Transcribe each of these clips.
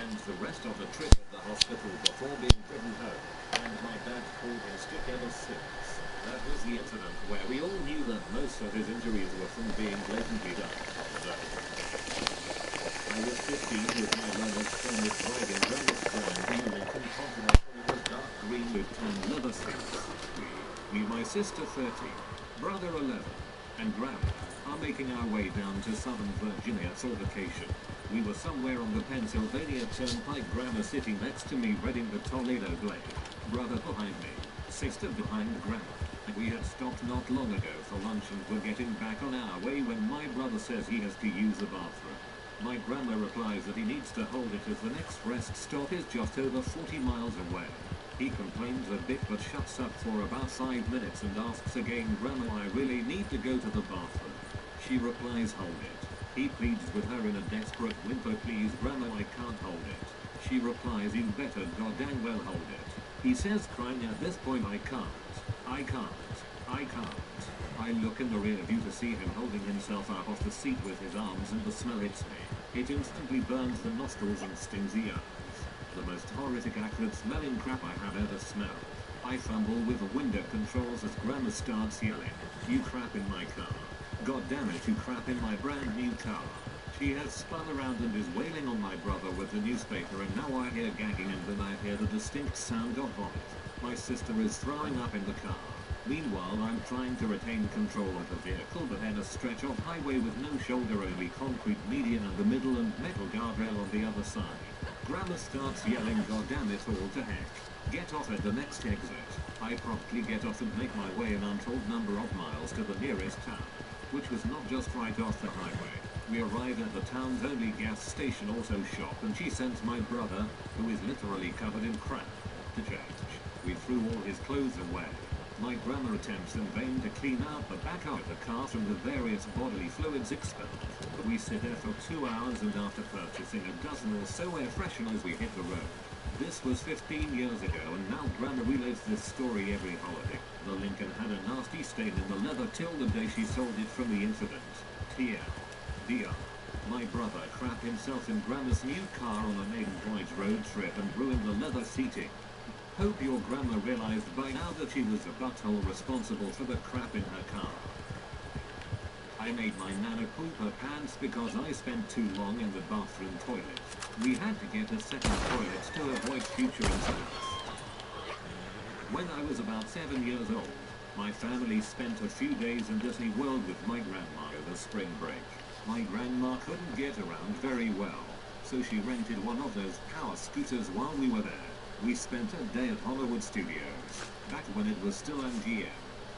spends the rest of the trip at the hospital before being driven home, and my dad called him stick ever since. That was the incident where we all knew that most of his injuries were from being blatantly done. I was 15 with my learner's friend was driving Grandma's brand new Lincoln Continental. It was dark green with tan leather seats. Me, my sister 30, brother 11, and Grandma are making our way down to Southern Virginia for vacation. We were somewhere on the Pennsylvania Turnpike, Grandma sitting next to me reading the Toledo Blade, brother behind me, sister behind Grandma. We had stopped not long ago for lunch and were getting back on our way when my brother says he has to use the bathroom. My grandma replies that he needs to hold it as the next rest stop is just over 40 miles away. He complains a bit but shuts up for about 5 minutes and asks again, Grandma, I really need to go to the bathroom. She replies, hold it. He pleads with her in a desperate whimper, please Grandma, I can't hold it. She replies, you better goddamn well hold it. He says, crying, at this point I can't. I look in the rear view to see him holding himself up off the seat with his arms, and the smell hits me. It instantly burns the nostrils and stings the eyes. The most horrific acrid smelling crap I have ever smelled. I fumble with the window controls as Grandma starts yelling, you crap in my car. God damn it, you crap in my brand new car. She has spun around and is wailing on my brother with the newspaper, and now I hear gagging and then I hear the distinct sound of vomit. My sister is throwing up in the car. Meanwhile, I'm trying to retain control of the vehicle, but then a stretch of highway with no shoulder, only concrete median in the middle and metal guardrail on the other side. Grandma starts yelling, God damn it all to heck. Get off at the next exit. I promptly get off and make my way an untold number of miles to the nearest town, which was not just right off the highway. We arrive at the town's only gas station auto shop, and she sends my brother, who is literally covered in crap, to change. We threw all his clothes away. My grandma attempts in vain to clean out the back of the car from the various bodily fluids expelled. But we sit there for 2 hours, and after purchasing a dozen or so air fresheners we hit the road. This was 15 years ago, and now Grandma relays this story every holiday. The Lincoln had a nasty stain in the leather till the day she sold it from the incident. DR. My brother crapped himself in Grandma's new car on a maiden voyage road trip and ruined the leather seating. Hope your grandma realized by now that she was the butthole responsible for the crap in her car. I made my nana poop her pants because I spent too long in the bathroom toilet. We had to get a second toilet to avoid future incidents. When I was about 7 years old, my family spent a few days in Disney World with my grandma over spring break. My grandma couldn't get around very well, so she rented one of those power scooters while we were there. We spent a day at Hollywood Studios, back when it was still MGM,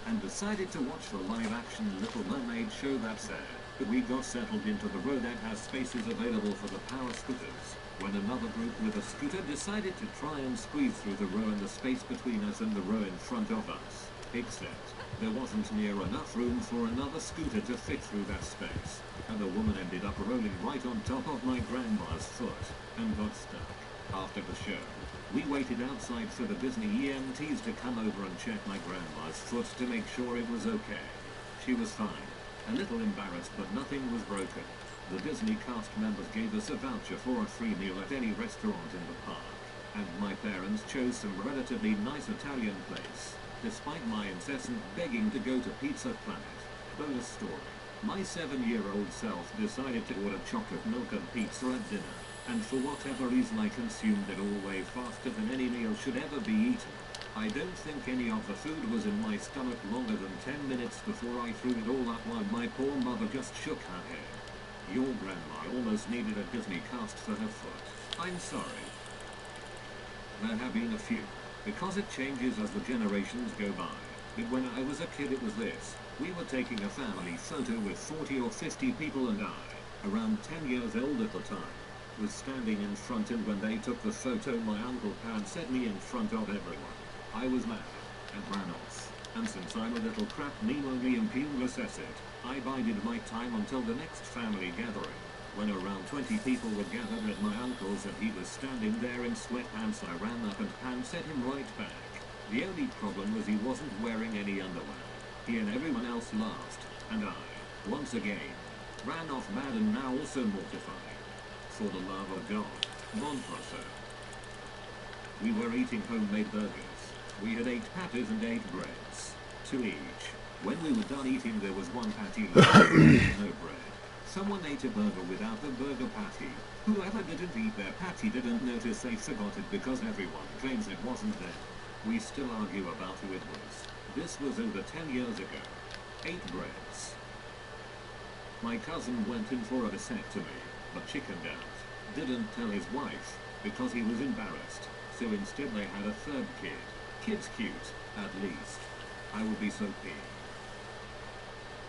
and decided to watch the live-action Little Mermaid show that's there. But we got settled into the row that has spaces available for the power scooters, when another group with a scooter decided to try and squeeze through the row and the space between us and the row in front of us. Except, there wasn't near enough room for another scooter to fit through that space, and the woman ended up rolling right on top of my grandma's foot, and got stuck. After the show, we waited outside for the Disney EMTs to come over and check my grandma's foot to make sure it was okay. She was fine, a little embarrassed, but nothing was broken. The Disney cast members gave us a voucher for a free meal at any restaurant in the park, and my parents chose some relatively nice Italian place, despite my incessant begging to go to Pizza Planet. Bonus story. My 7-year-old self decided to order chocolate milk and pizza at dinner, and for whatever reason I consumed it all way faster than any meal should ever be eaten. I don't think any of the food was in my stomach longer than 10 minutes before I threw it all up while my poor mother just shook her head. Your grandma almost needed a Disney cast for her foot. I'm sorry. There have been a few, because it changes as the generations go by. But when I was a kid it was this. We were taking a family photo with 40 or 50 people, and I, around 10 years old at the time, was standing in front, and when they took the photo my Uncle Pan set me in front of everyone. I was mad, and ran off. And since I'm a little crap Nemo me imperious asset, I bided my time until the next family gathering. When around 20 people were gathered at my uncle's and he was standing there in sweatpants, I ran up and Pan set him right back. The only problem was he wasn't wearing any underwear. He and everyone else laughed, and I, once again, ran off mad and now also mortified. For the love of God, Monfroso. We were eating homemade burgers. We had 8 patties and 8 breads. 2 each. When we were done eating there was 1 patty left. No bread. Someone ate a burger without the burger patty. Whoever didn't eat their patty didn't notice they forgot it because everyone claims it wasn't there. We still argue about who it was. This was over 10 years ago. 8 breads. My cousin went in for a vasectomy, but chickened out. Didn't tell his wife, because he was embarrassed. So instead they had a 3rd kid. Kid's cute, at least. I would be so peeved.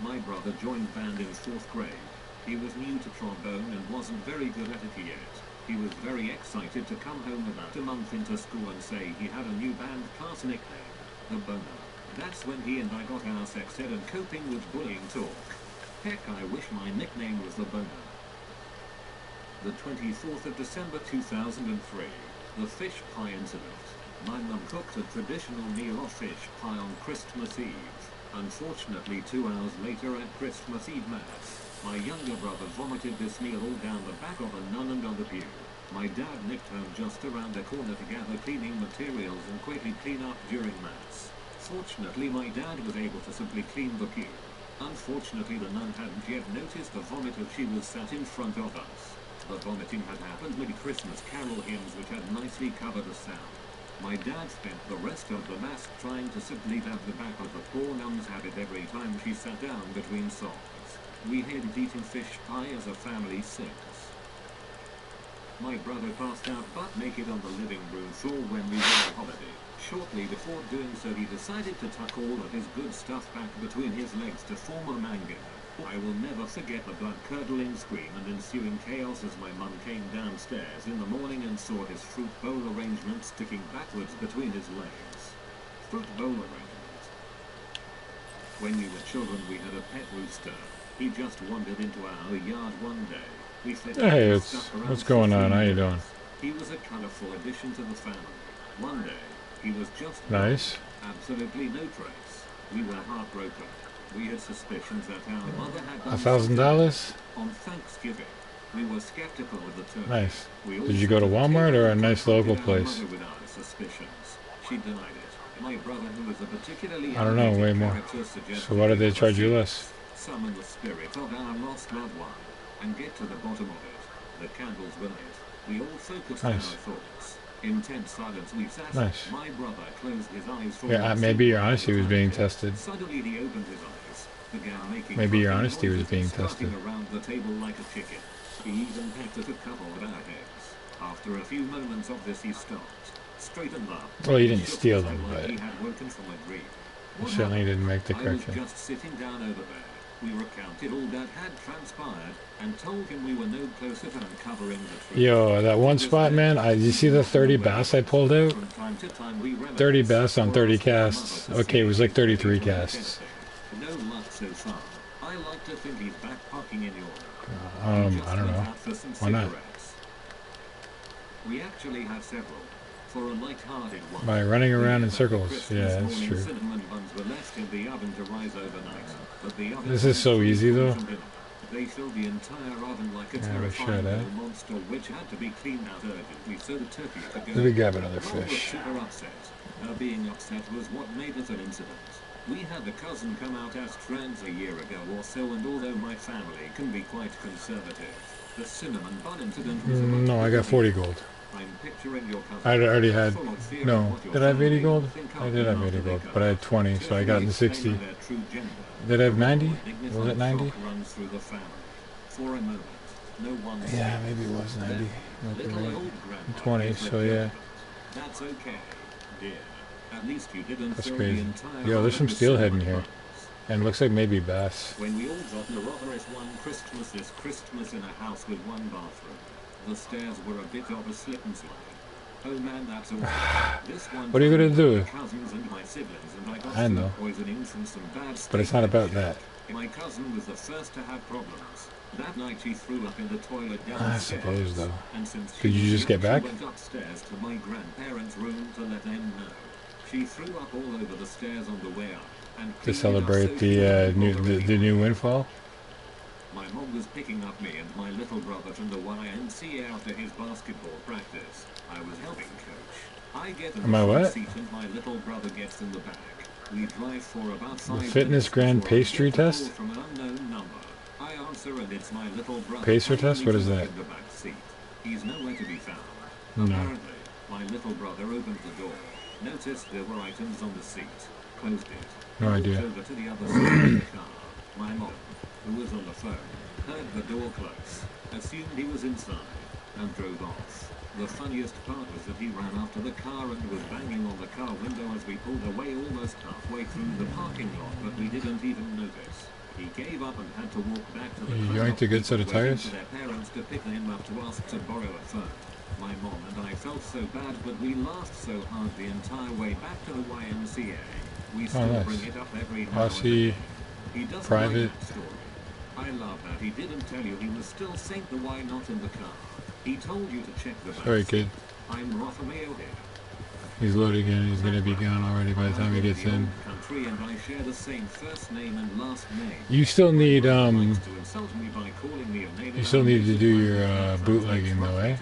My brother joined band in 4th grade. He was new to trombone and wasn't very good at it yet. He was very excited to come home about a month into school and say he had a new band class nickname, the Boner. That's when he and I got our sex ed and coping with bullying talk. Heck, I wish my nickname was the Boner. The 24th of December 2003, the fish pie incident. My mum cooked a traditional meal of fish pie on Christmas Eve. Unfortunately, 2 hours later at Christmas Eve Mass, my younger brother vomited this meal all down the back of a nun and on the pew. My dad nipped home just around the corner to gather cleaning materials and quickly clean up during Mass. Fortunately, my dad was able to simply clean the pew. Unfortunately, the nun hadn't yet noticed the vomit as she was sat in front of us. The vomiting had happened mid-Christmas carol hymns which had nicely covered the sound. My dad spent the rest of the Mass trying to simply dab the back of the poor nun's habit every time she sat down between songs. We hated eating fish pie as a family since. My brother passed out butt naked on the living room floor when we were on holiday. Shortly before doing so he decided to tuck all of his good stuff back between his legs to form a manga. I will never forget the blood-curdling scream and ensuing chaos as my mum came downstairs in the morning and saw his fruit bowl arrangement sticking backwards between his legs. Fruit bowl arrangement. When we were children we had a pet rooster. He just wandered into our yard one day. We fed Hey, what's going on? How you doing? He was a colorful addition to the family. One day, he was just Nice. gone. Absolutely no trace. We were heartbroken. We had suspicions that our mother had done $1,000? on Thanksgiving. We were skeptical of the turkey. Nice. We Did you go to Walmart or a nice local place? With our suspicions. She denied it. My brother, who was a particularly I don't know, way more. So why did they charge you less? Summon the spirit of our lost loved one and get to the bottom of it. The candles were lit. We all focused on our thoughts. Intense silence we sat. Nice. My brother closed his eyes for Yeah, maybe your honesty was being tested. Suddenly he opened his eyes, began making Maybe your honesty was being tested. around the table like a chicken. He even pecked at a couple of our heads. After a few moments of this he stopped, straightened up. Well, you didn't steal them, Like but he had woken from a dream. you certainly didn't make the I was correction. just sitting down over there. We recounted all that had transpired and told him we were no closer to uncovering the truth. Yo, that one spot, man, you see the 30 bass I pulled out? From time to time we 30 bass on 30 casts. Okay, it was like 33 casts. No luck so far. I like to think he's back parking in your I don't know. Why not? We actually have several. For a light-hearted one. By running around in circles. Yeah, that's true. Cinnamon buns were left in the oven to rise overnight, but the oven This is so easy, though. They filled the entire oven like a Yeah, we terrifying should, little monster which had to be cleaned out urgently so the turkey could go. Let me grab another Mom was fish. super upset. Her being upset was what made it an incident. We had a cousin come out as trans a year ago or so, and although my family can be quite conservative, the cinnamon bun incident was No, I got 40 gold. I'm picturing your cousin I already had, full of fear no, of what your did I have 80 family gold? would think I of did have them 80 after gold, they but I had go. 20, so I got in the 60. Their true gender. Did I have 90? Dignified Was it 90? shock runs through the family. For a moment, no one Yeah, maybe it was 90. little old grandpa 20, is so a yeah. judgment. That's okay, dear. At least you didn't That's fill crazy. the entire Yo, there's some with steelhead in cinnamon here. buns. And looks like maybe bass. When we all got Neurotheris one Christmas this Christmas in a house with one bathroom, the stairs were a bit of a slip and slide. Oh man, that's all. This one What are you gonna do? my cousins and my siblings and I got I food know. poisoning from some bad But it's steak not and about shit. that. My cousin was the first to have problems. That night she threw up in the toilet I downstairs. suppose, though. And since Did she you was just get young, back? She went upstairs to my grandparents' room to let them know. She threw up all over the stairs on the way up. And To cleaned it up celebrate so the she wouldn't new bother the new windfall. My mom was picking up me and my little brother from the YMCA after his basketball practice. I was helping coach. I get in the front seat and my little brother gets in the back. We drive for about 5 minutes. Fitness Grand Pastry Test? From an unknown number. I answer and it's my little brother. Pacer test? What is that? In the back seat. He's nowhere to be found. No. Apparently, my little brother opened the door, noticed there were items on the seat, closed it. No idea. Over to the other side of the car. My mom, who was on the phone, heard the door close, assumed he was inside, and drove off. The funniest part was that he ran after the car and was banging on the car window as we pulled away almost halfway through the parking lot, but we didn't even notice. He gave up and had to walk back to the car. You yanked a good set of tires? Their parents to pick him up to ask to borrow a phone. My mom and I felt so bad, but we laughed so hard the entire way back to the YMCA. We still bring it up every now and then. He doesn't private. like that story. I love that he didn't tell you he was still Saint the Why Not in the car. He told you to check the back. Sorry, kid. I'm Rafael here. He's loading in. He's gonna be gone already by the time he gets in. Country and I share the same first name and last name. You still need You still need to do your bootlegging though, eh?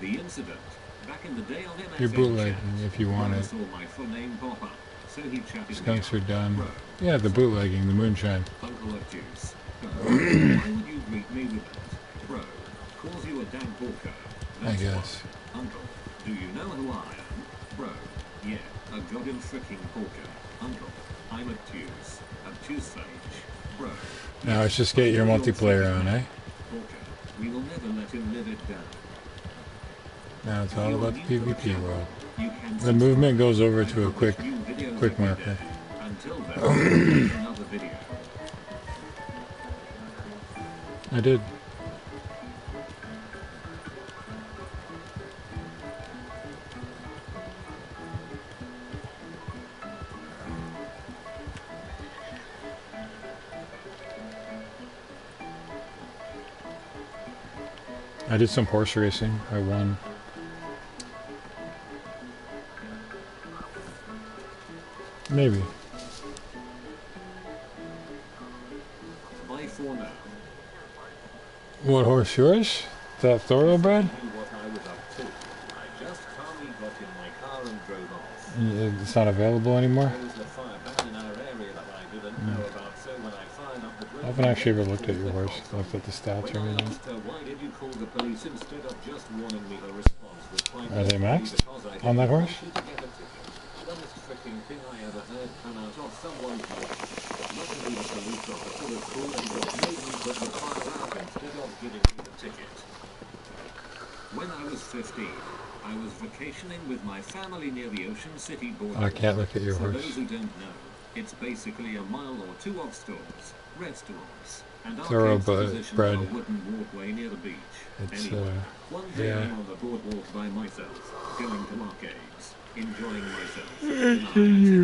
The incident back in the day on Your bootlegging if you want it. saw my full name pop up, so he chatted Skunks are me up. done. Bro, Yeah, the bootlegging, the moonshine. Uncle of juice. Why would you greet me with that? Bro, calls you a damn porker. I guess. Uncle, do you know who I am? Bro, yeah, a goddamn freaking porker. Uncle, I'm a juice sage. Bro. Now let's just get your multiplayer on, eh? Porker, we will never let him live it down. Now it's all about the PvP world. The movement goes over to a quick marker. Until then, another video. I did. I did some horse racing. I won. Maybe. Bye for now. What horse yours? That thoroughbred? What I was up to. I just calmly got in my car and drove off. It's not available anymore? There was a fire ban in our area that I didn't know about, so when I fired up the I haven't actually ever looked at your horse, looked at the stats or when I anything. asked her why did you call the police instead of just warning me, her response was quite Are they maxed because I on that didn't horse? want you to get a ticket. Dumbest freaking thing I ever heard come out of someone's mouth. Luckily the police officer was cool and just made me put the fire out instead of giving me the ticket. When I was 15, I was vacationing with my family near the Ocean City border. I can't look at your For horse. those who don't know, it's basically a mile or two of stores, restaurants, and Thoroughbred. arcades positioned on a wooden walkway near the beach. It's, Anyway, one day yeah. I'm on the boardwalk by myself, going to arcades, enjoying myself. And I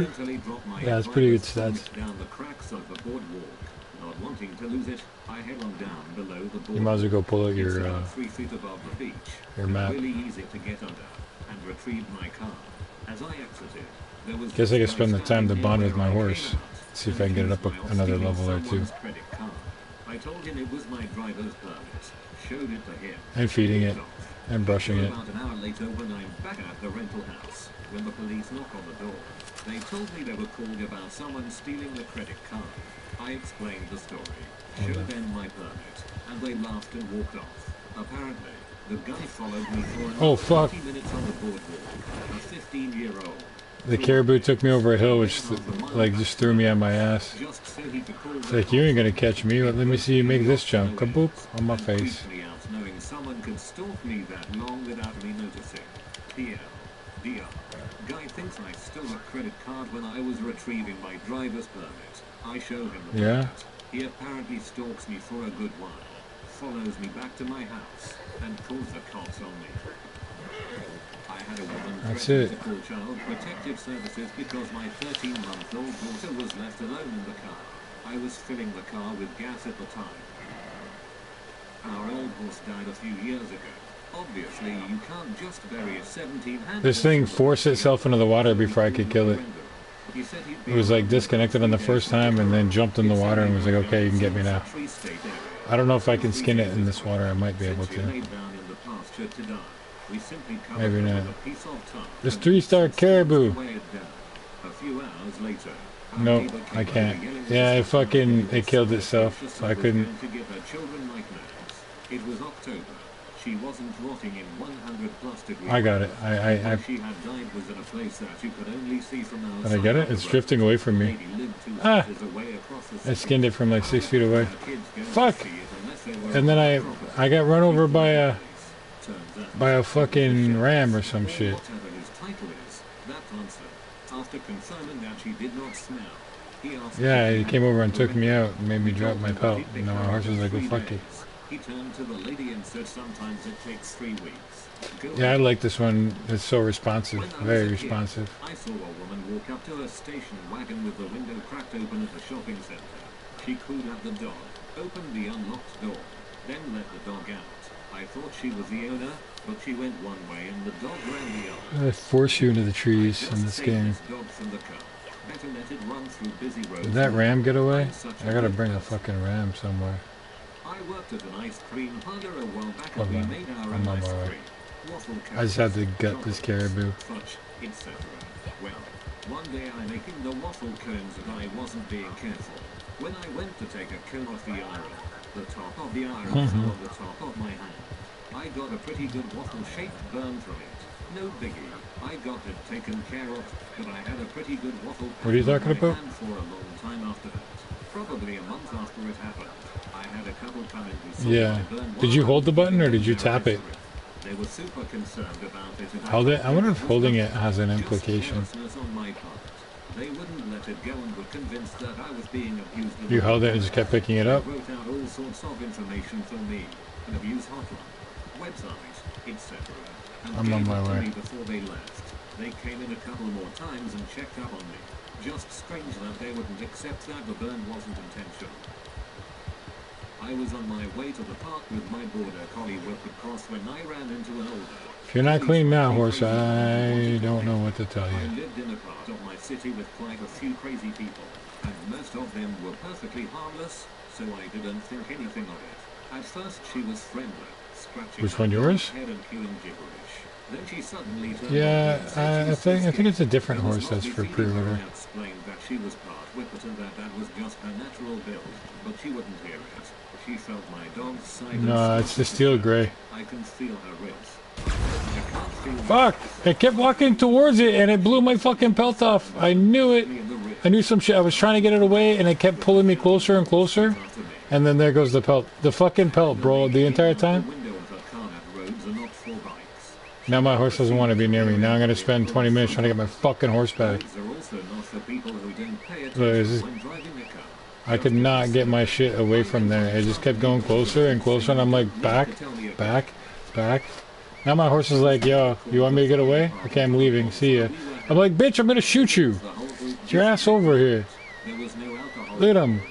accidentally dropped my Yeah, it's pretty good driver's stats. phone down the cracks of the boardwalk. Not wanting to lose it, I head on down below the boardwalk. You might as well go pull out It's your about 3 feet above the beach. your and map. really easy to get under and retrieve my car. As I exited, there was Guess I could spend the time to standing bond near with my where I horse. came out See if I can get it up and another stealing level or two. someone's credit card. I told him it was my driver's permit, showed it to him, And feeding it. walked off. And brushing it. About an hour later when I'm back at the rental house, when the police knock on the door, they told me they were called about someone stealing the credit card. I explained the story, showed them my permit, and they laughed and walked off. Apparently, the guy followed me for another Oh, fuck. 20 minutes on the boardwalk, a 15-year-old. The caribou took me over a hill, which like just threw me on my ass. Just so he could call It's like, you ain't gonna catch me. Let me see you make this jump. Kaboop on my face. freaked me out knowing someone could stalk me that long without me noticing. PL. DR. Guy thinks I stole a credit card when I was retrieving my driver's permit. I show him the Yeah. permit. He apparently stalks me for a good while, follows me back to my house, and calls the cops on me. I had a woman That's threaten it. to call Child Protective Services because my 13-month-old daughter was left alone in the car. I was filling the car with gas at the time. Our old horse died a few years ago. Obviously, you can't just bury a 17-hand This thing forced itself into the water before I could kill it. It was like disconnected on the first time and then jumped in the water and was like, okay, you can get me now. I don't know if I can skin it in this water. I might be able to. Maybe not. This 3-star caribou. Nope, I can't. Yeah, it killed itself, so I couldn't. It was October. She wasn't rotting in 100+ degrees. I got it. She had died was in a place that you could only see from outside. Did I get it? It's drifting away from me. Ah! I skinned it from like 6 feet away. Fuck! And then I got run over by a fucking ram or some shit. After confirming that she did not smell, yeah, he came over and took me out and made me drop my pelt. And my horse was like, "Oh fuck it." He turned to the lady and said sometimes it takes 3 weeks. Yeah, I like this one. It's so responsive. Very responsive. I saw a woman walk up to a station wagon with the window cracked open at the shopping center. She cooed at the dog, opened the unlocked door, then let the dog out. I thought she was the owner, but she went one way and the dog ran the other. I force you into the trees in this game. Did that ram get away? I gotta bring a fucking ram somewhere. I worked at an ice cream parlor a while back and we made our own ice cream. I just had to gut this caribou. Etc. Well, one day I'm making the waffle cones and I wasn't being careful. When I went to take a cone off the iron, the top of the iron fell on the top of my hand. I got a pretty good waffle-shaped burn from it. No biggie. I got it taken care of, but I had a pretty good waffle what are you talking about? For a long time after that. Probably a month after it happened. I had a couple come in who saw yeah. Did you hold the button or did you tap it? They were super concerned about it. Hold it? I wonder if holding it has an implication. On my part. They wouldn't let it go and were convinced that I was being abused. You held it and just kept picking it up? They wrote out all sorts of information for me. An abuse hotline, website, etc. I'm on my way. Before they left. They came in a couple more times and checked up on me. Just strange that they wouldn't accept that the burn wasn't intentional. I was on my way to the park with my border collie whip across when I ran into an older. If you're not clean now, horse, I don't know what to tell you. I lived in a part of my city with quite a few crazy people, and most of them were perfectly harmless, so I didn't think anything of it. At first she was friendly, scratching which one, yours? head and queuing gibberish. Then she suddenly turned yeah, I think it's a different horse that's for pre-order. Explained that she was part whippet and that was just her natural build, but she wouldn't hear it. She felt my dog's side. No, it's the steel gray. I can feel her ribs. Fuck! It kept walking towards it and it blew my fucking pelt off. I knew it. I knew some shit. I was trying to get it away and it kept pulling me closer and closer. And then there goes the pelt. The fucking pelt, bro, the entire time. Now my horse doesn't want to be near me. Now I'm going to spend 20 minutes trying to get my fucking horse back. Look, I could not get my shit away from there. It just kept going closer and closer and I'm like, back, back, back. Now my horse is like, yo, you want me to get away? Okay, I'm leaving. See ya. I'm like, bitch, I'm going to shoot you. Get your ass over here. Look at him.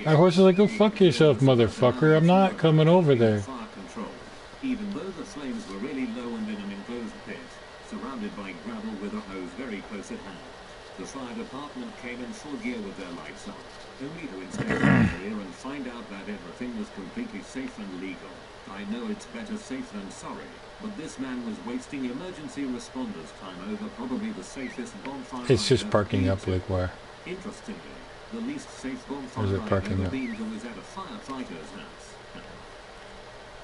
My horse is like, go fuck yourself, motherfucker. I'm not coming over there. Even though the flames were really low and in an enclosed pit, surrounded by gravel with a hose very close at hand, the fire department came in full gear with their lights on, only to inspect the area and find out that everything was completely safe and legal. I know it's better safe than sorry, but this man was wasting emergency responders' time over probably the safest bonfire. It's just parking up, like where? Interestingly, the least safe bonfire I've ever been to was at a firefighter's house.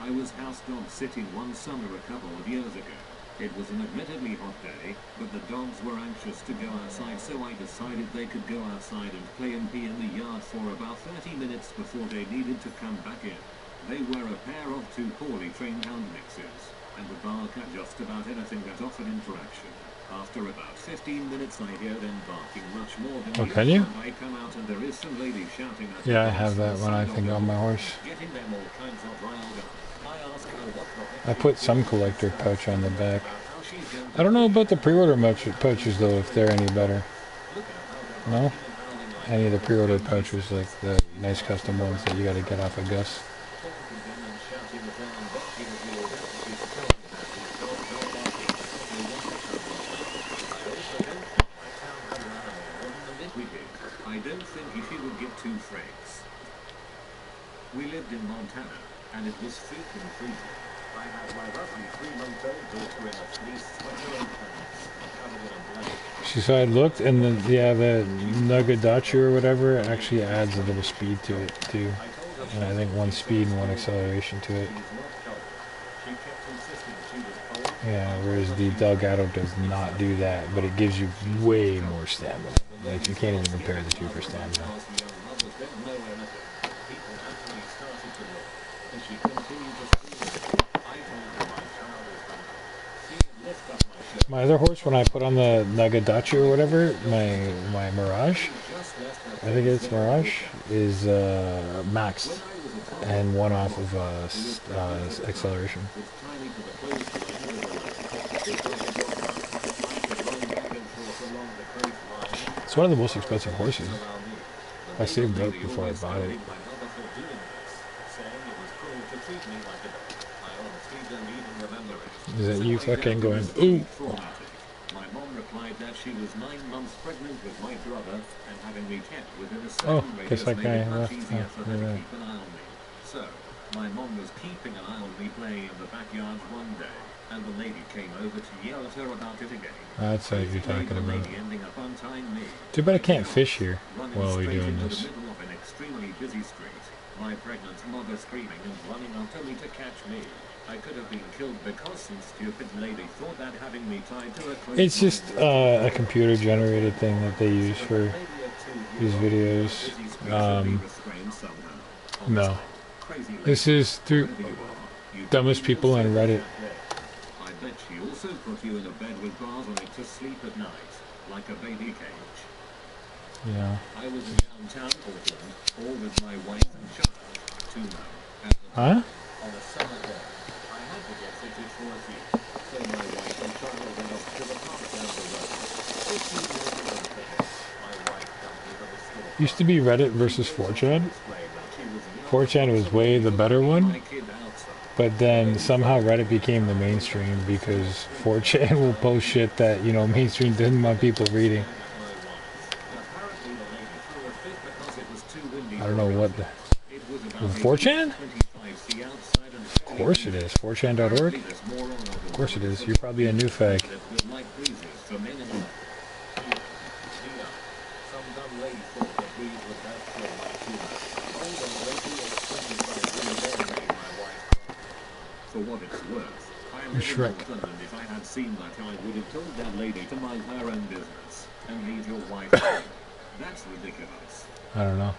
I was house dog sitting one summer a couple of years ago. It was an admittedly hot day, but the dogs were anxious to go outside, so I decided they could go outside and play and pee in the yard for about 30 minutes before they needed to come back in. They were a pair of 2 poorly trained hound mixes, and would bark at just about anything that offered interaction. After about 15 minutes I hear them barking much more than can you? I come out and there is some lady shouting at yeah, I have that when I think on my horse. Getting them all kinds of riled up. I put some collector pouch on the back. I don't know about the pre-order pouches though, if they're any better. No? Any of the pre-order pouches, like the nice custom ones that you gotta get off of Gus. I don't think she would give 2 francs. We lived in Montana, and it was freaking freezing. I had my roughly 3-month-old daughter in a fleece sweater and pants, covered in a blanket. So I looked, and then yeah, the Nugadachi or whatever actually adds a little speed to it too, and I think one speed and one acceleration to it. Yeah, whereas the Delgado does not do that, but it gives you way more stamina. Like you can't even compare the two for stamina. My other horse, when I put on the Nagadachi or whatever, my Mirage, I think it's Mirage, is maxed and one off of acceleration. It's one of the most expensive horses. I saved up before I bought it. Is that you fucking going, ooh? My mom replied that she was 9 months pregnant with my brother and having me kept within a certain radius made it much easier for her to keep an eye on me. So, my mom was keeping an eye on me playing in the backyard one day, and the lady came over to yell at her about it again. That's what you're talking about. Ending up untying me. Too bad I can't fish here while we're doing this. In the middle of an extremely busy street, my pregnant mother screaming and running after me to catch me. I could have been killed because some stupid lady thought that having me tied to a close. It's just a computer generated thing that they use for these videos. No. This is through dumbest people on Reddit. I bet she also put you in a bed with bars on it to sleep at night, like a baby cage. Yeah. I was in downtown Portland, all with my wife and child, to know. Huh? On a summer day. I had to get fitted for a few, so my wife and child went off to the park down the road. 15 minutes later, my wife dumped me from the store. Used to be Reddit versus 4chan. 4chan was way the better one, but then somehow Reddit became the mainstream because 4chan will post shit that, you know, mainstream didn't want people reading. I don't know what the... 4chan? Of course it is. 4chan.org? Of course it is. You're probably a new fag. For what it's worth, I am Shrek. and if I had seen that, I would have told that lady to mind her own business and leave your wife alone. That's ridiculous. I don't know.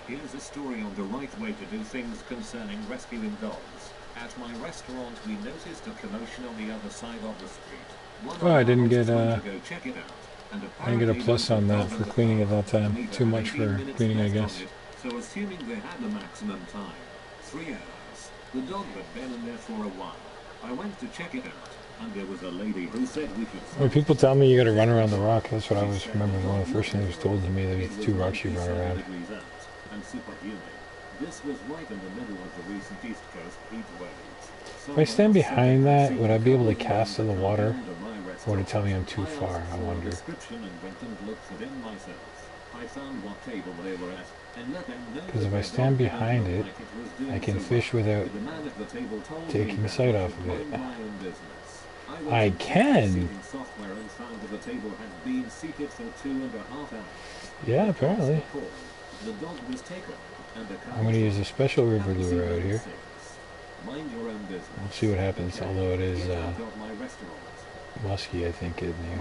Here's a story on the right way to do things concerning rescuing dogs. At my restaurant, we noticed a commotion on the other side of the street. Oh, I didn't get go check it out, and I didn't get a plus on that for cleaning at that time. Too much for cleaning, I guess. So assuming they had the maximum time, 3 hours, the dog had been in there for a while. I went to check it out, and there was a lady who said we should... When people tell me you gotta run around the rock, that's what I was remembering. One of the first things that was told to me, there's 2 rocks you run around. And superhuman. This was right in the middle of the recent East Coast heat waves. If I stand behind that, would I be able to cast in the water? Or would it tell me I'm too far? I wonder. Because if I stand behind it, I can fish without taking the sight off of it. I can! Yeah, apparently. I'm going to use a special river lure out here. We'll see what happens, although it is musky, I think, in here.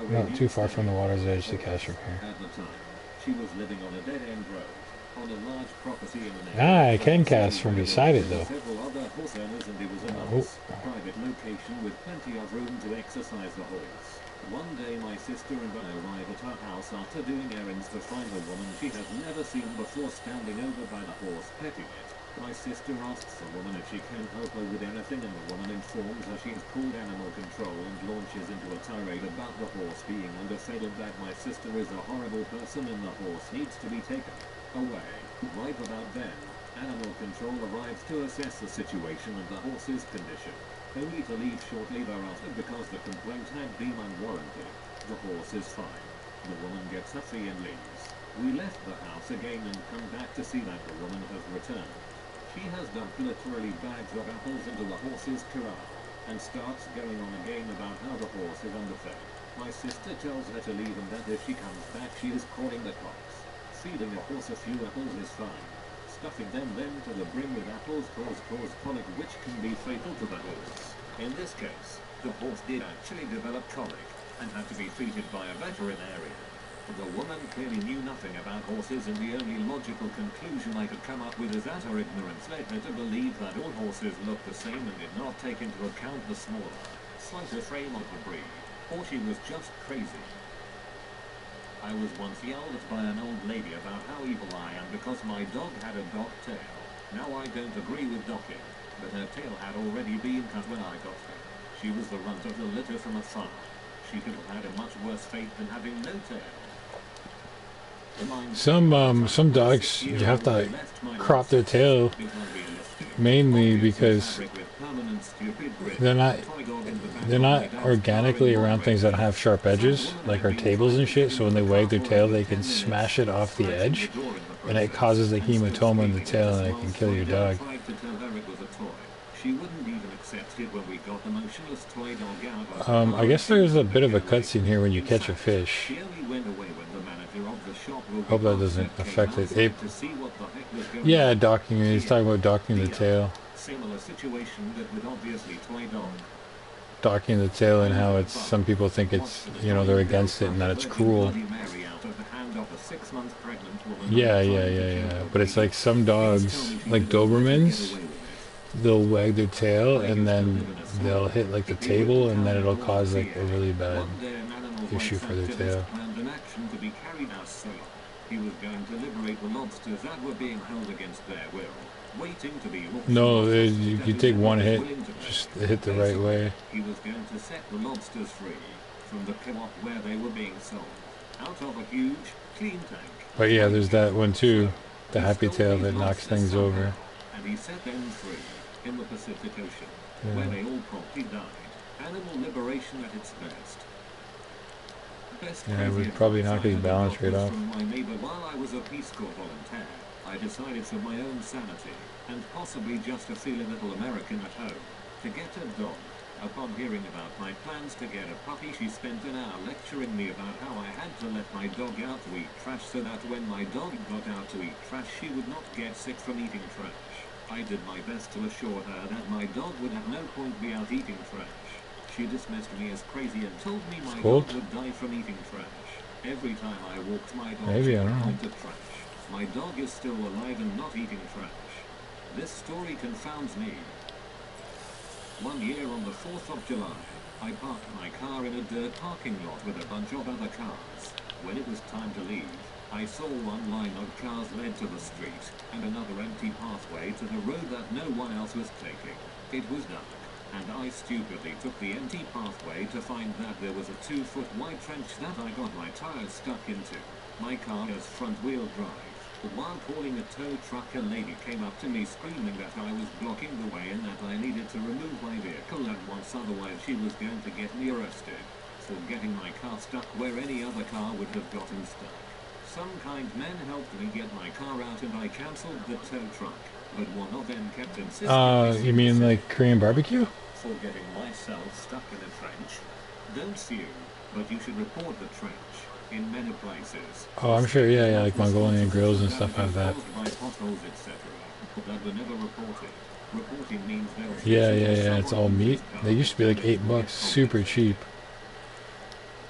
Not too far from the water's edge to cast from here. Ah, I can cast from beside it, though. Oh. One day my sister and I arrive at her house after doing errands to find a woman she has never seen before standing over by the horse petting it. My sister asks the woman if she can help her with anything, and the woman informs her she has called animal control and launches into a tirade about the horse being underfed and that my sister is a horrible person and the horse needs to be taken away. Right about then, animal control arrives to assess the situation and the horse's condition, only to leave shortly thereafter because the complaint had been unwarranted. The horse is fine. The woman gets her fee and leaves. We left the house again and come back to see that the woman has returned. She has dumped literally bags of apples into the horse's corral and starts going on a game about how the horse is underfed. My sister tells her to leave and that if she comes back she is calling the cops. Feeding a horse a few apples is fine. Stuffing them then to the brim with apples cause colic, which can be fatal to the horse. In this case, the horse did actually develop colic and had to be treated by a veterinarian. The woman clearly knew nothing about horses, and the only logical conclusion I could come up with is that her ignorance led her to believe that all horses looked the same and did not take into account the smaller, slighter frame of the breed. Or she was just crazy. I was once yelled at by an old lady about how evil I am because my dog had a docked tail. Now I don't agree with docking, but her tail had already been cut when I got her. She was the runt of the litter from afar. She could have had a much worse fate than having no tail. Some dogs, you have to crop their tail mainly because they're not organically around things that have sharp edges, like our tables and shit, so when they wag their tail they can smash it off the edge and it causes a hematoma in the tail and it can kill your dog. I guess there's a bit of a cutscene here when you catch a fish. Hope that doesn't affect it. Yeah, docking. He's talking about docking the tail. Similar situation that would obviously toy dog. Docking the tail and how it's, some people think it's, you know, they're against it and that it's cruel. Yeah. But it's like some dogs, like Dobermans, they'll wag their tail and then they'll hit like the table and then it'll cause like a really bad issue for their tail. He was going to liberate the lobsters that were being held against their will, waiting to be auctioned. No, you take one hit, just hit the right way. He was going to set the lobsters free from the co-op where they were being sold, out of a huge, clean tank. But yeah, there's that one too, the happy tail that knocks things over. And he set them free in the Pacific Ocean, where they all promptly died. Animal liberation at its best. Yeah, it would probably knock his balance rate off. My neighbor while I was a Peace Corps volunteer, I decided for my own sanity, and possibly just to feel a little American at home, to get a dog. Upon hearing about my plans to get a puppy, she spent an hour lecturing me about how I had to let my dog out to eat trash so that when my dog got out to eat trash she would not get sick from eating trash. I did my best to assure her that my dog would at no point be out eating trash. She dismissed me as crazy and told me my dog would die from eating trash. Every time I walked my dog into trash. My dog is still alive and not eating trash. This story confounds me. One year on the 4th of July, I parked my car in a dirt parking lot with a bunch of other cars. When it was time to leave, I saw one line of cars led to the street, and another empty pathway to the road that no one else was taking. It was dark, and I stupidly took the empty pathway to find that there was a 2-foot wide trench that I got my tires stuck into. My car has front-wheel drive. While calling a tow truck, a lady came up to me screaming that I was blocking the way and that I needed to remove my vehicle at once, otherwise she was going to get me arrested for getting my car stuck where any other car would have gotten stuck. Some kind men helped me get my car out and I cancelled the tow truck, but one of them kept insisting. You mean like Korean barbecue? For getting myself stuck in a trench. Don't sue, but you should report the trench. In many places. Oh, I'm sure, yeah, like Mongolian grills and stuff have that. Yeah, it's all meat. They used to be like $8, super cheap.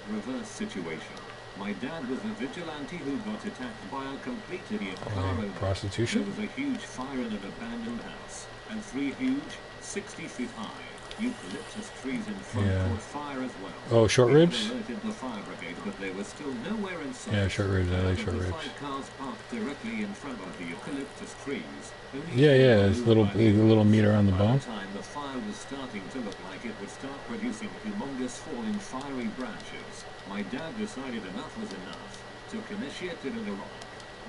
Reverse situation. My dad was a vigilante who got attacked by a complete idiot car owner. Prostitution? There was a huge fire in an abandoned house, and 3 huge, 60 feet high eucalyptus trees in front caught fire as well. Oh, short ribs? Alerted the fire brigade, but they were still nowhere in sight. Yeah, short ribs. I like short ribs. 5 cars parked directly in front of the eucalyptus trees. Yeah, it's a little meat around the bone. By the time the fire was starting to look like it would start producing humongous falling fiery branches, my dad decided enough was enough, took initiative in the rock,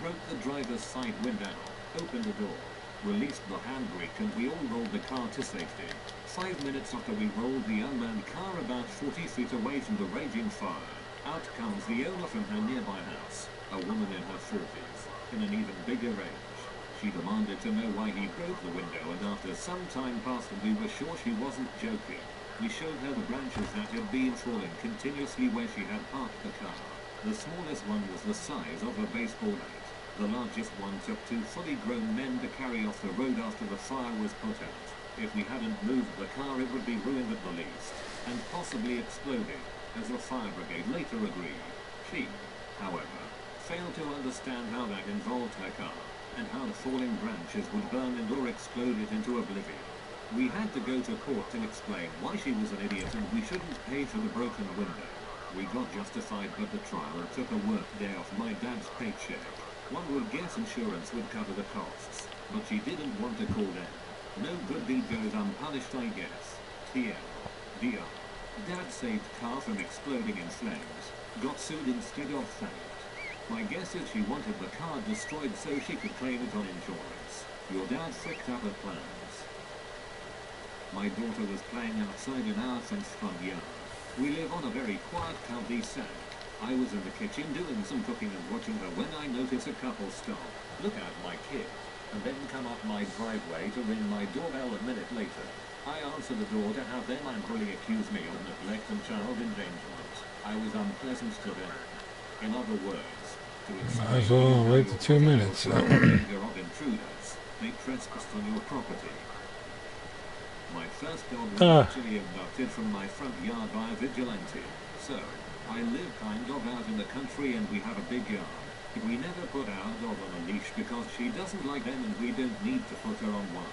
broke the driver's side window, opened the door, released the handbrake, and we all rolled the car to safety. 5 minutes after we rolled the unmanned car about 40 feet away from the raging fire, out comes the owner from her nearby house. a woman in her 40s, in an even bigger range. She demanded to know why he broke the window, and after some time passed and we were sure she wasn't joking, we showed her the branches that had been falling continuously where she had parked the car. The smallest one was the size of a baseball bat. The largest one took 2 fully grown men to carry off the road after the fire was put out. If we hadn't moved the car, it would be ruined at the least, and possibly exploded, as the fire brigade later agreed. She, however, failed to understand how that involved her car, and how the falling branches would burn and or explode it into oblivion. We had to go to court to explain why she was an idiot and we shouldn't pay for the broken window. We got justified, but the trial took a work day off my dad's paycheck. One would guess insurance would cover the costs, but she didn't want to call them. No good deed goes unpunished, I guess. TL. DR. Dad saved car from exploding in flames. Got sued instead of thanked. My guess is she wanted the car destroyed so she could claim it on insurance. Your dad fricked up her plans. My daughter was playing outside in our fenced front yard. We live on a very quiet county side. I was in the kitchen doing some cooking and watching her when I noticed a couple stop, look at my kid, and then come up my driveway to ring my doorbell a minute later. I answered the door to have them angrily accuse me of neglect and child endangerment. I was unpleasant to them. In other words, to might as well wait the 2 minutes. of intruders, they trespassed on your property. My first dog was actually abducted from my front yard by a vigilante, so I live kind of out in the country and we have a big yard. We never put our dog on a leash because she doesn't like them and we don't need to put her on one.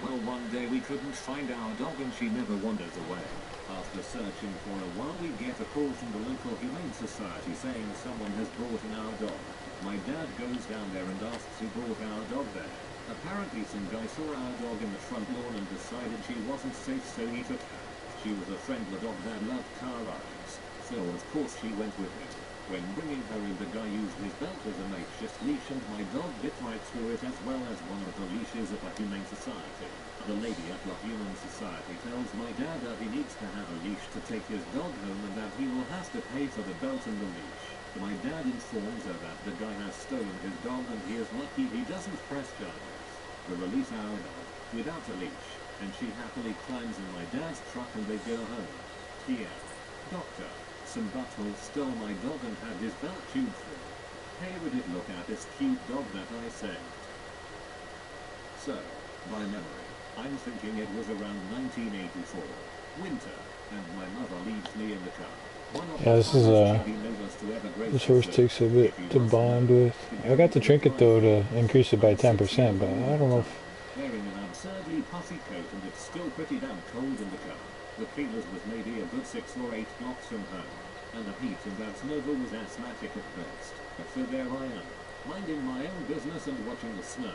Well, one day we couldn't find our dog and she never wanders away. After searching for a while, we get a call from the local Humane Society saying someone has brought in our dog. My dad goes down there and asks who brought our dog there. Apparently some guy saw our dog in the front lawn and decided she wasn't safe, so he took her. She was a friendly dog that loved car rides, so of course she went with him. When bringing her in, the guy used his belt as a makeshift leash and my dog bit right through it, as well as one of the leashes at the Humane Society. The lady at the Humane Society tells my dad that he needs to have a leash to take his dog home and that he will have to pay for the belt and the leash. My dad informs her that the guy has stolen his dog and he is lucky he doesn't press charges. They release our dog without a leash, and she happily climbs in my dad's truck and they go home. TL. Doctor. Some butthole stole my dog and had his belt tube through. Hey, would it look at this cute dog that I saved? So, by memory, I'm thinking it was around 1984, winter, and my mother leaves me in the car. Yeah, this horse takes a bit to bond with. I got the trinket though to increase it by 10%, but I don't know if... Wearing an absurdly puffy coat and it's still pretty damn cold in the car. The cleaners was maybe a good 6 or 8 blocks from home, and the heat in that Nova was asthmatic at best. But so there I am, minding my own business and watching the snow,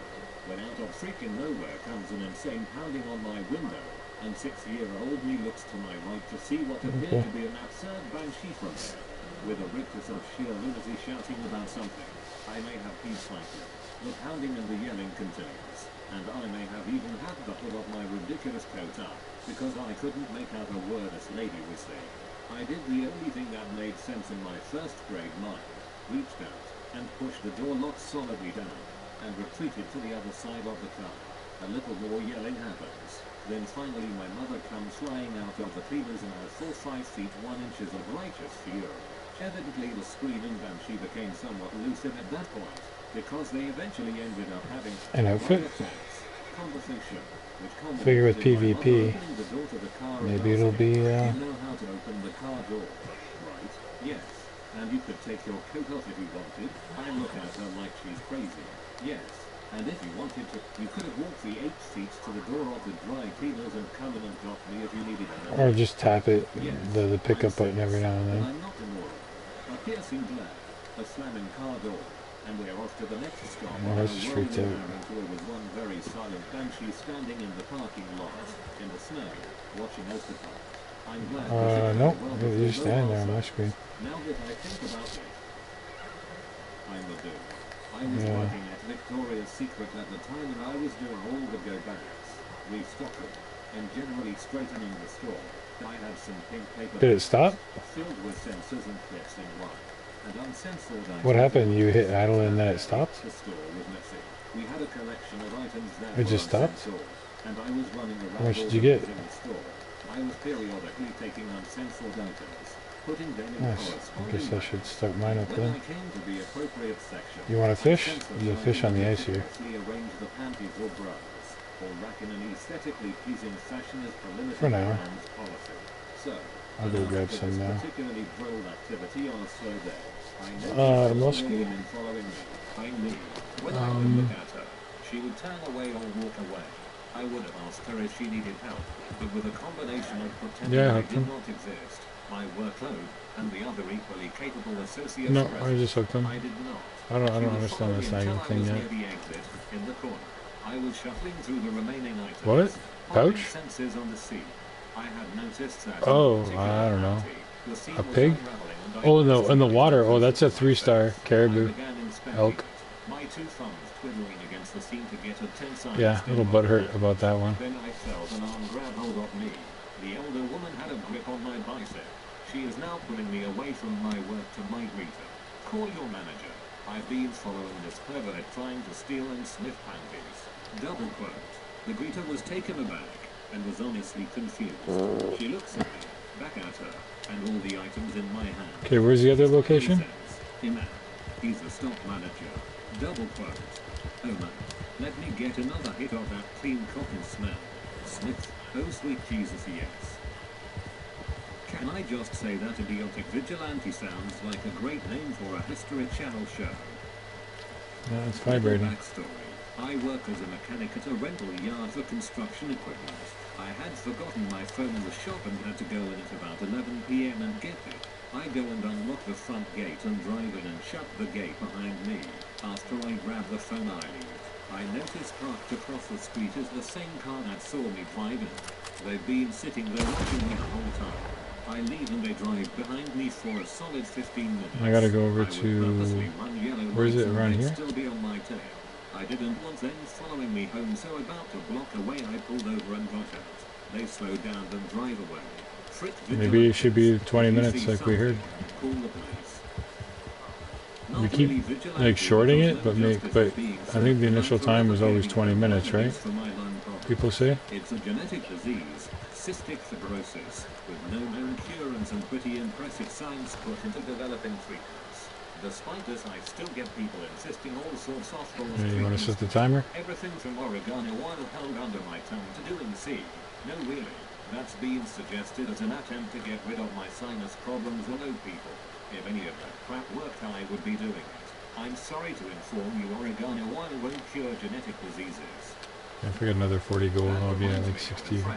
when out of freaking nowhere comes an insane pounding on my window, and 6-year-old me looks to my right to see what appeared to be an absurd banshee from there, with a rictus of sheer lunacy shouting about something. I may have been slightly. The pounding and the yelling continues, and I may have even had the hood of my ridiculous coat up, because I couldn't make out a word this lady was saying. I did the only thing that made sense in my first grade mind, reached out, and pushed the door lock solidly down, and retreated to the other side of the car. A little more yelling happens. Then finally my mother comes flying out of the cleaners in her full 5 feet 1 inches of righteous fury. Evidently the screaming banshee became somewhat elusive at that point, because they eventually ended up having an outfit conversation. Figure with PvP, maybe it'll be You know how to open the car door, right? Yes. And you could take your coat off if you wanted. I look at her like she's crazy. Yes. And if you wanted to, you could have walked the 8 feet to the door of the dry cleaners and come in and drop me if you needed it. Or just tap it, yes, the pickup button every now and then. I'm not immoral. A piercing glare, a slamming car door, and we're off to the next stop. That's freaked out. With one very silent banshee standing in the parking lot in the snow, watching us depart. I'm glad. Nope, you just stand there on my screen. Now that I think about it, I'm a dude. I was working at Victoria's Secret at the time and I was doing all the go-backs, restocking, and generally straightening the store. I had some pink paper Did it stop? filled with sensors and clips in one. and uncensored items. What happened? You hit idle and then it stopped? The store was messy. We had a collection of items that It were just stopped? uncensored, and I was running around How much did you get? in the store. I was periodically taking uncensored items, putting them in Nice. I corresponding guess I should start mine up when then. I came to the appropriate section, You want a fish? There's a fish on the ice here. arrange the panties or bras, or rack in an aesthetically pleasing fashion as per limited For now. brand's policy. So, I'll go grab after some this now. particularly droll activity on a slow day, I noticed Musky? woman following me. I knew. When I would look at her, she would turn away or walk away. I would have asked her if she needed help, but with a combination of pretending I did not exist, my workload, and the other equally capable associates No, present, I just hooked him. I did not. I don't understand this nagging thing yet. The exit in the corner. I was shuffling through the remaining items. What? Pouch? Senses on the sea. I had noticed that Oh, I don't know. A pig? Oh no, in the water. Oh, that's a 3-star caribou. Elk. My two thumbs twiddling against the seam to get a tensile. Yeah, a little butthurt about that one. Then I felt an arm grab hold of me. The elder woman had a grip on my bicep. She is now pulling me away from my work to my greeter. Call your manager. I've been following this pervert trying to steal and sniff panties. Double quote. The greeter was taken aback and was honestly confused. She looks at me, back at her, and all the items in my hand. Okay, where's the other location? He says, he's the stock manager. Double quote. Oh man, let me get another hit of that clean cotton smell. Sniff. Oh sweet Jesus, yes. Can I just say that idiotic vigilante sounds like a great name for a History Channel show? Yeah, it's vibrating. Backstory. I work as a mechanic at a rental yard for construction equipment. I had forgotten my phone in the shop and had to go in at about 11 p.m. and get it. I go and unlock the front gate and drive in and shut the gate behind me. After I grab the phone, I leave. I notice parked across the street is the same car that saw me drive in. They've been sitting there watching me the whole time. I leave and they drive behind me for a solid 15 minutes. I gotta go over to... Where is it? Around here? Still be on my tail. I didn't want them following me home, so about to block away, I pulled over and got out. They slowed down and drive away. Maybe it should be 20 minutes like we heard. Call the police. We keep like shorting it, but I think the initial time was always 20 minutes, right? People say? It's a genetic disease, cystic fibrosis, with no known cure and some pretty impressive science put into developing treatments. Despite this, I still get people insisting all sorts of false You want to set the timer? Everything from oregano oil held under my tongue to doing C. No, really. That's been suggested as an attempt to get rid of my sinus problems or old people. If any of that crap worked, I would be doing it. I'm sorry to inform you oregano oil won't cure genetic diseases. I forget another 40 gold. I'll be at like 64.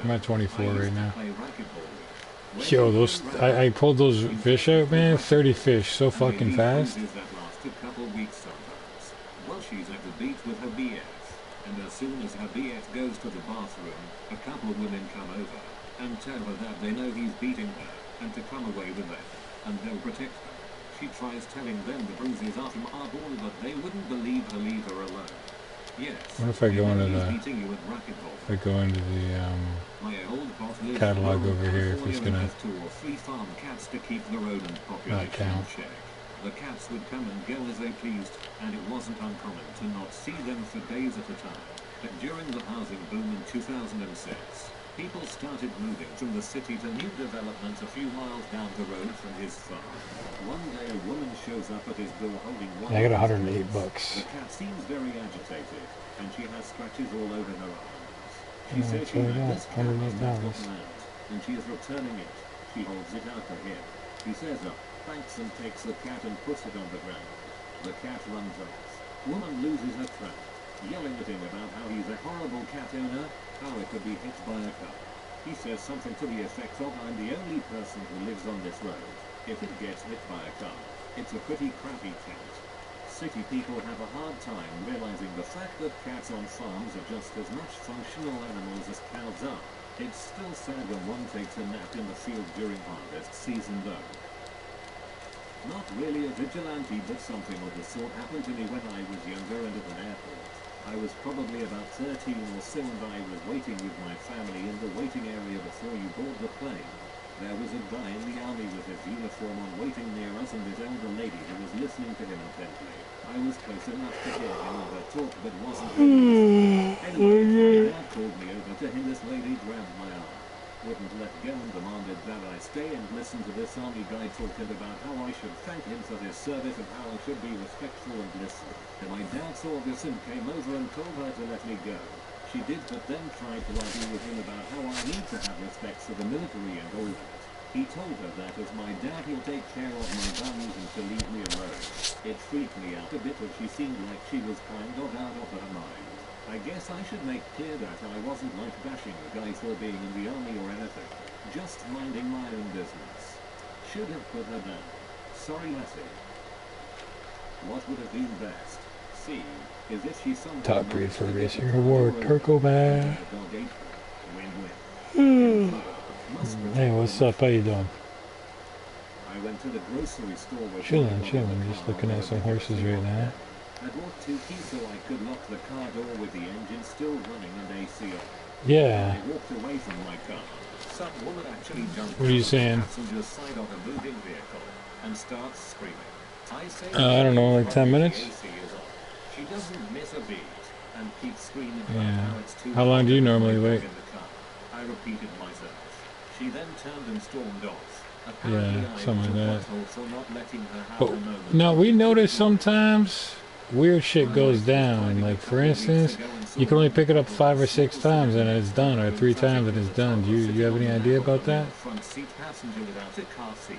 I'm at 24 right now. Yo, those I pulled those fish out, man. 30 fish, so fucking fast. Well, she's at the beach with her BF, and as soon as her BF goes to the bathroom, a couple of women come over and tell her that they know he's beating her and to come away with them, and they'll protect her. She tries telling them the bruises are from our ball, but they wouldn't believe her, leave her alone. Yes. What if I go into the catalog over here if it's gonna 2 or 3 farm cats to keep the rodent population count. in check. The cats would come and go as they pleased, and it wasn't uncommon to not see them for days at a time. But during the housing boom in 2006, people started moving from the city to new developments a few miles down the road from his farm. One day a woman shows up at his door holding one. I got 108 bucks. The cat seems very agitated, and she has scratches all over her arms. She says she had this cat must have gotten out, and she is returning it. She holds it out to him. He says, "Oh, thanks," and takes the cat and puts it on the ground. The cat runs off. Woman loses her track, yelling at him about how he's a horrible cat owner, how it could be hit by a car. He says something to the effect of, "I'm the only person who lives on this road. If it gets hit by a car, it's a pretty crappy cat." City people have a hard time realizing the fact that cats on farms are just as much functional animals as cows are. It's still sad when one takes a nap in the field during harvest season though. Not really a vigilante, but something of the sort happened to me when I was younger and at an airport. I was probably about 13 or so, and I was waiting with my family in the waiting area before you board the plane. There was a guy in the army with his uniform on waiting near us and his elder lady who was listening to him intently. I was close enough to hear him and her talk but wasn't really. Anyway, my dad called me over to him. This lady grabbed my arm, wouldn't let go and demanded that I stay and listen to this army guy talking about how I should thank him for his service and how I should be respectful and listen. And my dad saw this and came over and told her to let me go. She did, but then tried to argue with him about how I need to have respect for the military and all that. He told her that as my dad he'll take care of my values and to leave me alone. It freaked me out a bit as she seemed like she was kind of out of her mind. I guess I should make clear that I wasn't like bashing the guy for being in the army or anything. Just minding my own business. Should have put her down. Sorry, Lassie. What would have been best? C is if she somehow Top breed for racing reward, Turkleback. Win-win. Hey, what's up? How you doing? I went to the grocery store with Chilling. Just looking at some horses right now. I bought 2 keys so I could lock the car door with the engine still running and AC on. Yeah. I walked away from my car. Some woman actually jumped What are you saying? the passenger side of a moving vehicle and starts screaming. I say I don't know, like 10 minutes? the AC is on. She doesn't miss a beat and keeps screaming about Yeah. how it's too How long hot do you to normally drive wait? in the car. I repeated myself. She then turned and stormed off. Yeah, something like that. For not letting her have But a moment. now we notice sometimes weird shit goes down. Like for instance, you can only pick it up 5 or 6 times and it's done, or 3 times and it's done. Do you have any idea about that? Front seat passenger without a car seat.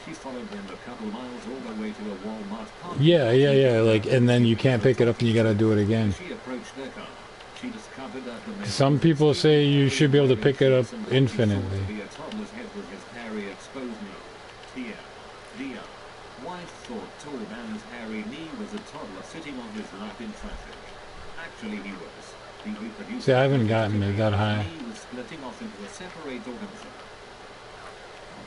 She followed them a couple miles all the way to a Walmart parking. Yeah. Like, and then you can't pick it up and you gotta do it again. She approached their car. She discovered that the man Some people say you should be able to pick it up infinitely. be a toddler's head with his hairy exposed knee. Dia. Wife thought tall man's hairy knee was a toddler sitting on his lap in traffic. Actually, he was. The reproducer. See, I haven't gotten it that high. He was splitting off into a separate organism.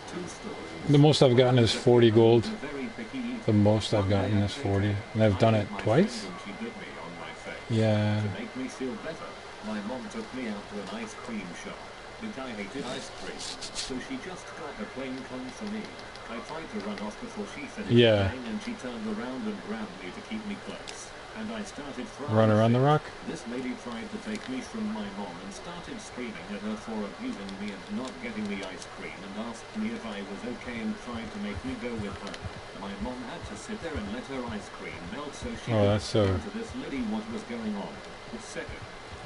2 stories. The most I've gotten is 40 gold. Very picky. The most I've gotten is 40. And I've done it twice? She bit me on my face. Yeah. To make me feel better, my mom took me out to an ice cream shop. But I hated ice cream, so she just got a plain cone for me. I tried to run off before she finished playing, and she turned around and grabbed me to keep me close. And I started frying. Run around the rock? This lady tried to take me from my mom and started screaming at her for abusing me and not getting me ice cream, and asked me if I was okay and tried to make me go with her. My mom had to sit there and let her ice cream melt so she could explain to this lady what was going on. Second,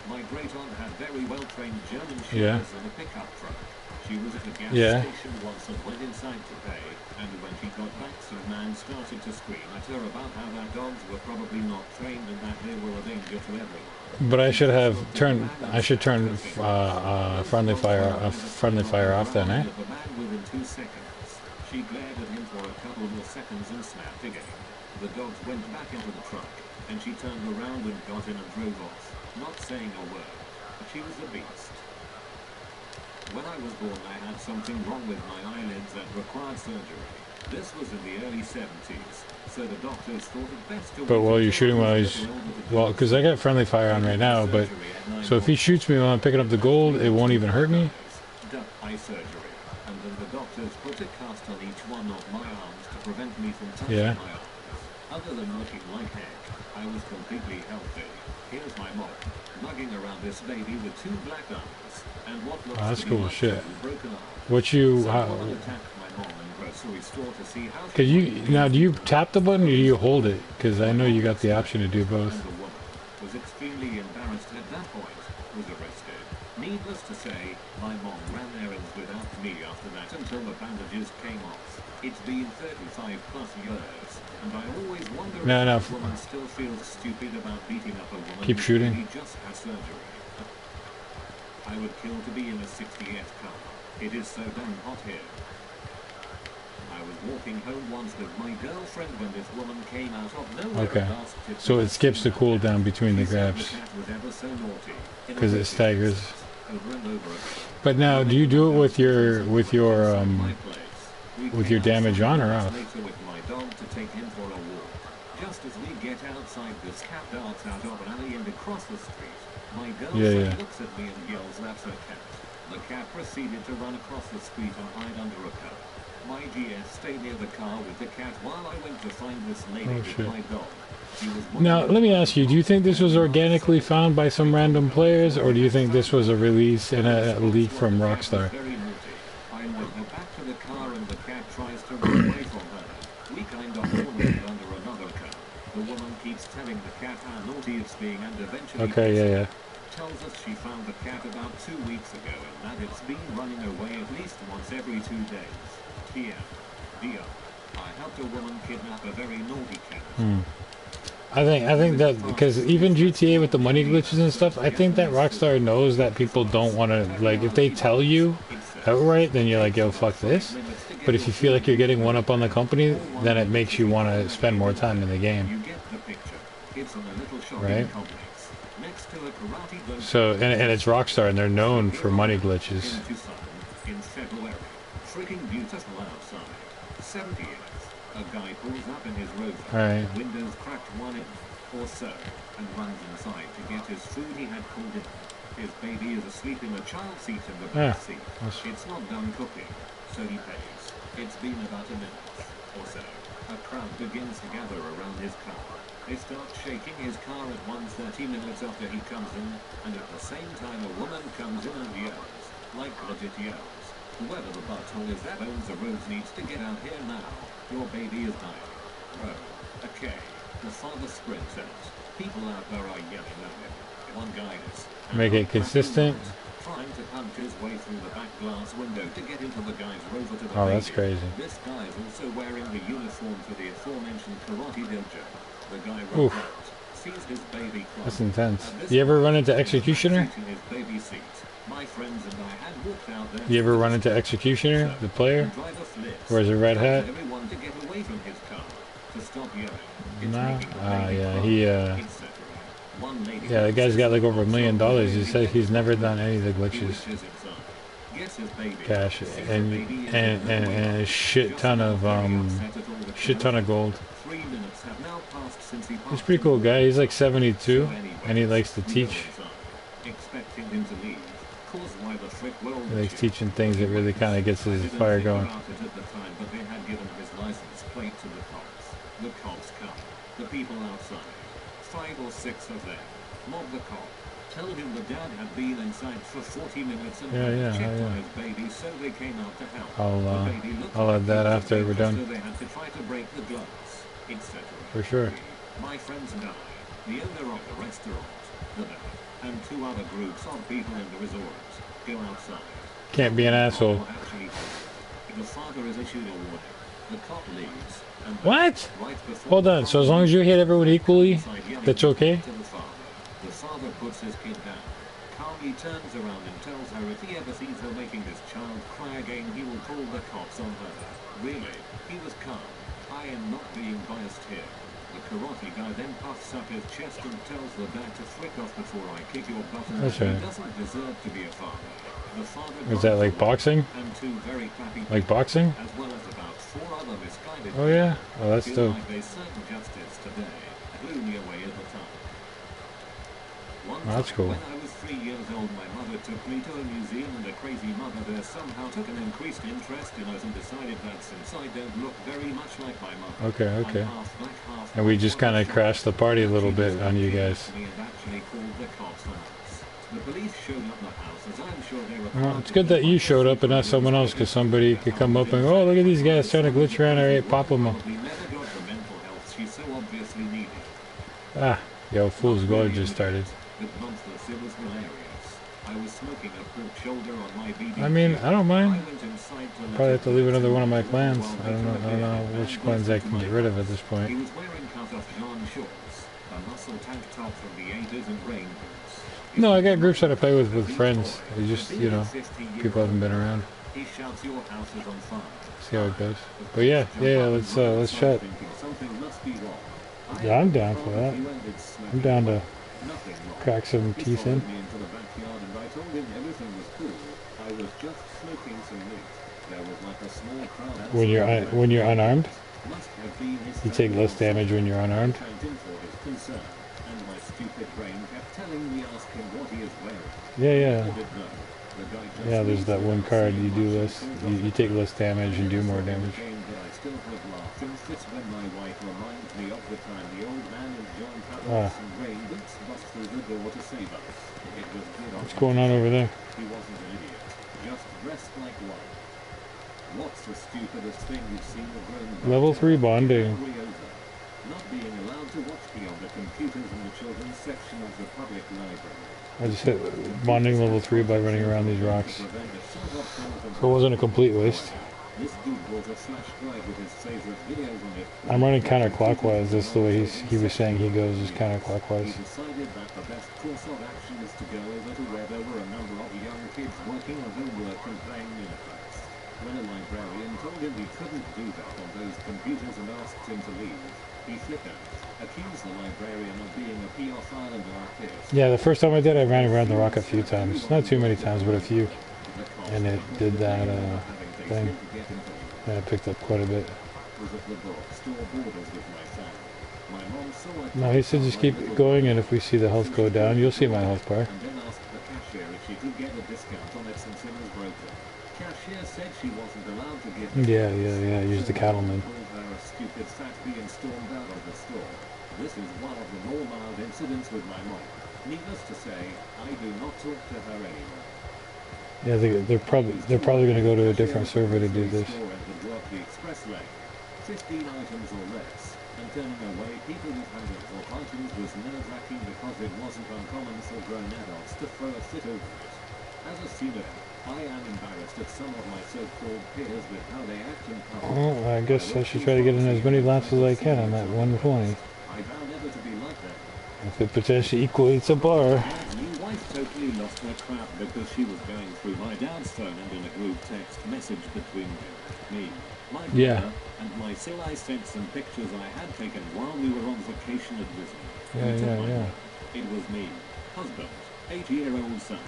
my great aunt had very well-trained German shepherds in a pickup truck. She was at a gas station once and went inside to pay, and when she got back some man started to scream at her about how their dogs were probably not trained and that they were a danger to everyone. But I should turn friendly fire off then, eh? The man within 2 seconds. She glared at him for a couple more seconds and snapped again. The dogs went back into the truck, and she turned around and got in and drove off, not saying a word. But she was a beast. When I was born, I had something wrong with my eyelids that required surgery. This was in the early 70s, so the doctors thought it best to... But while you're shooting while he's... Well, because I got friendly fire on right now, but... So if he shoots me while I'm picking up the gold, it won't even hurt me? Eye surgery, and then the doctors put a cast on each one of my arms to prevent me from touching my arms. Other than looking like heck, I was completely healthy. Here's my mom, lugging around this baby with 2 black arms, and what looks that's to be cool like shit. 2 broken arms. What you... Someone attacked my mom in the grocery store to see how Cause now, do you tap the button or do you hold it? Because I know you got the option to do both. And the woman was extremely embarrassed at that point, was arrested. Needless to say, my mom ran errands without me after that until the bandages came off. It's been 35 plus years, and I always wonder if a woman still feels stupid about beating up a woman Keep shooting. who just has surgery. I would kill to be in a 60F car. It is so damn hot here. I was walking home once with my girlfriend when this woman came out of nowhere and asked if so it skips the cooldown between the grabs. Because it staggers. But now, do you do it with your damage on or off? With my dog to take him for a walk. Just as we get outside, this cat darts out of an alley and across the street. My girlfriend looks at me and yells, "That's her cat." The cat proceeded to run across the street and hide under a car. My GS stayed near the car with the cat while I went to find this lady with my dog. Now, let me ask you, do you think this was organically found by some random players, or do you think this was a release and a leak from Rockstar? I led her back to the car and the cat tries to run away from her. We kind of cornered it under another car. The woman keeps telling the cat how naughty it's being and eventually tells us she found the cat about 2 weeks ago and that it's been running away at least once every 2 days. TM. Dear. I helped a woman kidnap a very naughty cat. I think that because even GTA with the money glitches and stuff, I think that Rockstar knows that people don't want to, like, if they tell you outright, then you're like, yo, fuck this. But if you feel like you're getting one up on the company, then it makes you want to spend more time in the game. Right? So, and it's Rockstar, and they're known for money glitches. In February, freaking beautiful outside. 70 years. A guy pulls up in his Rover, windows cracked 1 inch or so, and runs inside to get his food he had pulled in. His baby is asleep in the child seat in the back seat. It's not done cooking, so he pays. It's been about a minute or so. A crowd begins to gather around his car. They start shaking his car at 1:30 minutes after he comes in, and at the same time a woman comes in and yells, like legit yells. Whoever the butthole is that owns the roads needs to get out here now. Your baby is dying. Bro. Okay. The father sprints out. People out there are yelling at him. One guy is make it consistent. Trying to punch his way through the back glass window to get into the guy's Rover to the baby. That's crazy. This guy is also wearing the uniform for the aforementioned karate dojo. The guy runs out, sees his baby crying. That's intense. You ever run into Executioner? His baby seat. My friends and I had walked out there. You ever run into Executioner, the player? Wears a red hat? Everyone to get away from his car to stop yelling. Nah. Yeah, the guy's got like over $1 million. He said he's never done any of the glitches. Cash and a shit ton of gold. He's a pretty cool guy. He's like 72 and he likes to teach. He likes teaching things that really kind of gets his fire going. The cops come. The people outside. 5 or 6 of them. Mob the cop. Tell him the dad had been inside for 40 minutes and checked on his baby, so they came out to help. I'll add that after we're done. So they had to try to break the glass, etc. For sure. My friends and I, the owner of the restaurant, the dad, and 2 other groups of people in the resort, go outside. Can't be an asshole. The father is issued a warning. The cop leaves. What? Hold on, so as long as you hit everyone equally, that's okay? The father puts his kid down. Calmly turns around and tells her if he ever sees her making this child cry again, he will call the cops on her. Really, he was calm. I am not being biased here. The karate guy then puffs up his chest and tells the dad to frick off before I kick your butt. That's right. He doesn't deserve to be a father. The father is that like boxing? And 2 very crappy like boxing? As well as about 4 other misguided. Oh yeah? Oh, that's dope. Like they served justice today. Blew me away at the time. That's cool. When I was 3 years old, my mother took me to a museum, and a crazy mother there somehow took an increased interest in us and decided that since I don't look very much like my mother, okay. I'm half black, half and we just kind of crashed the party a little bit on you guys. The police showed up the house, as I'm sure they were. Well, it's good that you showed up and not someone else, because somebody could come up and go, oh, look at these guys trying to glitch around. All right, pop them up. Ah, yo, Fool's Gold just started. I mean, I don't mind. Probably have to leave another one of my clans. I don't know which clans I can get rid of at this point. He was wearing cut-off John shorts, a muscle tank top from the 80s and rain boots. No, I got groups that I play with friends. They just, you know, people haven't been around. He shouts your house is on fire. See how it goes. But yeah, let's chat. Yeah, I'm down for that. I'm down to crack some teeth in. When you're unarmed, you take less damage when you're unarmed. Yeah. Yeah, there's that one card you do less. You take less damage and do more damage. What's going on over there? He wasn't an idiot, just dressed like one. What's the stupidest thing you've seen a grown Level 3 bonding. Not being allowed to watch beyond the computers in the children's section of the public library. I just hit bonding level 3 by running around these rocks. So it wasn't a complete waste. I'm running counterclockwise. That's the way he was saying he goes, is counterclockwise. He decided that the best course of action is to go over to where there were a number of young kids working on homework and playing Miniflax. When a librarian told him he couldn't do that on those computers and asked him to leave, he flipped out, accused the librarian of being a pedophile and artist. Yeah, the first time I did, I ran around the rock a few times. Not too many times, but a few. And it did that thing. And it picked up quite a bit. No, he said just keep it going, and if we see the health go down, you'll see my health bar. Yeah, use the cattleman. This is one of the more mild incidents with my mom. Needless to say, I do not talk to her anymore. Yeah, they're probably going to go to a different server to do this. 15 items or less, and turning away people with hundreds of items was nerve-wracking because it wasn't uncommon for grown adults to throw a fit over it. As a senior, I am embarrassed at some of my so-called peers with how they act in public. Well, I guess I should try to get in as many laps as I can on that 120. I vow never to be like that. If it potentially equates a bar. My new wife totally lost her crap because she was going through my dad's phone and in a group text message between me, my brother, and my still I sent some pictures I had taken while we were on vacation at Disney. Yeah. It was me, husband, 8-year-old son,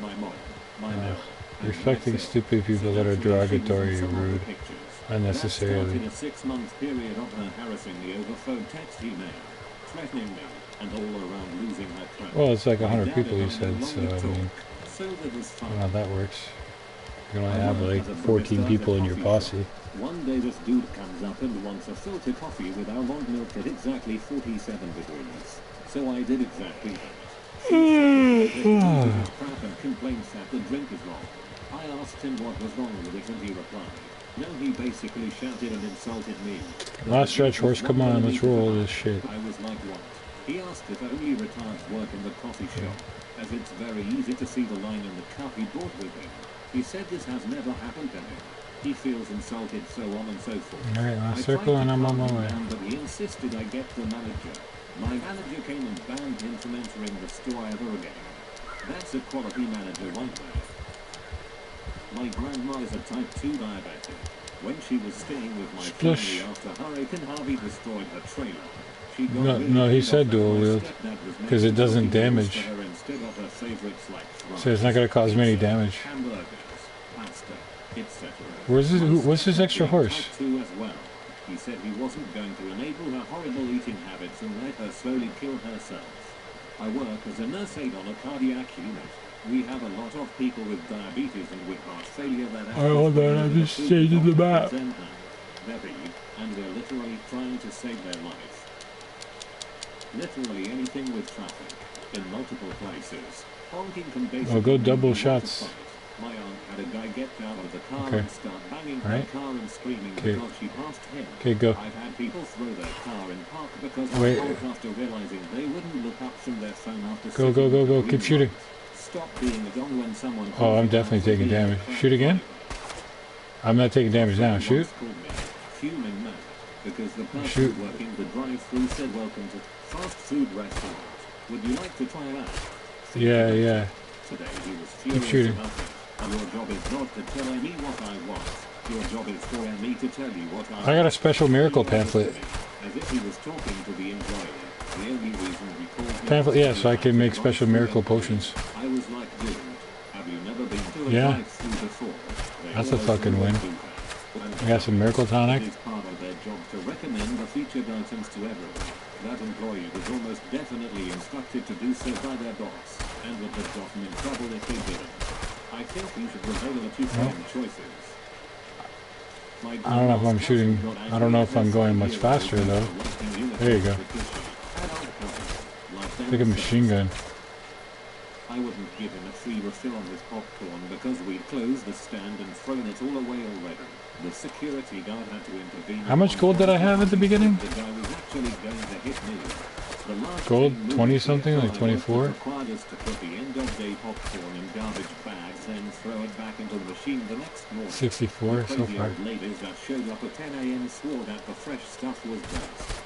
my mom, my dad. Respecting stupid people that are derogatory or rude unnecessarily. In a 6-month period of her harassing me over phone text he made, threatening me, and all around losing her crap. Well, it's like 100 people you said, so I mean, I don't know how that works. You can only have like 14 people in your posse. One day this dude comes up and wants a filter coffee with almond milk at exactly 47 degrees. So I did exactly that. Crap and complaints that the drink is wrong. I asked him what was wrong with it and he replied, no, he basically shouted and insulted me. Last stretch, horse, come on, let's roll this shit. I was like, what? He asked if only retards work in the coffee shop, as it's very easy to see the line in the cup he brought with him. He said this has never happened to him. He feels insulted, so on and so forth. Alright, last circle and I'm on my way. But he insisted I get the manager. My manager came and banned him from entering the store ever again. That's a quality manager right there. My grandma is a type 2 diabetic. When she was staying with my family after Hurricane Harvey destroyed her trailer, she got no, he said dual wield, because it doesn't damage. So it's not going to cause many damage. Where's his extra horse? He said he wasn't going to enable her horrible eating habits and let her slowly kill herself. I work as a nurse aide on a cardiac unit. We have a lot of people with diabetes and with heart failure that have... hold on, I'm just changing the map. And we're literally trying to save their life. Literally anything with traffic, in multiple places. Honking can basically... Oh, go double shots. My aunt had a guy get out of the car and start banging her car and screaming because she passed him. Okay, go. I've had people throw their car in park because they woke after realizing they wouldn't look up from their phone after... Go, keep shooting. Stop being a don when someone... Oh, I'm definitely taking damage. Shoot again? I'm not taking damage now. Shoot. Because the person working the drive-thru said welcome to fast food restaurant. Would you like to try it out? Yeah. Today he was furious about it. And your job is not to tell me what I want. Your job is for me to tell you what I got a special miracle pamphlet. As if he was talking to the employee. The only reason he called pamphlet, yeah, so I can make special miracle potions. I was like, dude, have you never been to a drive-thru before? That's a fucking win. I got some miracle tonic. It is part of their job to recommend the featured items to everyone. That employee was almost definitely instructed to do so by their boss, and would have gotten in trouble if they didn't. I think you should reveal the two same choices. I don't know if I'm shooting. I don't know if I'm going much faster though. There you go. Like a machine gun. I wouldn't give him a free refill on his popcorn because we'd closed the stand and thrown it all away already. The security guard had to intervene. How much gold did I have at the beginning? The guy was actually going to hit me. Gold? 20 something? Like 24? Required us to put the end of day popcorn in garbage bags, then throw it back into the machine the next morning. 64 so far. Old ladies that showed up at 10 a.m. swore that the fresh stuff was best.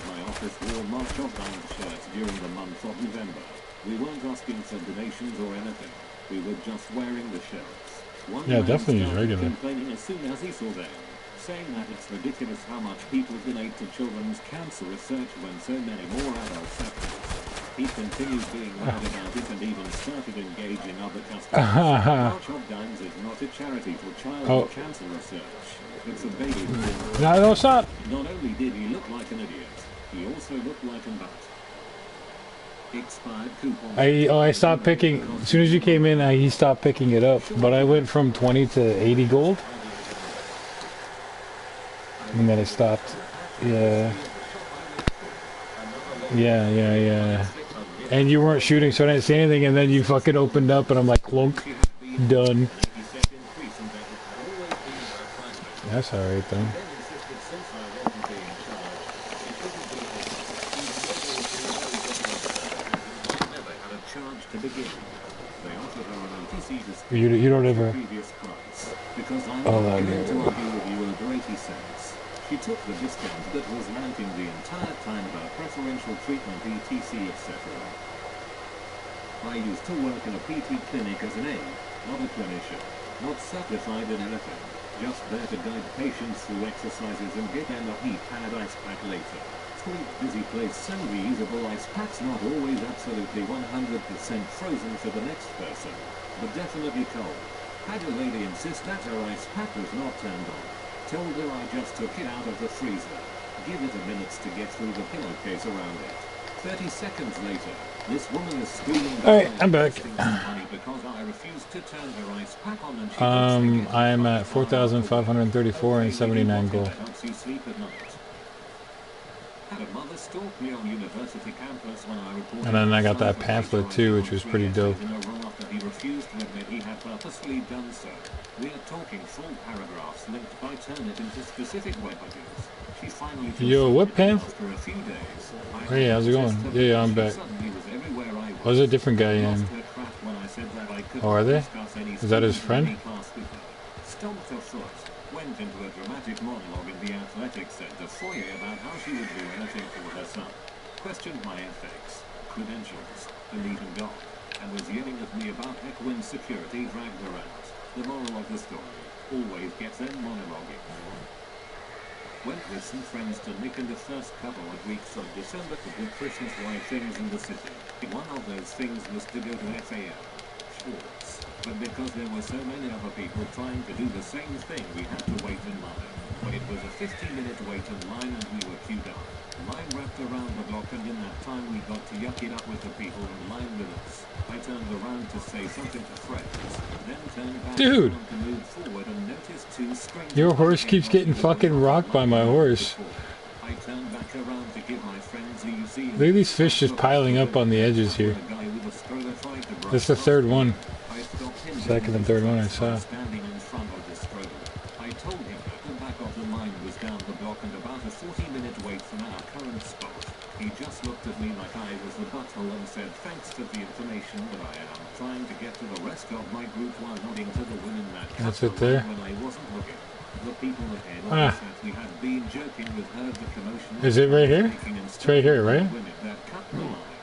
My office wore March of Dimes shirts during the month of November. We weren't asking for donations or anything. We were just wearing the shirts. One yeah, man definitely use regular. complaining as soon as he saw them, saying that it's ridiculous how much people donate to children's cancer research when so many more adults have it. He continues being loud about it and even started engaging other customers. March of Dimes is not a charity for child cancer research. It's a baby. No, don't stop. Not only did he look like an idiot, he also looked like a nut. I stopped picking as soon as you came in. He stopped picking it up, but I went from 20 to 80 gold, and then it stopped. Yeah. And you weren't shooting, so I didn't say anything. And then you fucking opened up, and I'm like, clunk, done. That's all right then. You don't ever. Hold on. She took the discount that was mounting the entire time about preferential treatment, etc., etc. I used to work in a PT clinic as an aide, not a clinician, not certified in anything, just there to guide patients through exercises and get them a heat pad ice pack later. Sweet busy place, so reusable ice packs, not always absolutely 100% frozen for the next person, but definitely cold. Had a lady insist that her ice pack was not turned on. Told her I just took it out of the freezer. Give it a minute to get through the pillowcase around it. 30 seconds later, this woman is screaming. Alright, I'm back. Because I refused to turn her ice pack on and she I'm at 4,534 and 79 gold. And then I got that pamphlet too, which was pretty dope. He refused to admit he had purposely done so. We are talking full paragraphs linked by Turnet into specific weapons. She finally yo, what pamphlet? After a few days, hey, how's it going? Yeah, I'm back. Was a different guy in? Oh, are they? Is that his friend? Stomped her foot, went into a dramatic monologue in the athletics center foyer about how she would do anything for her son. Questioned my ethics, credentials, belief in God, and was yelling at me about heck when security dragged her out. The moral of the story always gets them monologuing. Went with some friends to Nick in the first couple of weeks of December to do Christmas-wide things in the city. One of those things was to go to FAL. Sports. But because there were so many other people trying to do the same thing, we had to wait in line. But it was a 15-minute wait in line and we were queued up. Line wrapped around the block and in that time we got to yuck it up with the people in line with us. I turned around to say something to friends, then turned back dude, to move forward and noticed two strangers. Your horse keeps getting fucking rocked by my horse. I turned back around to give my friends look at these fish just piling up on the edges here. That's the third one. Second and third one I saw. I told him that the back of the line was down the block and about a 40-minute wait from our current spot. He just looked at me like I was the butthole and said thanks for the information, but I am trying to get to the rest of my group while nodding to the women that that's it there. When I wasn't looking. The people ahead of us that we had been joking with heard the commotion. Is it right here? It's right here, right? That cut the line.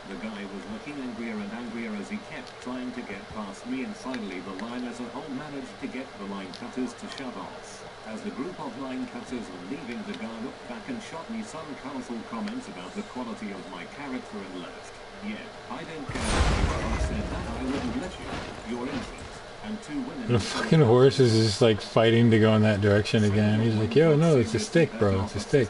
The guy was looking angrier and angrier as he kept trying to get past me, and finally the line as a whole managed to get the line cutters to shut off. As the group of line cutters were leaving, the guy looked back and shot me some colourful comments about the quality of my character and left. Yeah, I don't care if I said that I wouldn't let you. You're innocent. And two women. The fucking horse is just like fighting to go in that direction again. He's like, yo, no, it's a stick, bro. It's a stick.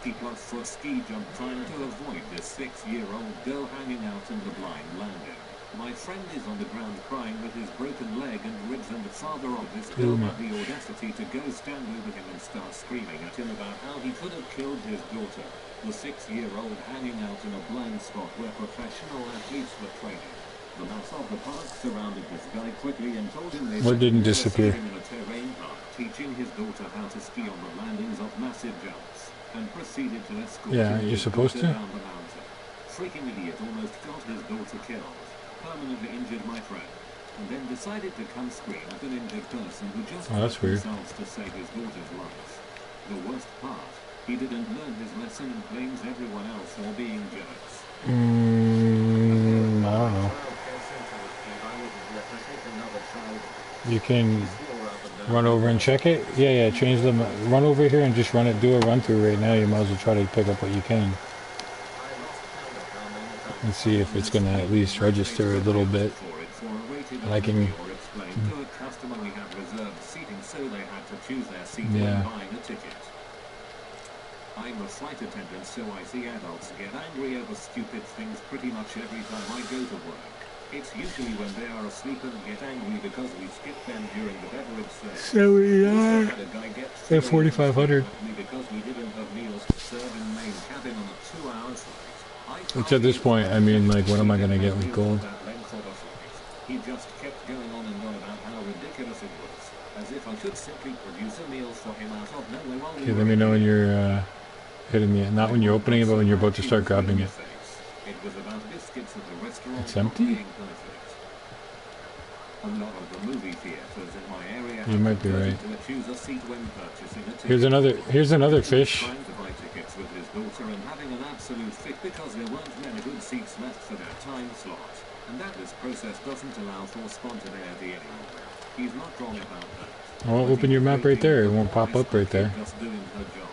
Ski jump trying to avoid this 6-year-old girl hanging out in the blind landing. My friend is on the ground crying with his broken leg and ribs, and the father of this girl had the audacity to go stand over him and start screaming at him about how he could have killed his daughter, the 6-year-old, hanging out in a blind spot where professional athletes were training. The mouse of the park surrounded this guy quickly and told him they didn't disappear in a terrain park, teaching his daughter how to ski on the landings of massive jumps, and proceeded to escort you're supposed to down the mountain. Freaking idiot almost got his daughter killed, permanently injured my friend, and then decided to come scream at an injured person who just hurt themselves to save his daughter's life. The worst part, he didn't learn his lesson and blames everyone else for being jerks. I don't know. You can run over and check it? Yeah, change them. Run over here and just do a run through right now. You might as well try to pick up what you can. And see if it's going to at least register a little bit. And I can... Yeah. I'm a flight attendant, so I see adults get angry over stupid things pretty much every time I go to work. It's usually when they are asleep and get angry because we skip them during the beverage service. So we are at 4,500. Because we didn't have meals to serve in the main cabin on a 2-hour flight. Which at this point, I mean, like, what am I going to get with gold? He just kept going on and on about how ridiculous it was, as if I could simply produce a meal for him out of nowhere while we Okay, let me know when you're hitting the, not when you're opening it, but when you're about to start grabbing it. It was about biscuits at the restaurant. It's empty? A lot of the movie theaters in my area you might be right. choose a seat when purchasing a ticket. Here's another fish. Trying to buy tickets with his daughter and having an absolute fit because there weren't many good seats left for their time slot. And that this process doesn't allow for spontaneity anymore. He's not wrong about that. Well, open your map right there. It won't pop up right there. Just doing her job.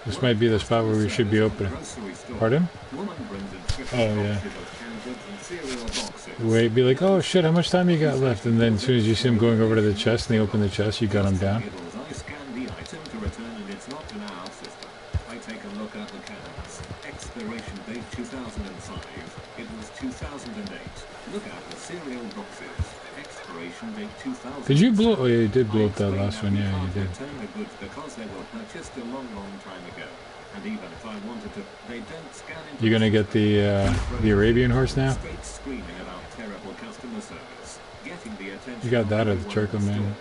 This might be the spot where we should be opening. Pardon? Oh, yeah. Wait, be like, oh shit, how much time you got left? And then as soon as you see him going over to the chest and they open the chest, you got him down. I scan the item to return and it's not in our system. I take a look at the cannons. Expiration date 2005. It was 2008. Look at the serial boxes. Expiration date 2000. Did you blow? Oh, yeah, you did blow up that last one. Yeah, you did. Return the goods because they were purchased a long time ago. And even if I wanted to, they don't scan into. You gonna get the Arabian horse now? Straight screaming about terrible customer service. Getting the attention. You got that at the Charco Man.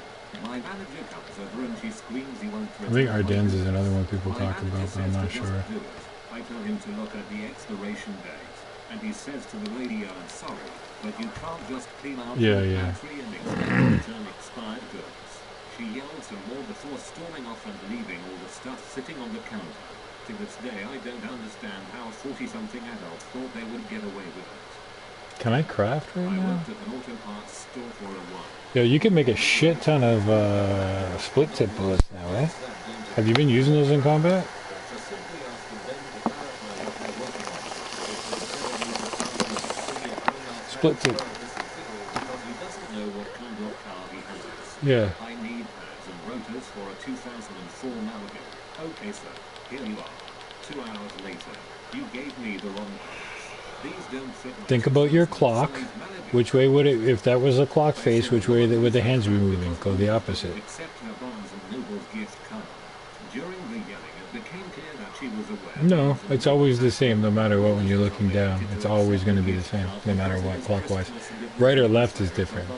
My manager comes over and she screams he won't I think Ardennes is another one people talk about, but I'm not sure. I tell him to look at the expiration date, and he says to the lady, I'm sorry, but you can't just clean out the pantry and expect to return expired goods. She yells some more before storming off and leaving all the stuff sitting on the counter. To this day, I don't understand how 40-something adults thought they would get away with it. Can I craft right now? I worked at an auto parts store for a while. Yo, you can make a shit ton of split tip bullets now, eh? Have you been using those in combat? Split tip. Yeah. I need pads and rotors for a 2004 Malibu. Okay, sir. Here you are. 2 hours later. You gave me the wrong parts. These don't fit. Think about your clock. Which way would it, if that was a clock face, which way would the hands be moving? Go the opposite. Except her bonds and Noble's gift card. During the yelling, it became clear that she was aware. No, it's always the same no matter what when you're looking down. It's always going to be the same no matter what, clockwise. Right or left is different.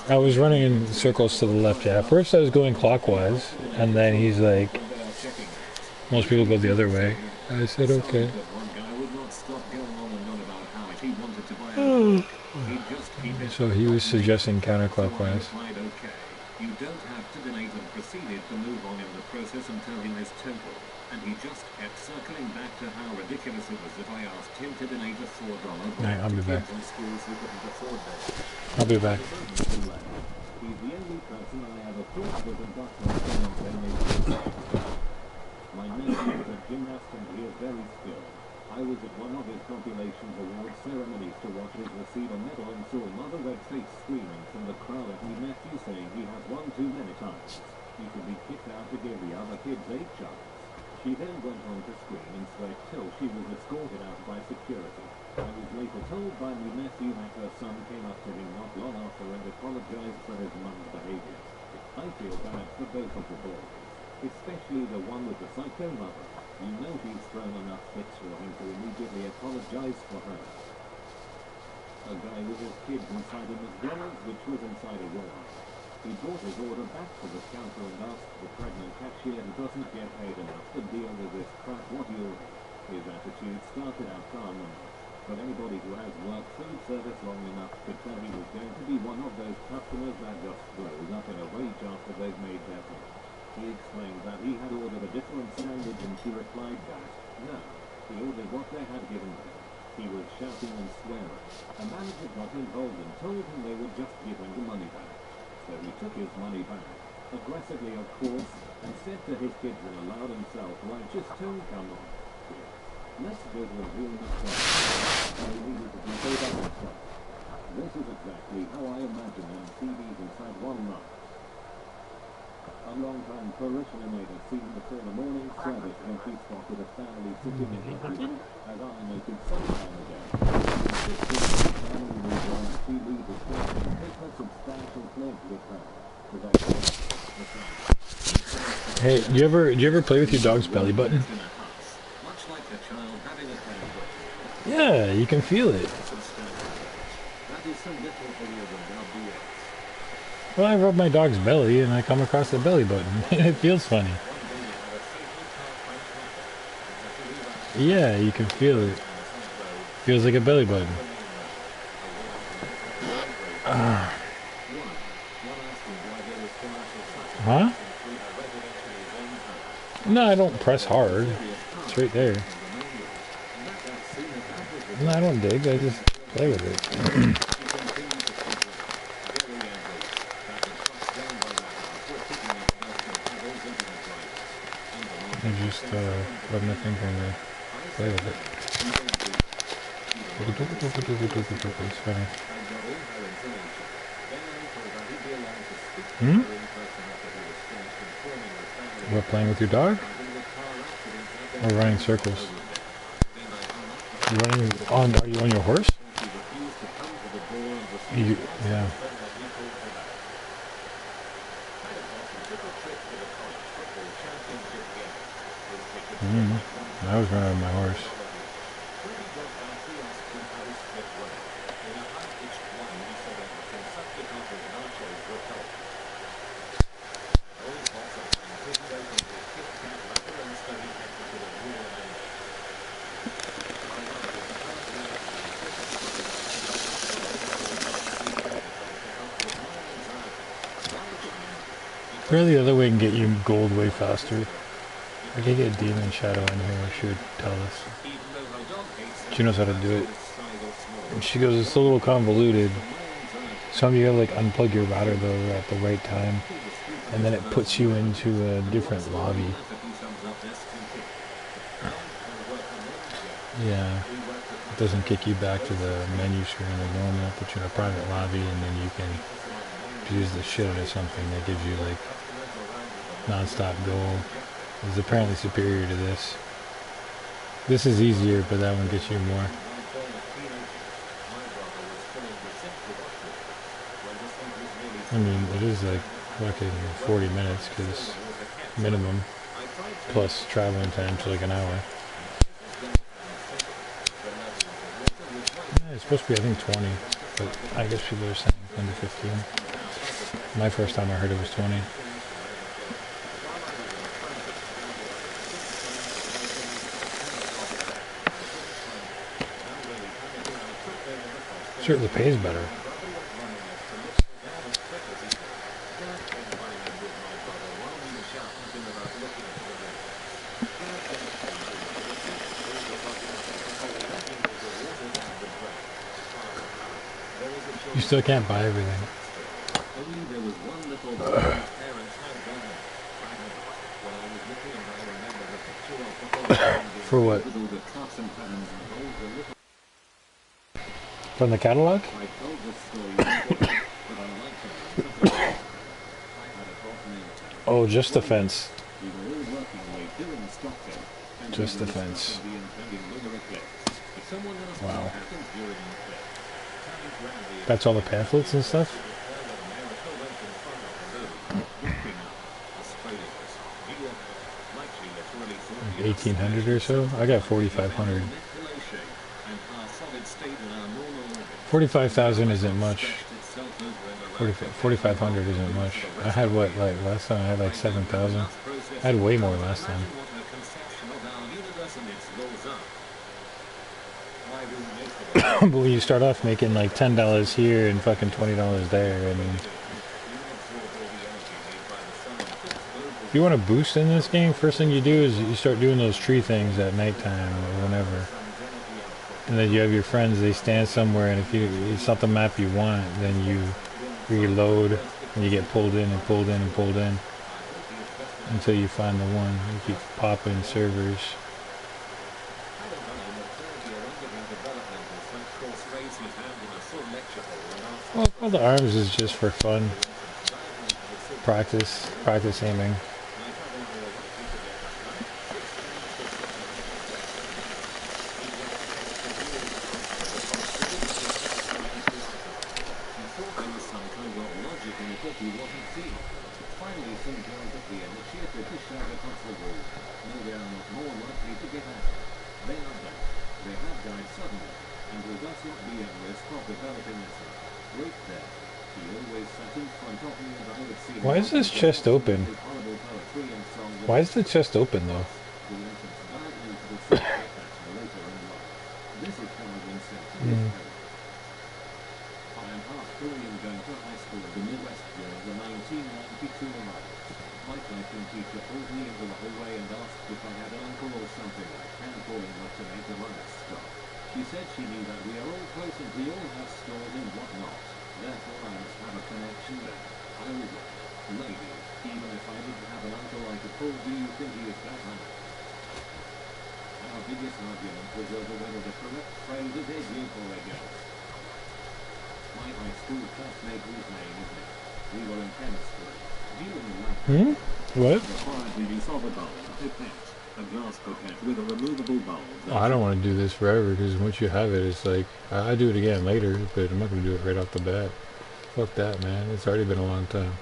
I was running in circles to the left, yeah. At first I was going clockwise, and then he's like, most people go the other way. I said, okay. So he was suggesting counterclockwise. You don't have to donate and proceeded to move on in the process until he is temple. And he just kept circling back to how ridiculous it was if I asked him to donate a $4 Right, I'll be back. I'll be back. He's the only person I ever thought was a doctor. My nephew is a gymnast and he is very skilled. I was at one of his compilations award ceremonies to watch his receive a medal and saw Mother Red Face screaming from the crowd at me nephew saying he has won too many times. He should be kicked out to give the other kids 8 shots. She then went on to scream and sweat till she was escorted out by security. I was later told by my nephew that her son came up to him not long after and apologized for his mum's behavior. I feel bad for both of the boys, especially the one with the psycho mother. You know he's thrown enough fits for him to immediately apologize for her. A guy with his kids inside a McDonald's which was inside a warehouse. He brought his order back to the counter and asked the pregnant cashier who doesn't get paid enough to deal with this crap what he ordered. His attitude started out calm enough, but anybody who has worked food service long enough could tell he was going to be one of those customers that just blows up in a rage after they've made their point. He explained that he had ordered a different sandwich and she replied that, no, he ordered what they had given him. He was shouting and swearing. A manager got involved and told him they would just give him the money back. So he took his money back, aggressively of course, and said to his kids in a loud himself, like, just don't come on. Let's go to a room that's I needed to be paid up himself. This is exactly how I imagine MTV's inside one night. A long-time parishioner made a scene before the morning service when she spotted a family sitting in the room, as I noted some time ago. The family moved on to see leave the church and take her substantial pledge with her. Hey, do you ever play with your dog's belly button? Yeah, you can feel it. Well, I rub my dog's belly and I come across the belly button. It feels funny. Yeah, you can feel it. Feels like a belly button. Huh? No, I don't press hard. It's right there. No, I don't dig. I just play with it. I just rub my finger and play with it. It's funny. Hmm? What, playing with your dog? Or running circles? You running on, are you on your horse? Yeah. I was running on my horse. Probably the other way can get you gold way faster. I could get Demon Shadow in here, she would tell us. She knows how to do it. And she goes, it's a little convoluted. Some you gotta like unplug your router though at the right time. And then it puts you into a different lobby. Yeah. It doesn't kick you back to the menu screen like normal. It puts you in a private lobby and then you can use the shit out of something that gives you like non-stop gold. It's apparently superior to this. This is easier, but that one gets you more. I mean, it is like fucking 40 minutes, because minimum, plus traveling time to like an hour. Yeah, it's supposed to be, I think, 20, but I guess people are saying 10 to 15. My first time I heard it was 20. Certainly pays better. You still can't buy everything. For what? From the catalog? Oh, just the fence. Just defense. Wow. That's all the pamphlets and stuff? 1800 or so? I got 4500. 45,000 isn't much. 4,500 isn't much. I had what, like last time I had like 7,000. I had way more last time. But when you start off making like $10 here and fucking $20 there, and if you want to boost in this game, first thing you do is you start doing those tree things at nighttime or whenever. And then you have your friends, they stand somewhere, and if it's not the map you want, then you reload and you get pulled in and pulled in and pulled in until you find the one. You keep popping servers. Well, all the arms is just for fun. Practice aiming. Why is this chest open? Why is the chest open though? She said she knew that we are all close and we all have stores and whatnot. Therefore, I must have a connection there. I would like, lady, even if I didn't have an uncle I could call, do you think he is that high? Our biggest argument was over whether the correct phrase is you or a girl. My high school classmate whose name is Nick. We were in chemistry. During the lab, What? required we use of a bulb, a pipette. A glass pipette with a removable bulb. Oh, I don't want to do this forever because once you have it, it's like I do it again later, but I'm not going to do it right off the bat. Fuck that, man. It's already been a long time.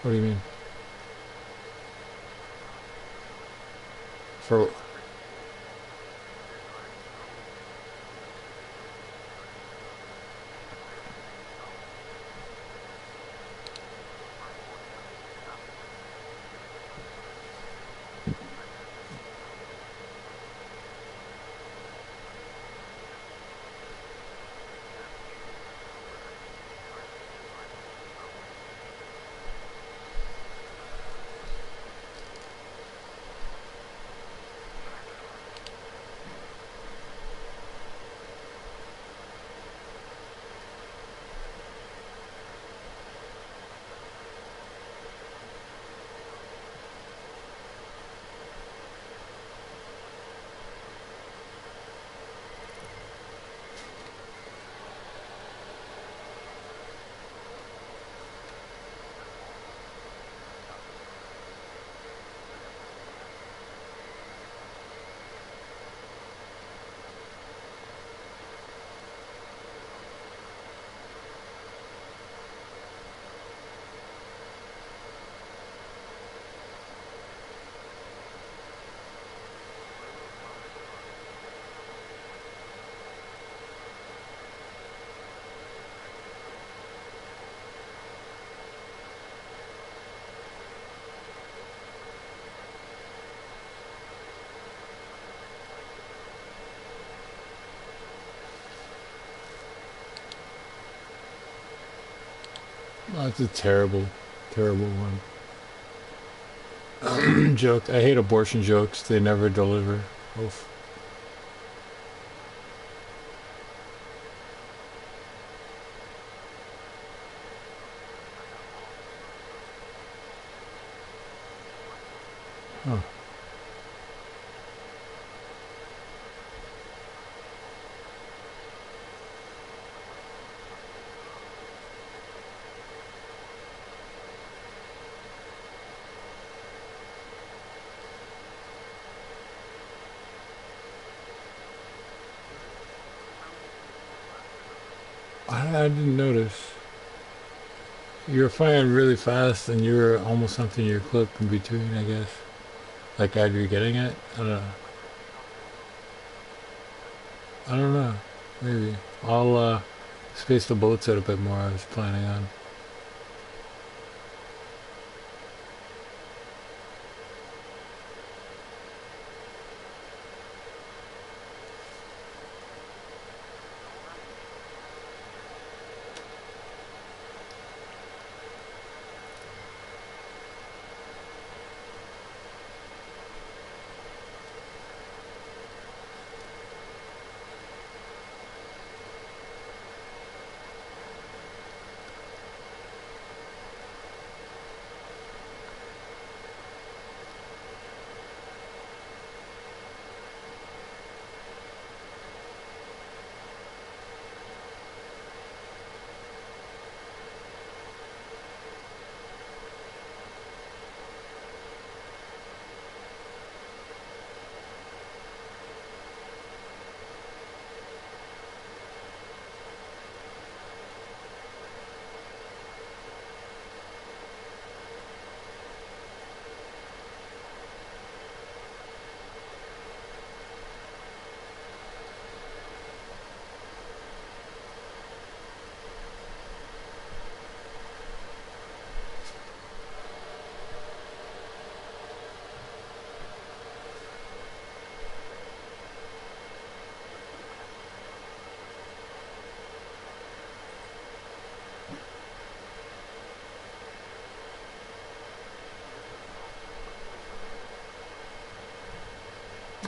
What do you mean? For oh, that's a terrible, terrible one. Joke. I hate abortion jokes. They never deliver. Oof. Huh. I didn't notice. You were firing really fast and you were almost emptying your clip in between, I guess. Like, as you're getting it? I don't know. I don't know. Maybe. I'll, space the bullets out a bit more, I was planning on.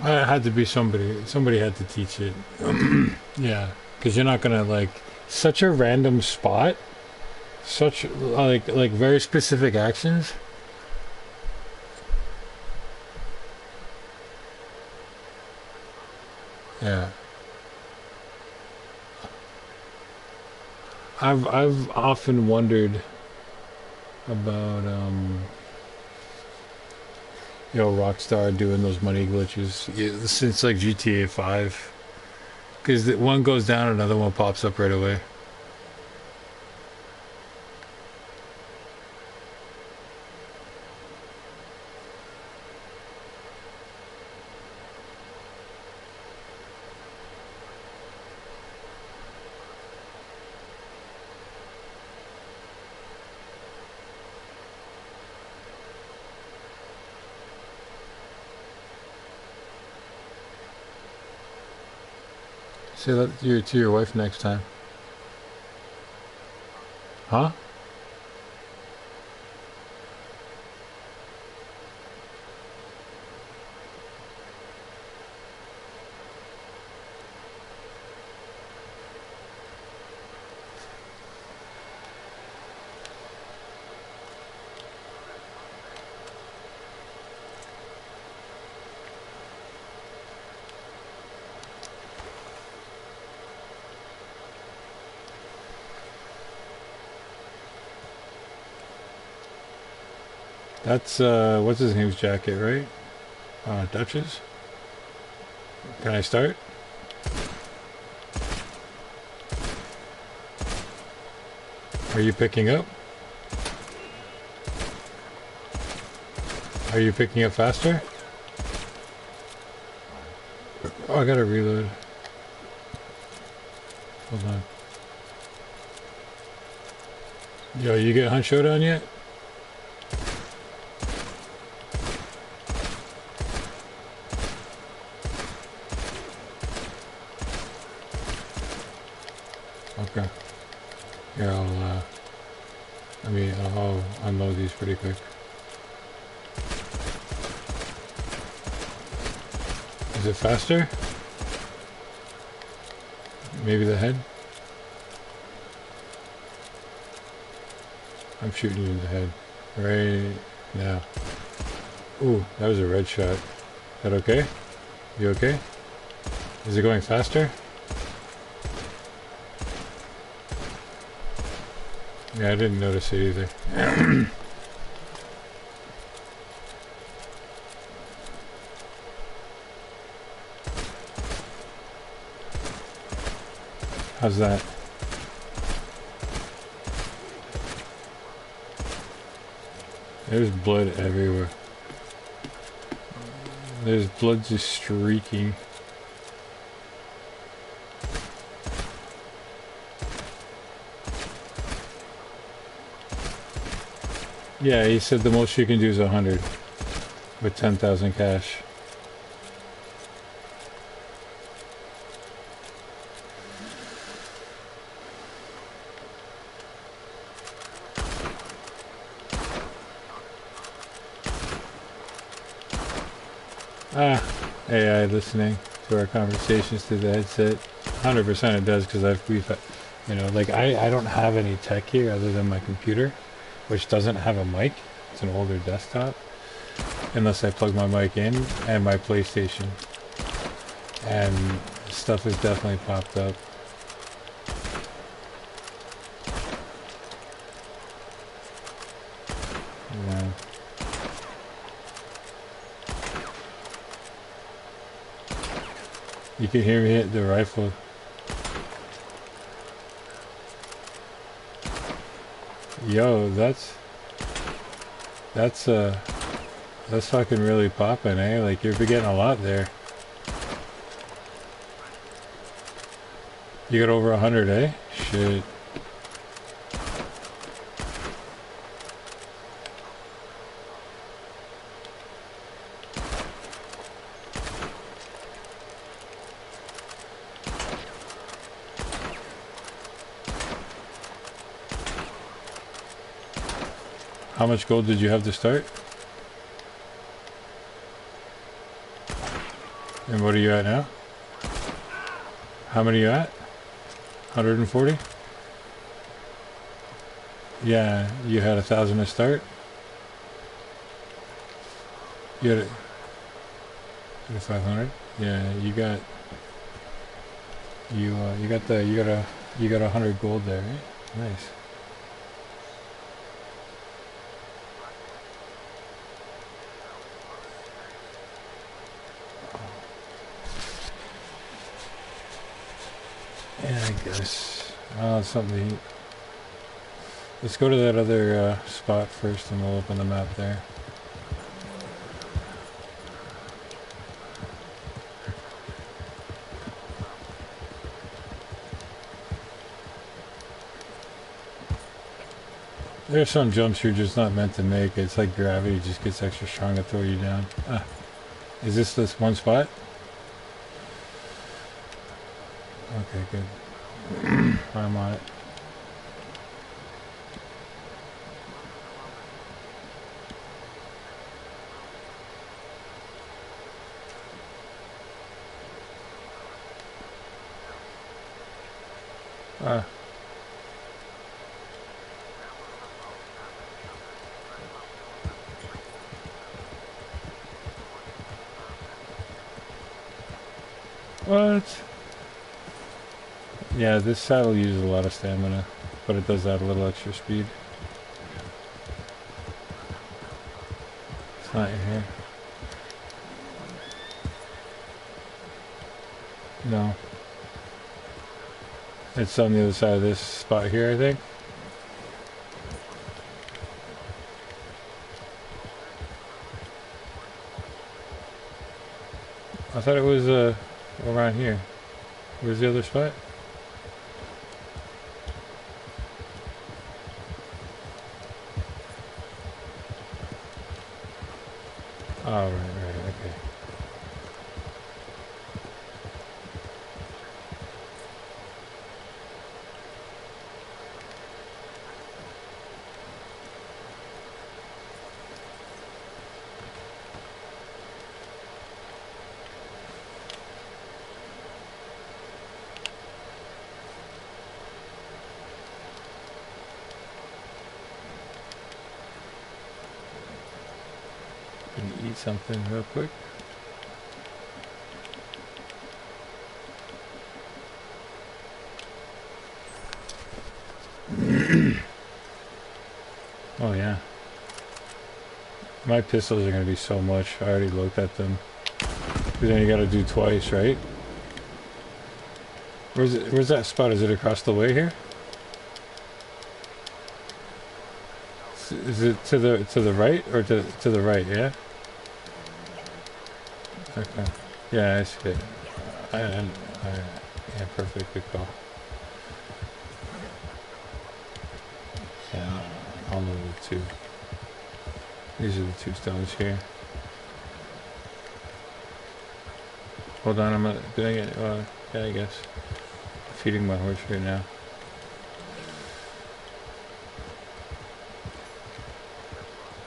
It had to be somebody. Somebody had to teach it. Yeah, because you're not gonna like such a random spot, such like very specific actions. Yeah, I've often wondered about Rockstar doing those money glitches since like GTA 5, because one goes down, another one pops up right away. Say that to your wife next time. Huh? That's what's his name's jacket, right? Dutch's. Can I start? Are you picking up? Are you picking up faster? Oh, I gotta reload. Hold on. Yo, you get Hunt Showdown yet? Okay. Here, I'll unload these pretty quick. Is it faster? Maybe the head? I'm shooting you in the head. Right now. Ooh, that was a red shot. Is that okay? You okay? Is it going faster? Yeah, I didn't notice it either. How's that? There's blood everywhere. There's blood just streaking. Yeah, he said the most you can do is 100 with 10,000 cash. Ah, AI listening to our conversations through the headset. 100% it does, because you know, like I don't have any tech here other than my computer, which doesn't have a mic. It's an older desktop. Unless I plug my mic in and my PlayStation. And stuff has definitely popped up. Yeah. You can hear me hit the rifle. Yo, that's fucking really popping, eh? Like, you're getting a lot there. You got over 100, eh? Shit. How much gold did you have to start? And what are you at now? How many are you at? 140? Yeah, you had 1,000 to start? You had 500? Yeah, you got you got 100 gold there, right? Nice. Yeah, I guess. Oh, something to eat. Let's go to that other spot first and we'll open the map there. There's some jumps you're just not meant to make. It's like gravity just gets extra strong to throw you down. Ah. Is this one spot? Okay, good. I'm on it. Ah. What? Yeah, this saddle uses a lot of stamina, but it does add a little extra speed. It's not in here. No. It's on the other side of this spot here, I think. I thought it was around here. Where's the other spot? Oh, right, okay. Eat something real quick. Oh yeah. My pistols are going to be so much. I already looked at them. Because then you got to do twice, right? Where's that spot? Is it across the way here? Is it to the right or to the right? Yeah. Okay. Yeah, I see it. Yeah, perfect. Good call. Yeah, I'll move the two. These are the two stones here. Hold on, I'm not doing it. Yeah, I guess. Feeding my horse right now.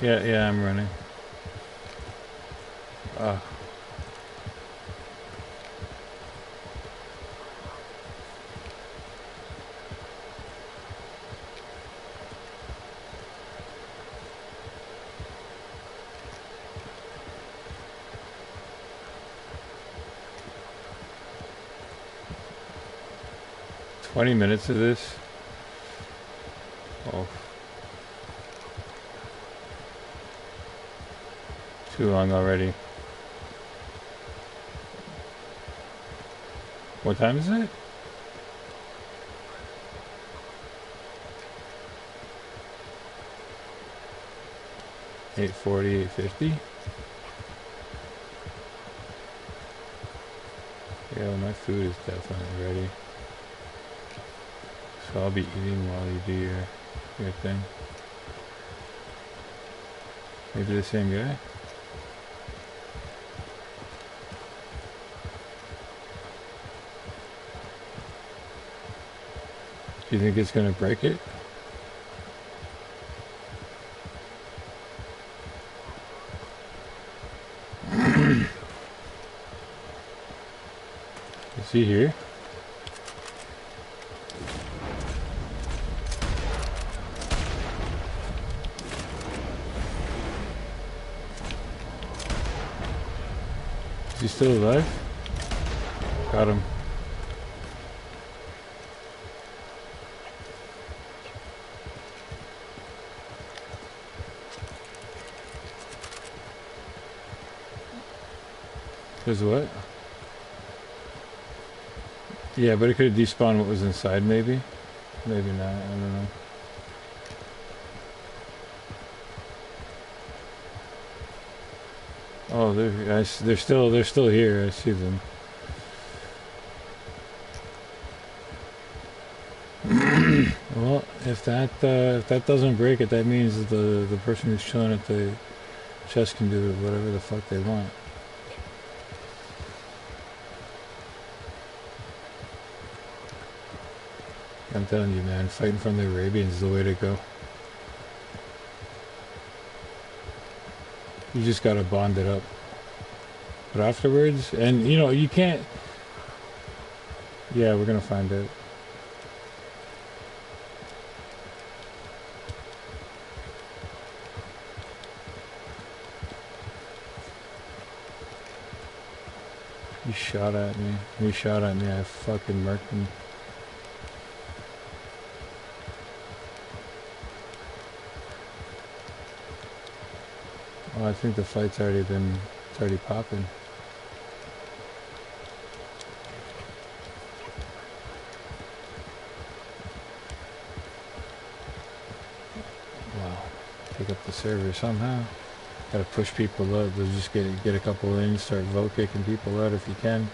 Yeah, I'm running. 20 minutes of this. Oh. Too long already. What time is it? 8:40, 8:50. Yeah, my food is definitely ready. So I'll be eating while you do your thing. Maybe the same guy? Do you think it's gonna break it? Is he here? Is he still alive? Got him. There's what? Yeah, but it could have despawned what was inside, maybe? Maybe not, I don't know. Oh, they're still here. I see them. Well, if that doesn't break it, that means that the person who's chilling at the chest can do whatever the fuck they want. I'm telling you, man, fighting from the Arabians is the way to go. You just gotta bond it up. But afterwards, and you know, you can't... Yeah, we're gonna find it. He shot at me. He shot at me. I fucking murked him. Oh, I think the fight's already popping. Wow. Pick up the server somehow. Gotta push people out. They'll just get a couple in, start vote kicking people out if you can.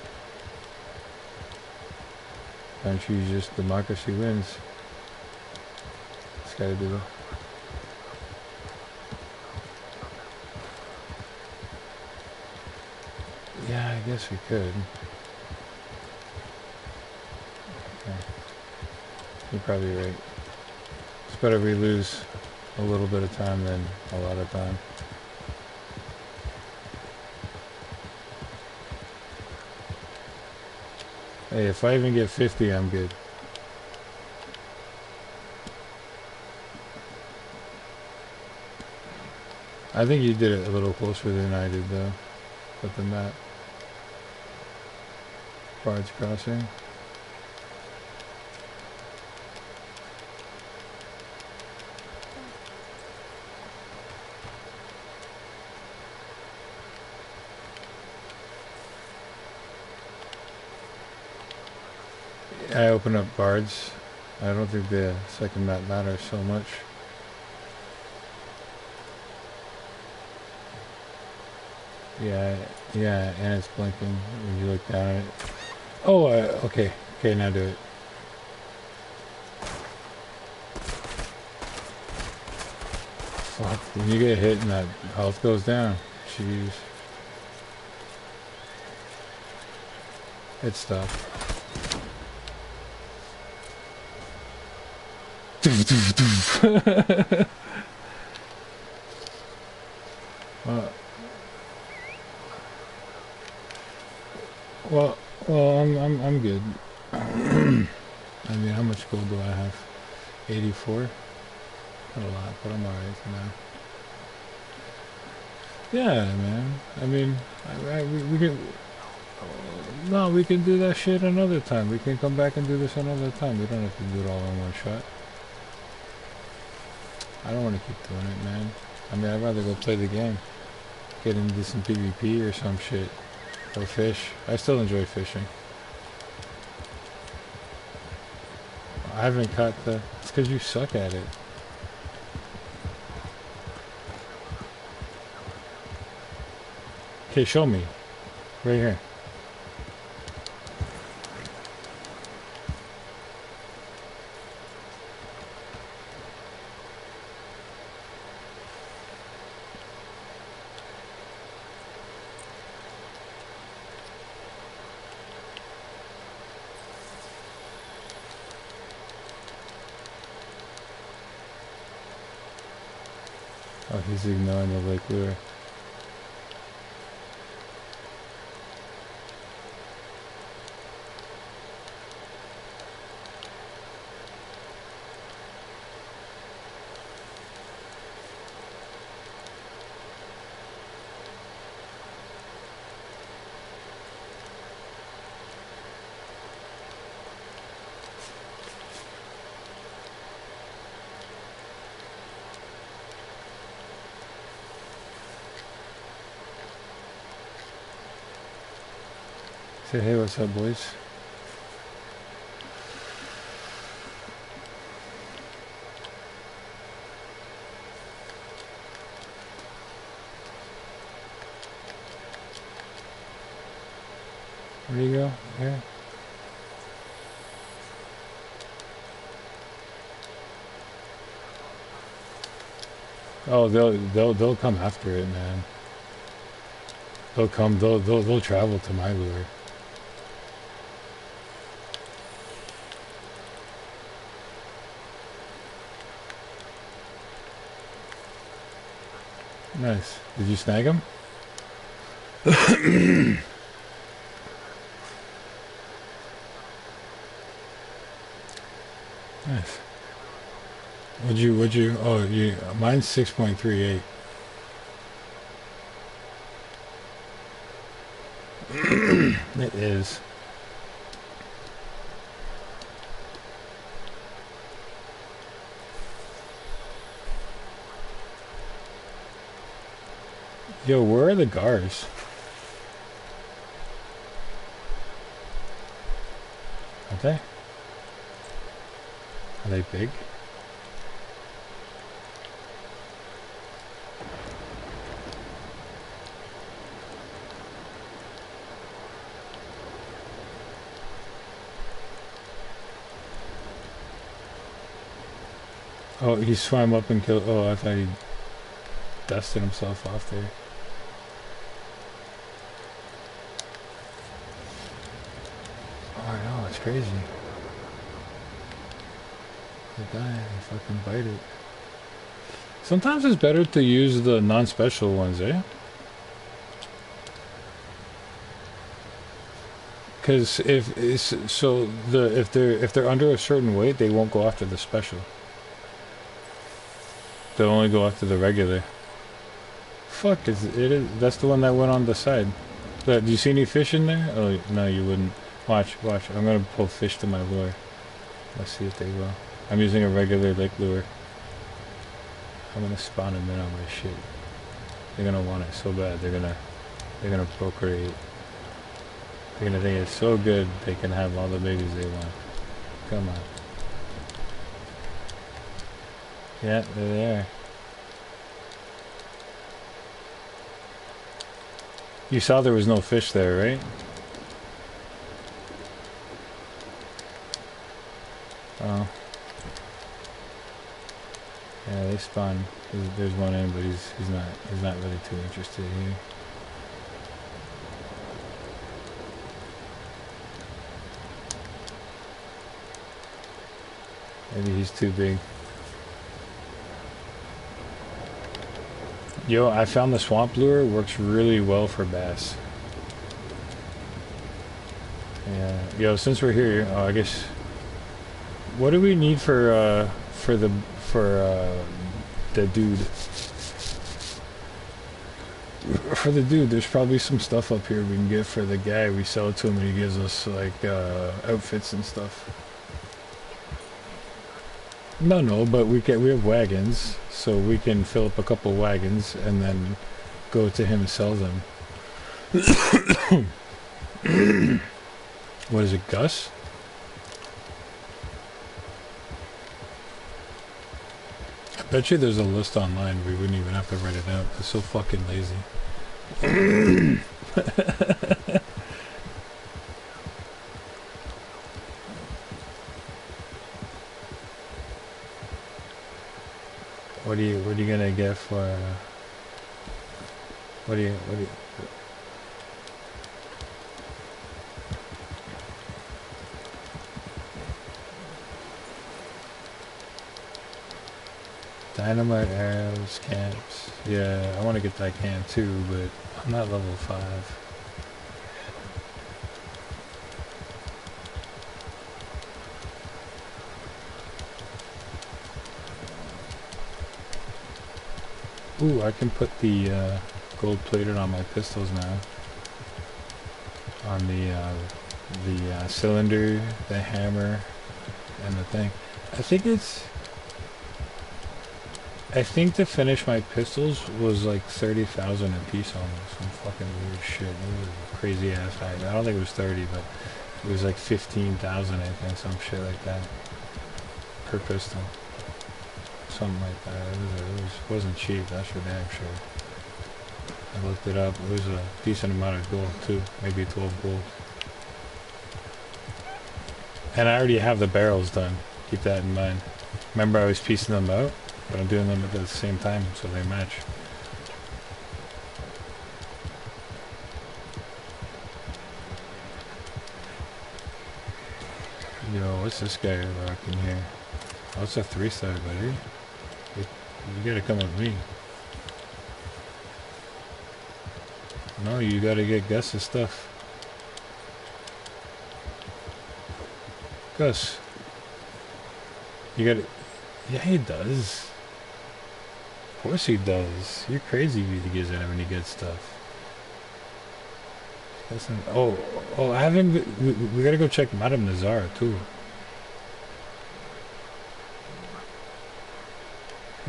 Don't you just democracy wins. It's gotta do that. Yeah, I guess we could. Okay. You're probably right. It's better we lose a little bit of time than a lot of time. Hey, if I even get 50, I'm good. I think you did it a little closer than I did, though. But the map. Bard's Crossing. I open up Bards. I don't think the second map matters so much. Yeah, yeah, and it's blinking when you look down at it. Oh, okay. Okay, now do it. Fuck, when you get hit and that health goes down. Jeez. It's tough. well, well, I'm good. I mean, how much gold do I have? 84? Not a lot, but I'm alright for now. Yeah, man. I mean, we can... No, we can do that shit another time. We can come back and do this another time. We don't have to do it all in one shot. I don't want to keep doing it, man. I mean, I'd rather go play the game. Get into some PvP or some shit. Or fish. I still enjoy fishing. I haven't caught the... It's because you suck at it. Okay, show me. Right here. Oh, he's ignoring the lake lure. Say, hey, what's up, boys? Where do you go? Here? Oh, they'll come after it, man. They'll travel to my lure. Nice. Did you snag him? Nice. Would you, oh, mine's 6.38. It is. Yo, where are the gars? Are they? Are they big? Oh, he swam up and killed... Oh, I thought he dusted himself off there. Oh, I know, it's crazy. They die, they fucking bite it. Sometimes it's better to use the non-special ones, eh? Because if they're under a certain weight, they won't go after the special. They'll only go after the regular. Fuck, that's the one that went on the side. Do you see any fish in there? Oh, no, you wouldn't. Watch. I'm gonna pull fish to my lure. Let's see if they will. I'm using a regular lake lure. I'm gonna spawn them in on my shit. They're gonna want it so bad. They're gonna procreate. They're gonna think it's so good they can have all the babies they want. Come on. Yeah, they're there. You saw there was no fish there, right? Oh. Yeah, they spawn. There's one in, but he's not really too interested here. Maybe he's too big. Yo, I found the swamp lure works really well for bass. Yeah. Yo, since we're here, I guess. What do we need for the dude? For the dude, there's probably some stuff up here we can get for the guy. We sell it to him and he gives us like outfits and stuff. No, but we have wagons, so we can fill up a couple wagons and then go to him and sell them. What is it, Gus? I bet you there's a list online. We wouldn't even have to write it out. It's so fucking lazy. What are you gonna get for? What do you? Dynamite, arrows, camps. Yeah, I want to get that camp too, but I'm not level 5. Ooh, I can put the gold plated on my pistols now. On the cylinder, the hammer, and the thing. I think to finish my pistols was like 30,000 a piece almost. Some fucking weird shit. It was a crazy ass high. I don't think it was 30, but it was like 15,000, I think, some shit like that per pistol. Something like that. It wasn't cheap, that's for damn sure. I looked it up. It was a decent amount of gold too, maybe 12 gold. And I already have the barrels done. Keep that in mind. Remember, I was piecing them out, but I'm doing them at the same time so they match. Yo, what's this guy rocking here? Oh, it's a 3-star, buddy. You gotta come with me. No, you gotta get Gus's stuff. Gus. You gotta... Yeah, he does. Of course he does. You're crazy if he gives him any good stuff. Oh, I haven't... We gotta go check Madame Nazar, too.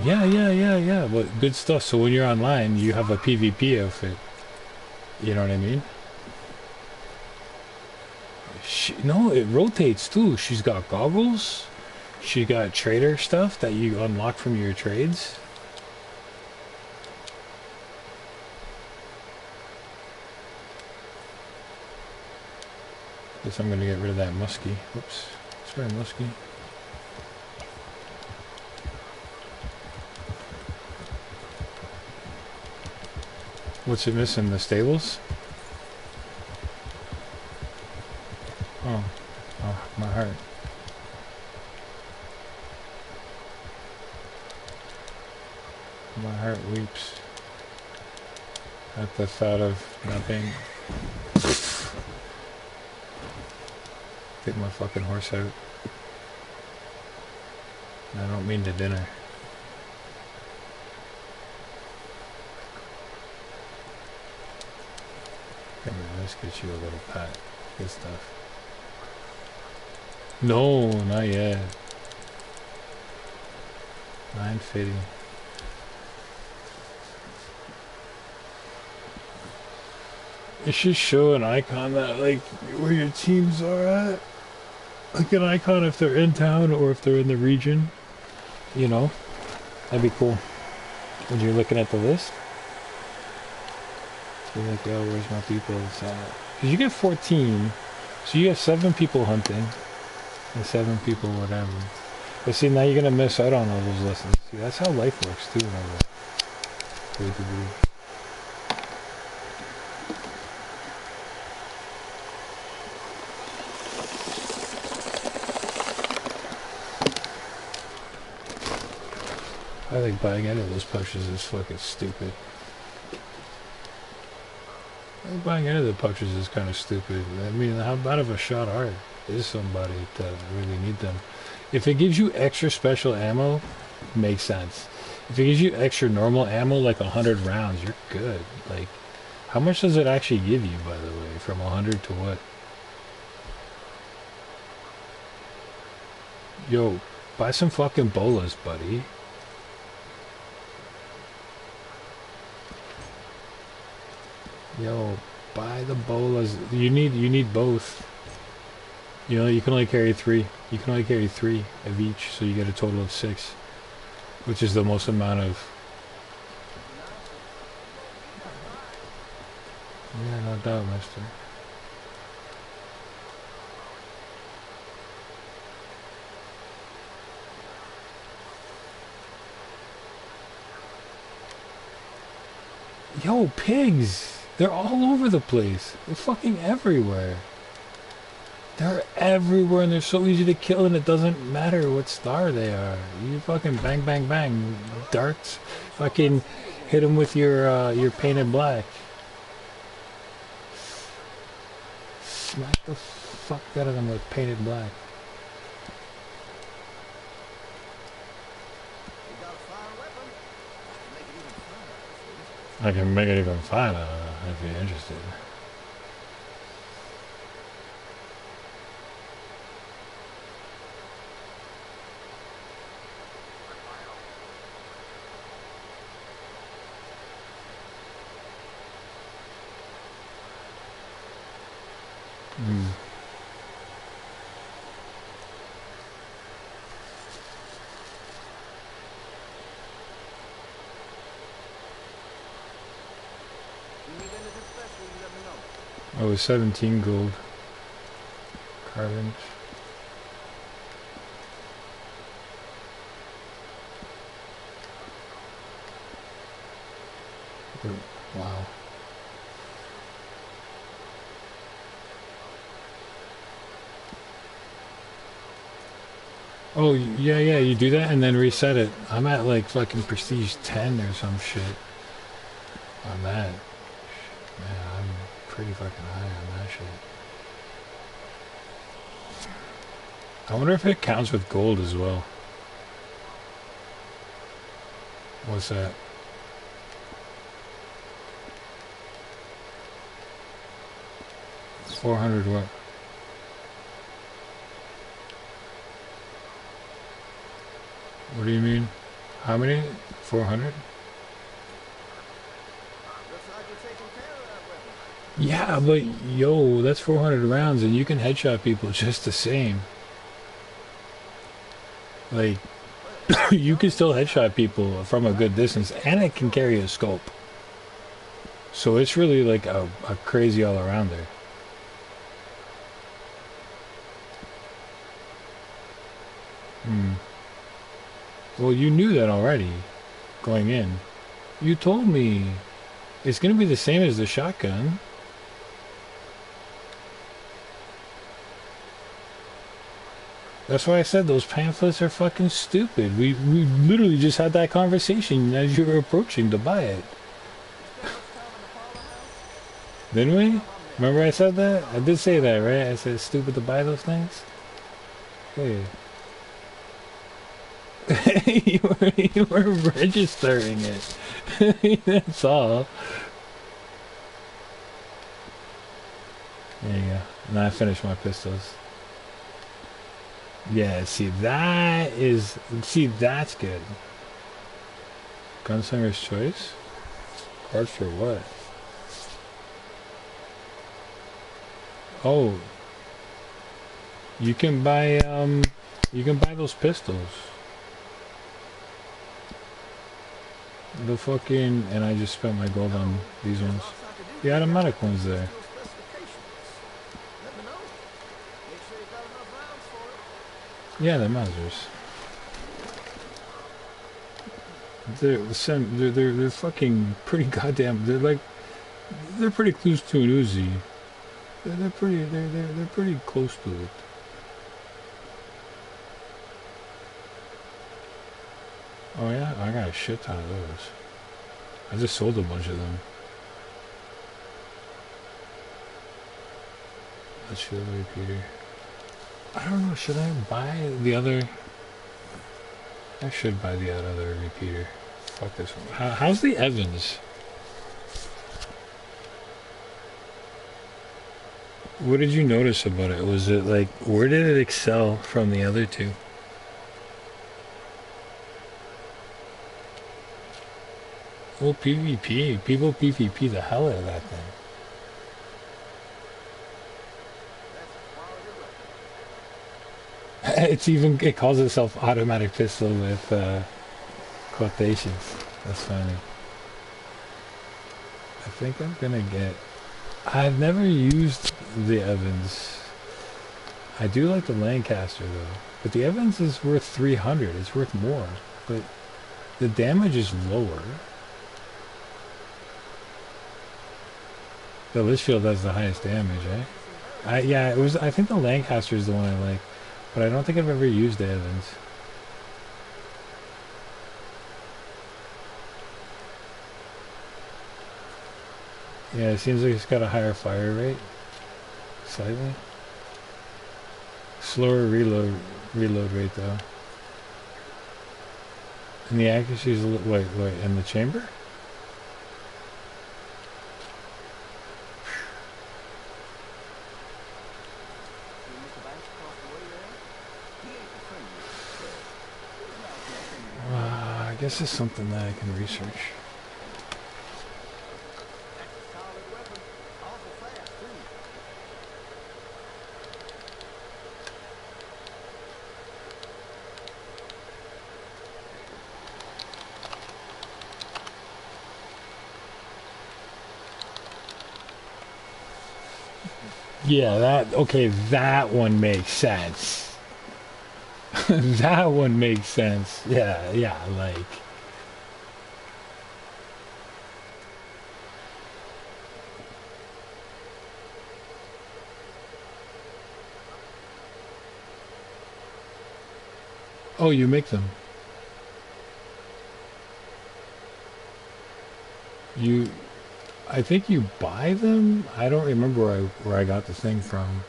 Yeah. But good stuff. So when you're online, you have a PvP outfit. You know what I mean? No, it rotates too. She's got goggles. She got trader stuff that you unlock from your trades. Guess I'm gonna get rid of that muskie. Whoops. Sorry, muskie. What's it missing? The stables? Oh, my heart. My heart weeps at the thought of nothing. Take my fucking horse out. I don't mean to dinner. Come here, let's get you a little pat. Good stuff. No, not yet. 950. It should show an icon that, like, where your teams are at. Like an icon if they're in town or if they're in the region. You know? That'd be cool. When you're looking at the list. So like, yo, where's my people? Because you get 14, so you have 7 people hunting, and 7 people whatever. But see, now you're gonna miss out on all those lessons. See, that's how life works too, remember? I think buying any of those potions is fucking stupid. I think buying any of the potions is kind of stupid. I mean, how bad of a shot are is somebody to really need them? If it gives you extra special ammo, makes sense. If it gives you extra normal ammo, like 100 rounds, you're good. Like, how much does it actually give you, by the way? From 100 to what? Yo, buy some fucking bolas, buddy. Yo, buy the bolas. You need both. You know, you can only carry 3. You can only carry 3 of each, so you get a total of 6, which is the most amount of. Yeah, no doubt, mister. Yo, pigs! They're all over the place. They're fucking everywhere. They're everywhere and they're so easy to kill and it doesn't matter what star they are. You fucking bang, bang, bang. Darts. Fucking hit them with your painted black. Smack the fuck out of them with painted black. I can make it even finer if you're interested. Oh, 17 gold. Carvings. Wow. Oh, yeah, you do that and then reset it. I'm at like fucking prestige 10 or some shit. On that. Man, I'm pretty fucking high on that shit. I wonder if it counts with gold as well. What's that? $400 what? What do you mean? How many? 400? Yeah, but yo, that's 400 rounds and you can headshot people just the same. Like, you can still headshot people from a good distance and it can carry a scope. So it's really like a crazy all-arounder. Well, you knew that already, going in. You told me it's going to be the same as the shotgun. That's why I said those pamphlets are fucking stupid. We literally just had that conversation as you were approaching to buy it. Didn't we? Remember I said that? I did say that, right? I said it's stupid to buy those things. Hey. you were registering it. That's all. There you go. Now I finished my pistols. Yeah, see that's good. Gunslinger's choice? Cards for what? Oh. You can buy those pistols. The fucking, and I just spent my gold on these ones. The automatic one's there. Yeah, the Mazers. They're fucking pretty goddamn. They're pretty close to an Uzi. They're pretty close to it. Oh yeah, I got a shit ton of those. I just sold a bunch of them. Let's show the repeater. I don't know, should I buy the other? I should buy the other repeater. Fuck this one. How's the Evans? What did you notice about it? Was it like, where did it excel from the other two? Well, PvP. People PvP the hell out of that thing. It calls itself automatic pistol with quotations. That's funny. I think I'm gonna get... I've never used the Evans. I do like the Lancaster though. But the Evans is worth 300. It's worth more. But the damage is lower. The Litchfield has the highest damage, eh? Yeah, I think the Lancaster is the one I like. But I don't think I've ever used the Evans. Yeah, it seems like it's got a higher fire rate. Slightly. Slower reload rate though. And the accuracy is a little... Wait, in the chamber? I guess it's something that I can research. Yeah, that one makes sense. That one makes sense. Yeah, like... Oh, you make them. I think you buy them? I don't remember where I got the thing from.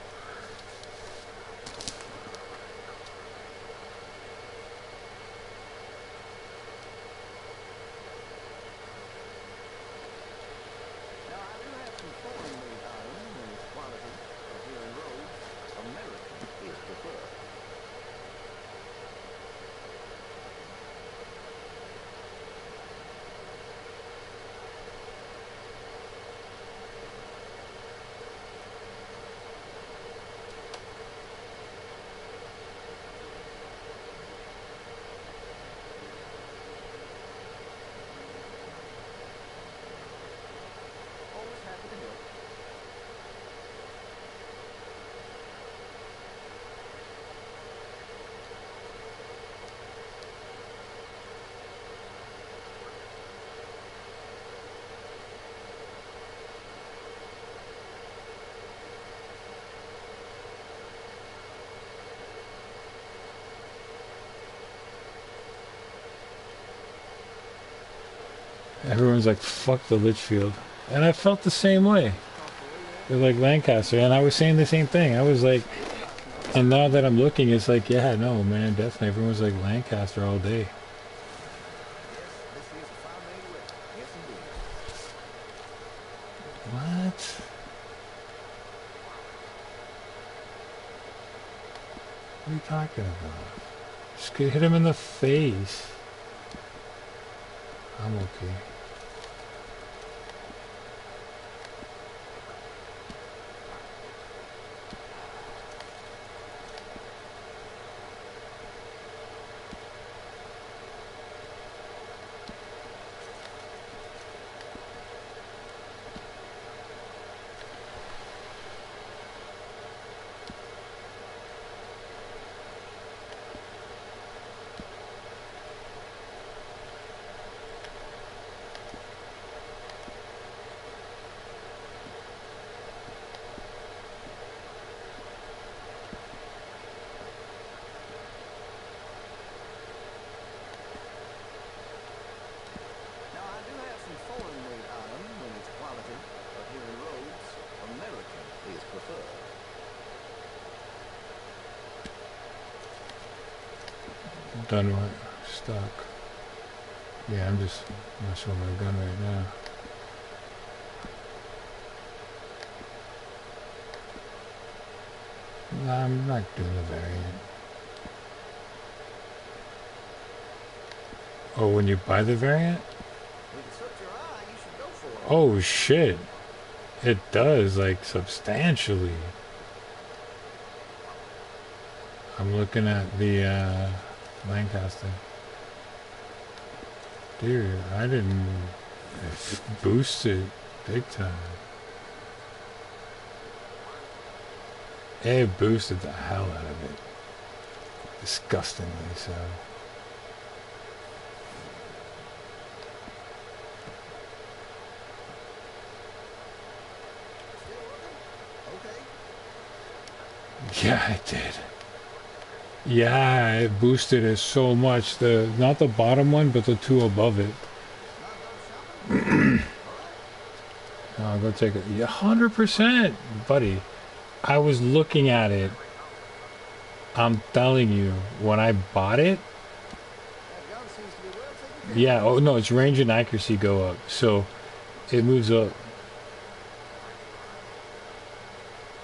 Everyone's like, fuck the Litchfield. And I felt the same way. They're like Lancaster. And I was saying the same thing. I was like, and now that I'm looking, it's like, yeah, no, man, definitely. Everyone's like Lancaster all day. What? What are you talking about? Just hit him in the face. I'm okay. Done what? Stuck. Yeah, I'm just messing with my gun right now. Nah, I'm not doing the variant. Oh, when you buy the variant? Oh shit. It does, like, substantially. I'm looking at the Lancaster. Dude, I didn't boost it big time. It boosted the hell out of it. Disgustingly so. Yeah, it did. Yeah, it boosted it so much. Not the bottom one, but the two above it. I'll go take it. 100%, buddy. I was looking at it. I'm telling you, when I bought it. Yeah. Oh no, its range and accuracy go up, so it moves up.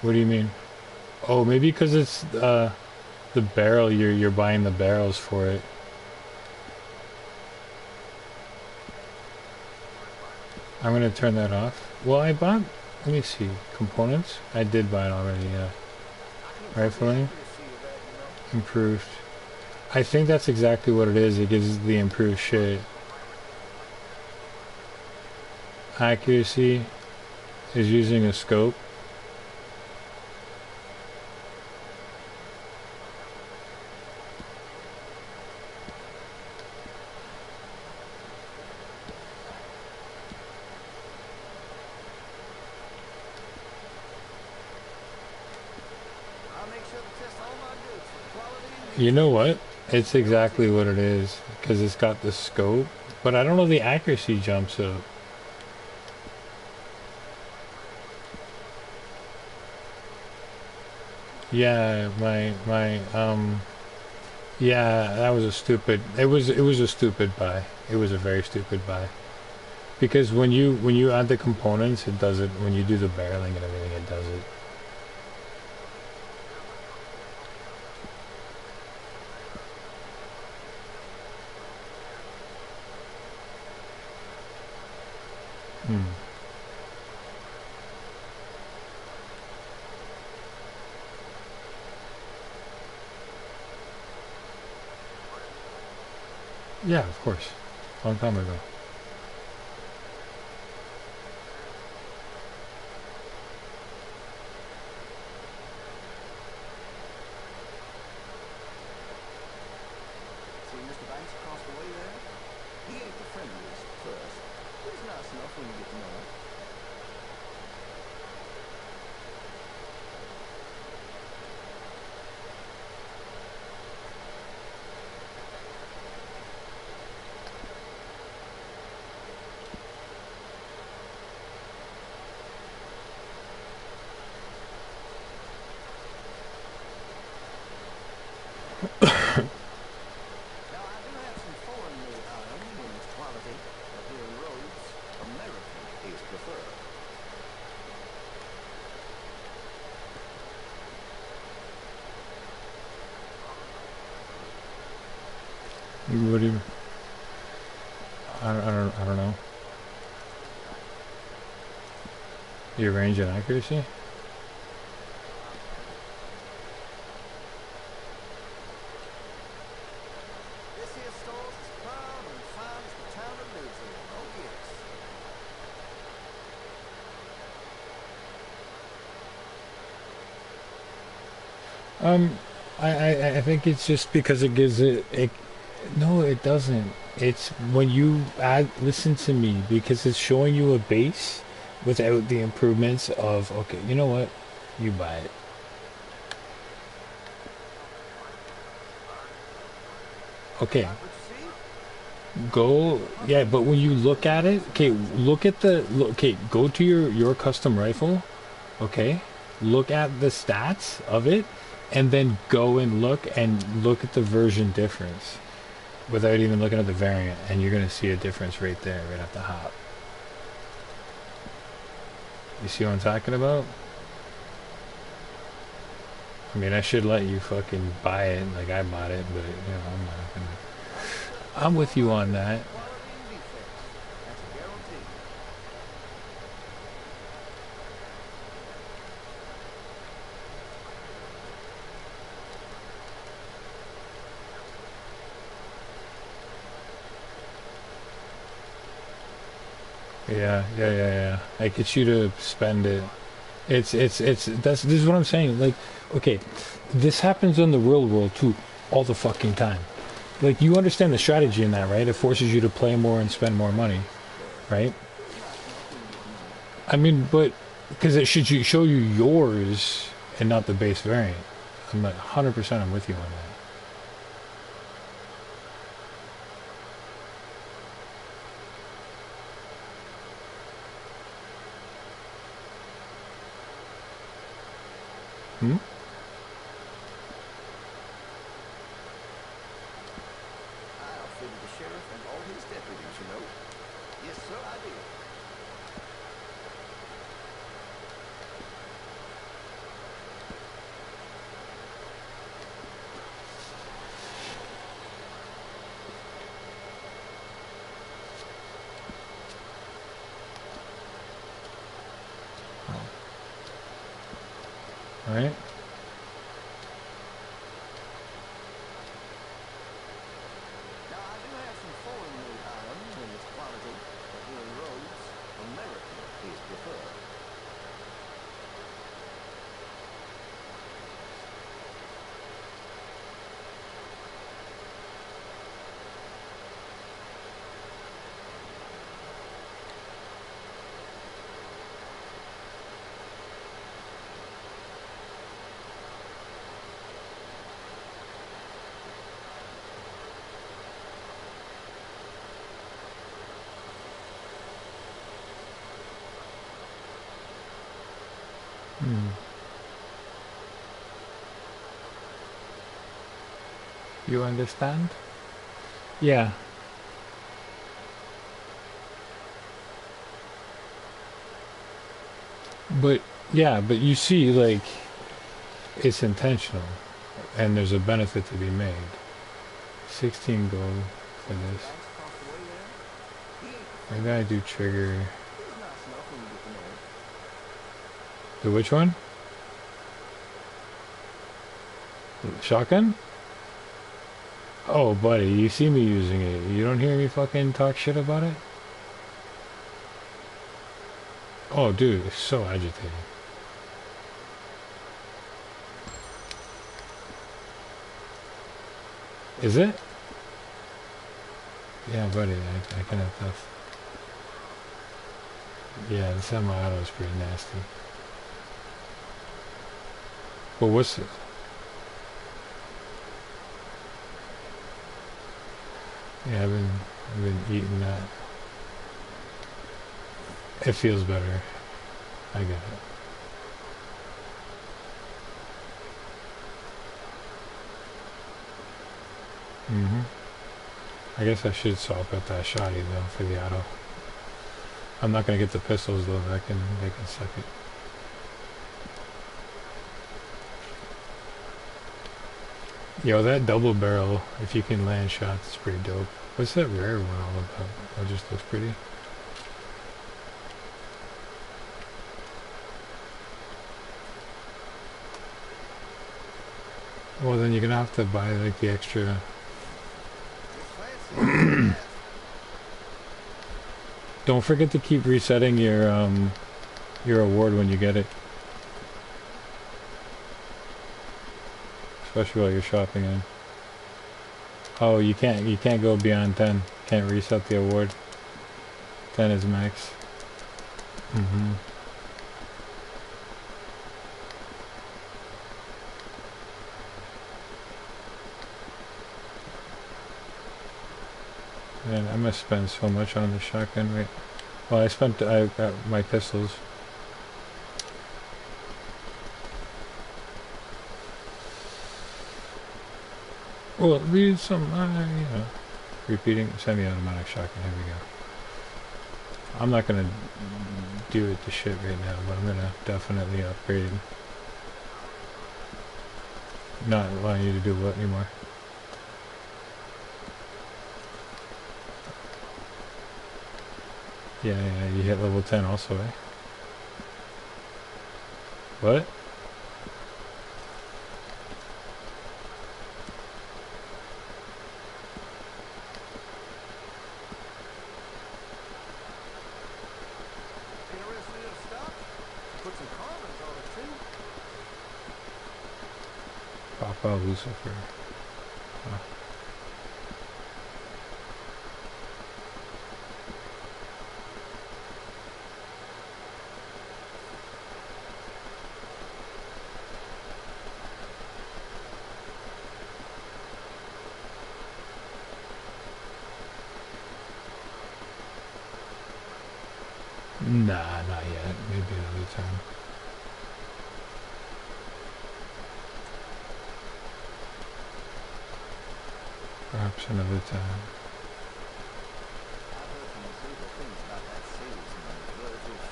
What do you mean? Oh, maybe because it's the barrel. You're buying the barrels for it. I'm gonna turn that off. Well, I bought. Let me see. Components. I did buy it already. Yeah. Rifling. Improved. I think that's exactly what it is. It gives the improved shit. Accuracy is using a scope. You know what? It's exactly what it is, because it's got the scope, but I don't know, the accuracy jumps up. Yeah, yeah, that was a stupid, it was a stupid buy. It was a very stupid buy. Because when you add the components, it does it. When you do the barreling and everything, it does it. Yeah, of course. Long time ago. See Mr. Banks across the way there? He ain't the friendliest at first, but he's nice enough when you get to know him. What do you? I don't know. Your range and accuracy? This here store's as proud and fine as the town of Newton. Oh yes. I think it's just because it gives it. No, it doesn't. It's when you add. Listen to me, because it's showing you a base without the improvements of. Okay, you know what? You buy it. Okay. Go. Yeah, but when you look at it, okay, look at the. Okay, go to your custom rifle. Okay, look at the stats of it. and then go and look at the version difference without even looking at the variant, and you're gonna see a difference right there, right at the hop. You see what I'm talking about? I mean, I should let you fucking buy it like I bought it, but you know, I'm not gonna. I'm with you on that. Quality and defect. That's a guarantee. Yeah. I get you to spend it. This is what I'm saying. Like, okay, this happens in the real world too, all the fucking time. Like, you understand the strategy in that, right? It forces you to play more and spend more money, right? I mean, but because it should show you yours and not the base variant. I'm like 100%. I'm with you on that. Hmm? I outfitted the sheriff and all his deputies, you know. Yes, sir, I did. All right. Now, I do have some foreign-made items in its quality, but here in Rhodes, American is preferred. You understand? Yeah. But yeah, but you see, like, it's intentional, and there's a benefit to be made. 16 gold for this. Banks across the way there, he ain't the Maybe I do trigger He's nice enough when you get to know him. the which one? Shotgun? Oh, buddy, you see me using it. You don't hear me fucking talk shit about it? Oh, dude, it's so agitating. Is it? Yeah, buddy, I kind of tough. Yeah, the semi-auto is pretty nasty. But what's it? Yeah, I've been eating that. It feels better. I get it. I guess I should swap out that shotty though for the auto. I'm not gonna get the pistols though. They can suck it. Yo, that double barrel, if you can land shots, it's pretty dope. What's that rare one all about? Oh, it just looks pretty. Well, then you're gonna have to buy like the extra. It's fancy. Don't forget to keep resetting your award when you get it. Especially while you're shopping in. Oh, you can't go beyond 10. Can't reset the award. 10 is max. Man, I must spend so much on the shotgun rate. Well, I got my pistols. Well, leave some, you know, repeating semi-automatic shotgun. Here we go. I'm not gonna do it to shit right now, but I'm gonna definitely upgrade. Not allowing you to do what anymore. Yeah, yeah, you hit level 10 also, eh? What? Interested in stock? Put some carbons on it too. Papa Lucifer. Huh. Nah, not yet. Maybe another time. Perhaps another time. I've heard some incredible things about that salesman, RDO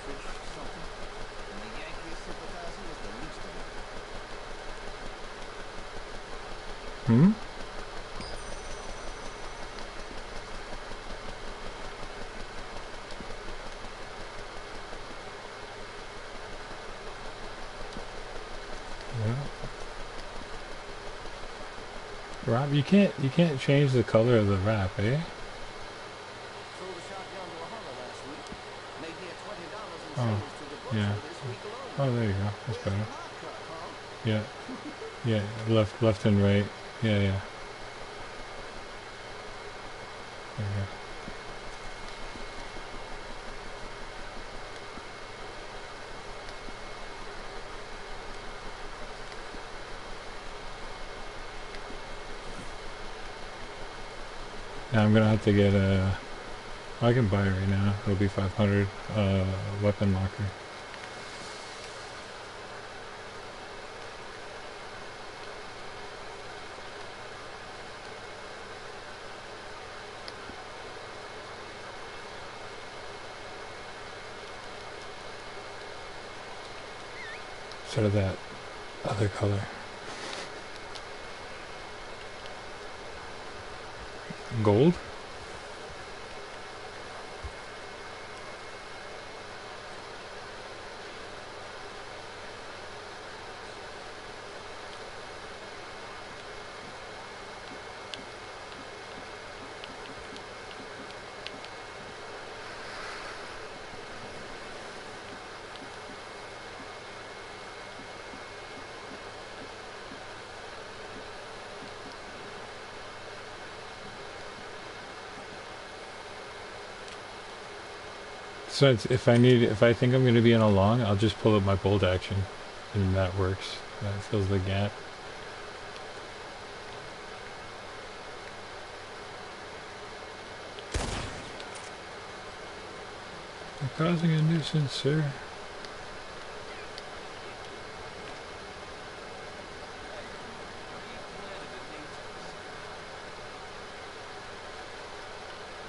something. And the Yankee sympathizer was the least of it. Hmm? Yeah. Rob, you can't change the color of the wrap, eh? Sold a shotgun to a hauler last week. Made me $20 in Oh, sales to the yeah. butcher this week alone. Oh, there you go. That's Where's better. your hot cut, huh? Yeah, yeah. Left and right. Yeah, yeah. There you go. Now I'm gonna have to get a. I can buy it right now. It'll be 500. Weapon locker. Instead of that other color. Gold? So if I think I'm gonna be in a long, I'll just pull up my bolt action, and that works. That fills the gap. You're causing a nuisance, sir.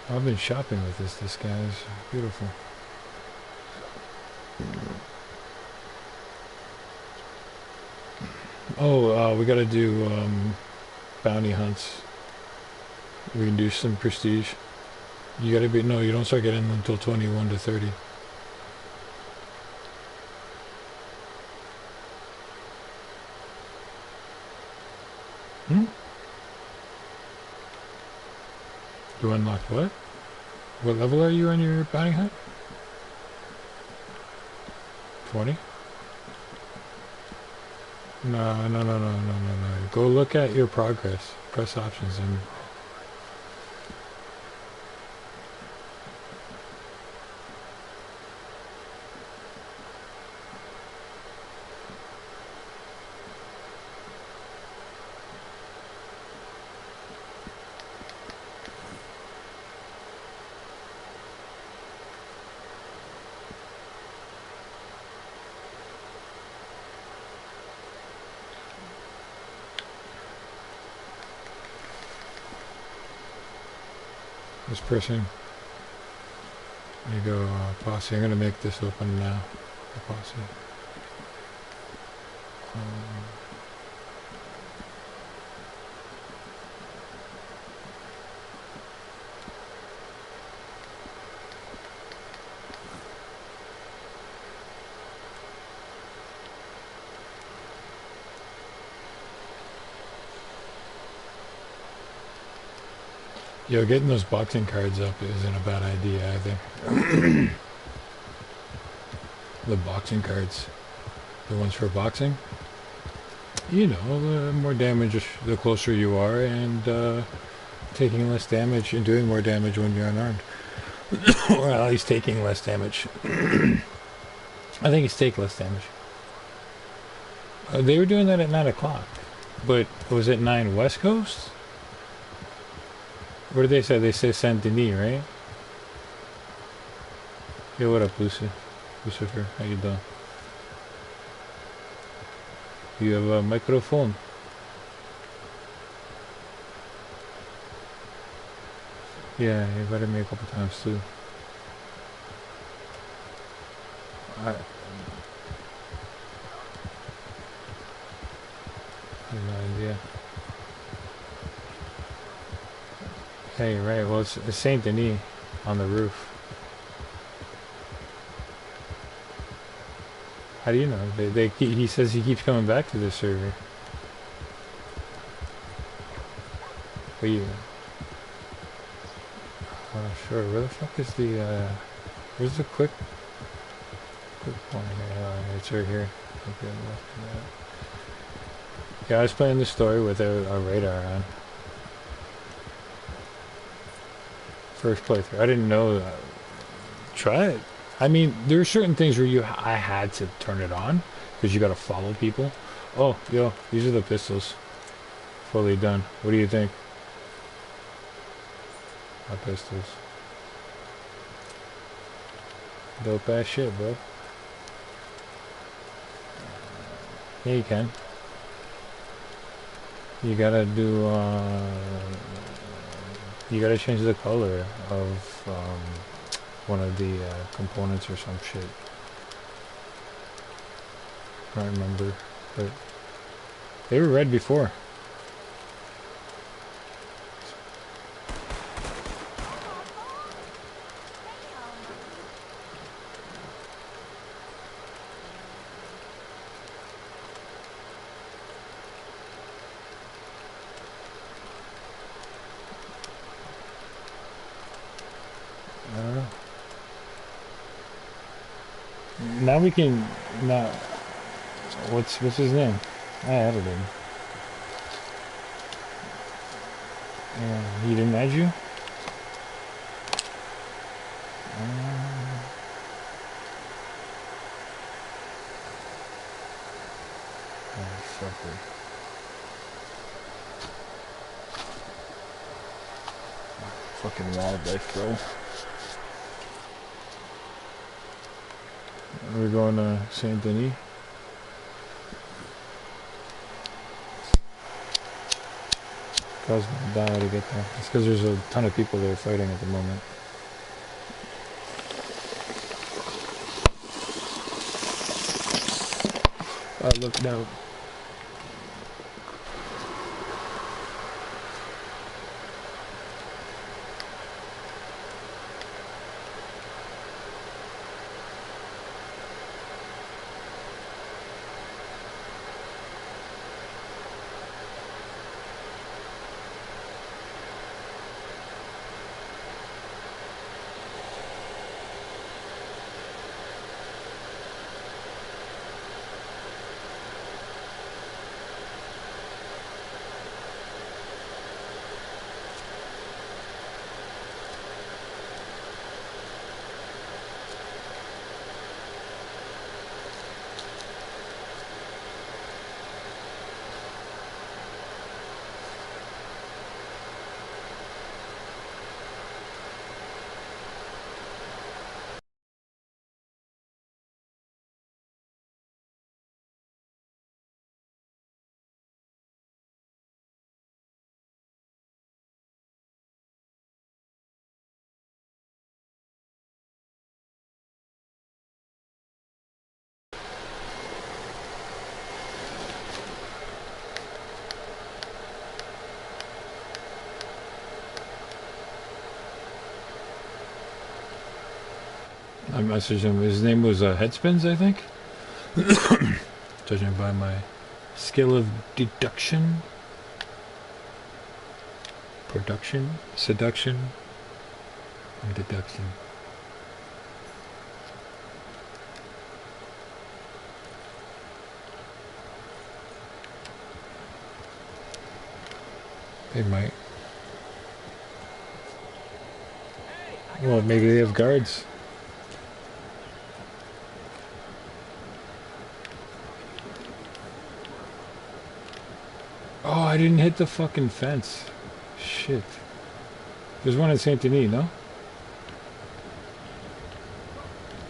I've been shopping with this. This guy's beautiful. Oh, we gotta do bounty hunts. We can do some prestige. You gotta be no. You don't start getting them until 21 to 30. Hmm? You unlocked what? What level are you on your bounty hunt? 20? No, no, no, no, no, no, no. Go look at your progress. Press options and This person. There you go, posse. I'm gonna make this open now. The posse. Yo, getting those boxing cards up isn't a bad idea either. The boxing cards. The ones for boxing. You know, the more damage the closer you are, and taking less damage and doing more damage when you're unarmed. Or at least taking less damage. I think it's take less damage. They were doing that at 9 o'clock. But was it 9 West Coast? What did they say? They say Saint Denis, right? Yo, what up, Lucy? Lucifer, how you doing? You have a microphone. Yeah, you invited me a couple times too. I have no idea. Hey, right. Well, it's Saint Denis on the roof. How do you know? He says he keeps coming back to this server. But you... sure. Where the fuck is the, where's the quick point here? It's right here. Okay, yeah, I was playing the story with a radar on. First playthrough. I didn't know that. Try it. I mean, there are certain things where I had to turn it on because you got to follow people. Oh, yo, these are the pistols. Fully done. What do you think? My pistols. Dope ass shit, bro. Yeah, you can. You gotta do, you gotta change the color of, one of the, components or some shit. I don't remember, but they were red before. Now we can not. What's his name? I added him. Yeah, he didn't add you? Oh, sucker. Fucking wildlife, bro. We're going to Saint Denis. Cause down to get there. It's because there's a ton of people there fighting at the moment. I looked out. I messaged him. His name was Headspins, I think. Judging by my skill of deduction, production, seduction, and deduction. They might. Well, maybe they have guards. Oh, I didn't hit the fucking fence. Shit. There's one in Saint Denis, no?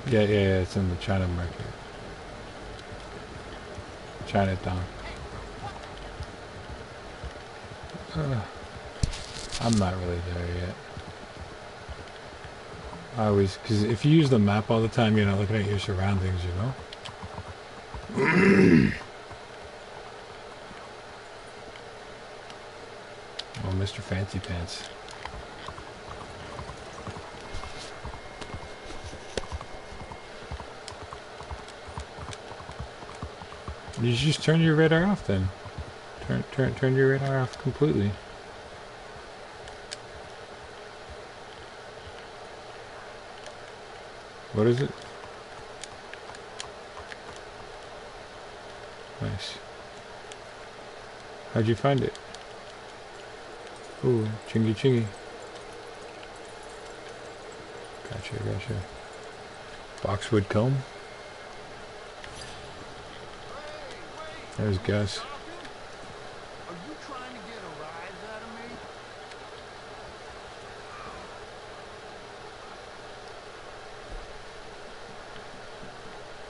Yeah, it's in the China market. Chinatown. I'm not really there yet. I always, because if you use the map all the time, you're not looking at your surroundings, you know? Oh, Mr. Fancy Pants. You just turn your radar off then. Turn your radar off completely. What is it? Nice. How'd you find it? Ooh, chingy chingy. Gotcha. Boxwood comb. There's Gus. Are you trying to get a rise out of me?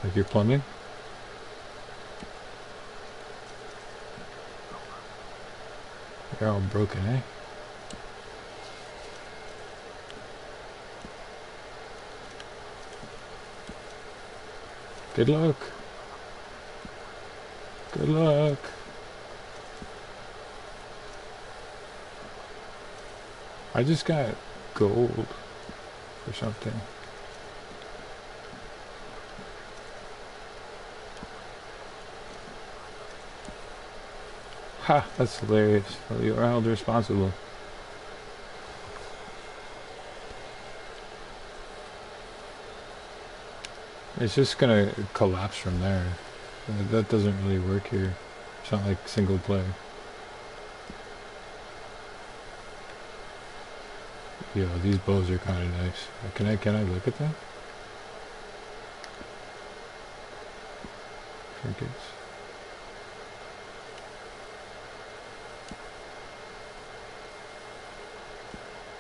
Like your plumbing? They're all broken, eh? Good luck. Good luck. I just got gold or something. Ha, that's hilarious. Well, you are held responsible. It's just gonna collapse from there. That doesn't really work here. It's not like single player. Yo, these bows are kind of nice. Can I look at them? Trinkets.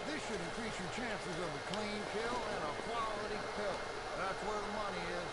This should increase your chances of a clean kill and a quality pelt. That's where the money is.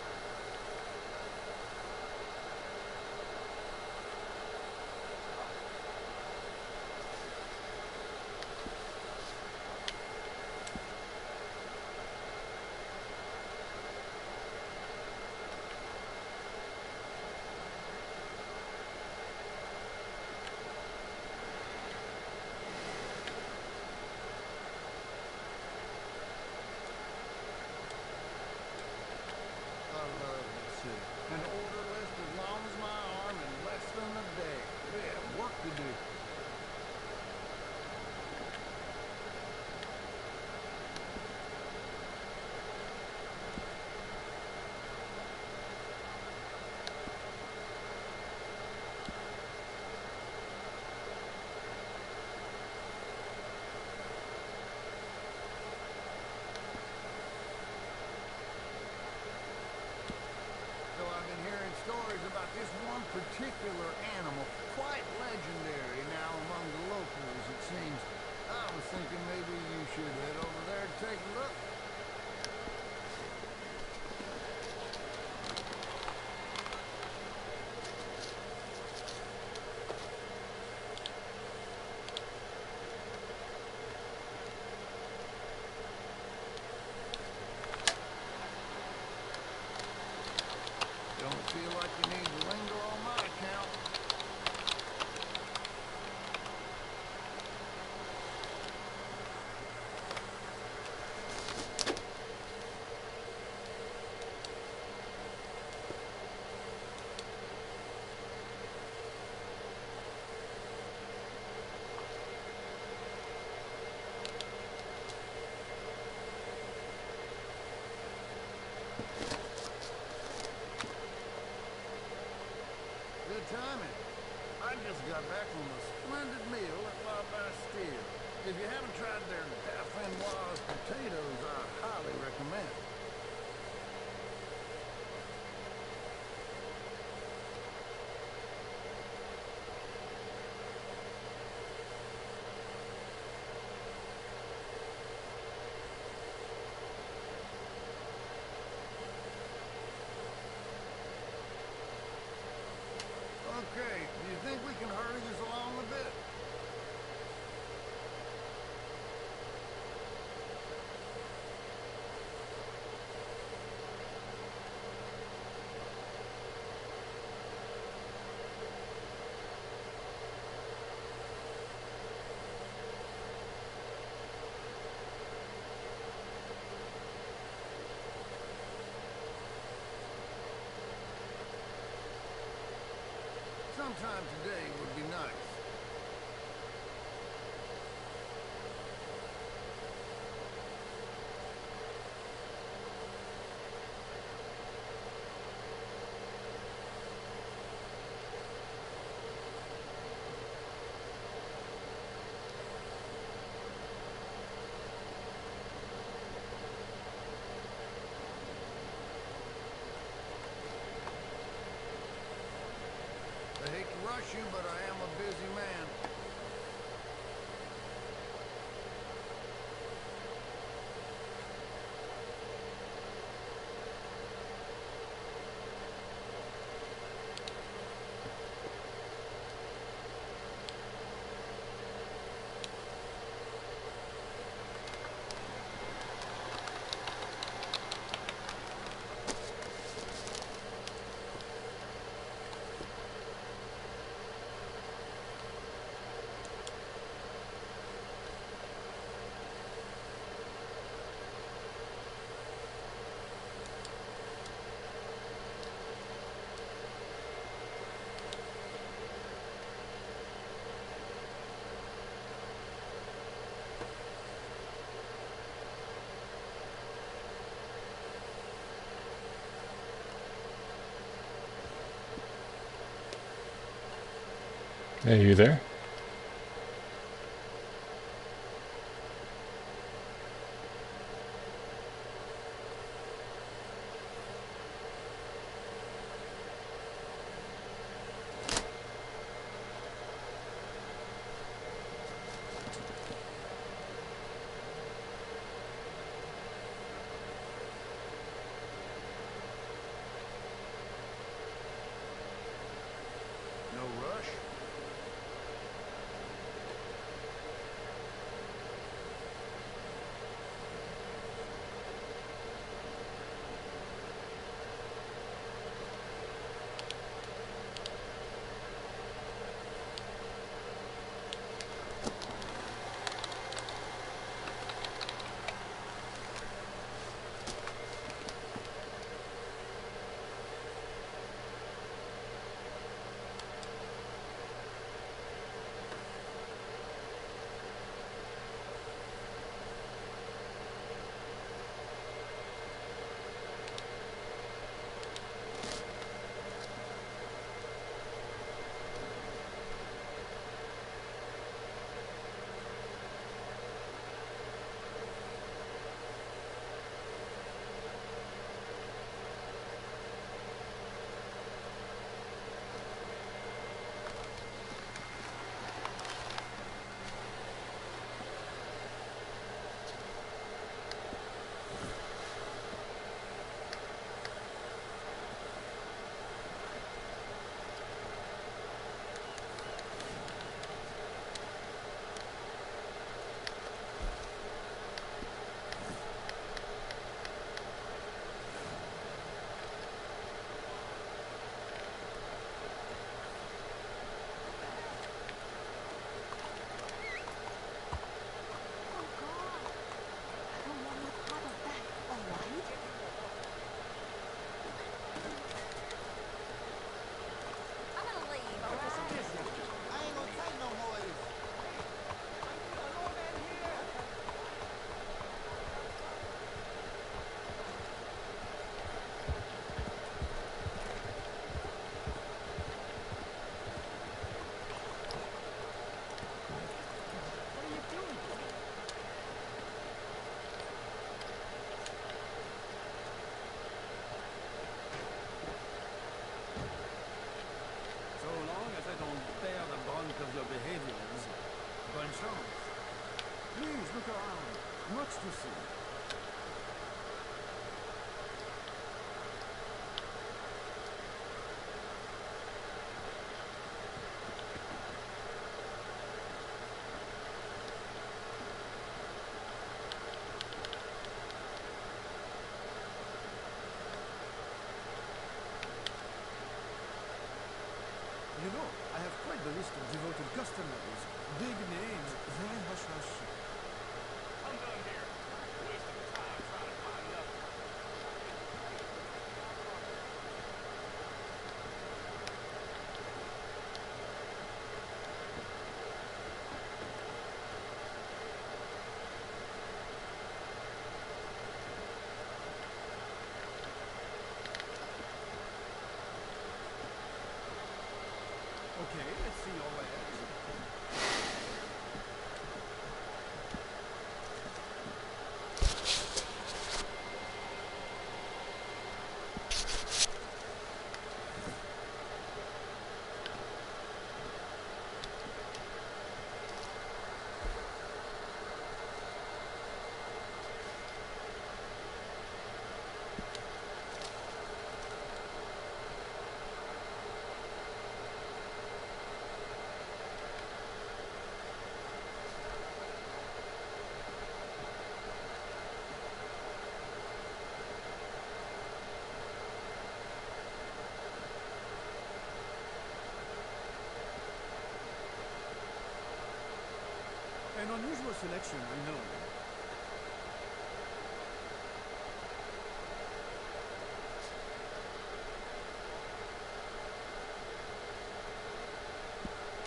timing. I just got back from a splendid meal at La Bastille. If you haven't tried their Dauphinoise potatoes, I highly recommend. Okay, do you think we can hurry this along a bit? Sometime today would be nice. I hate to rush you, but I am a busy man. Hey, you there? No rush? look around. Much to see. You know, I have quite the list of devoted customers. Big names, very hush-hush. I'm done here. Wasting time trying to find nothing. Okay, let's see your wares. An unusual selection, I know.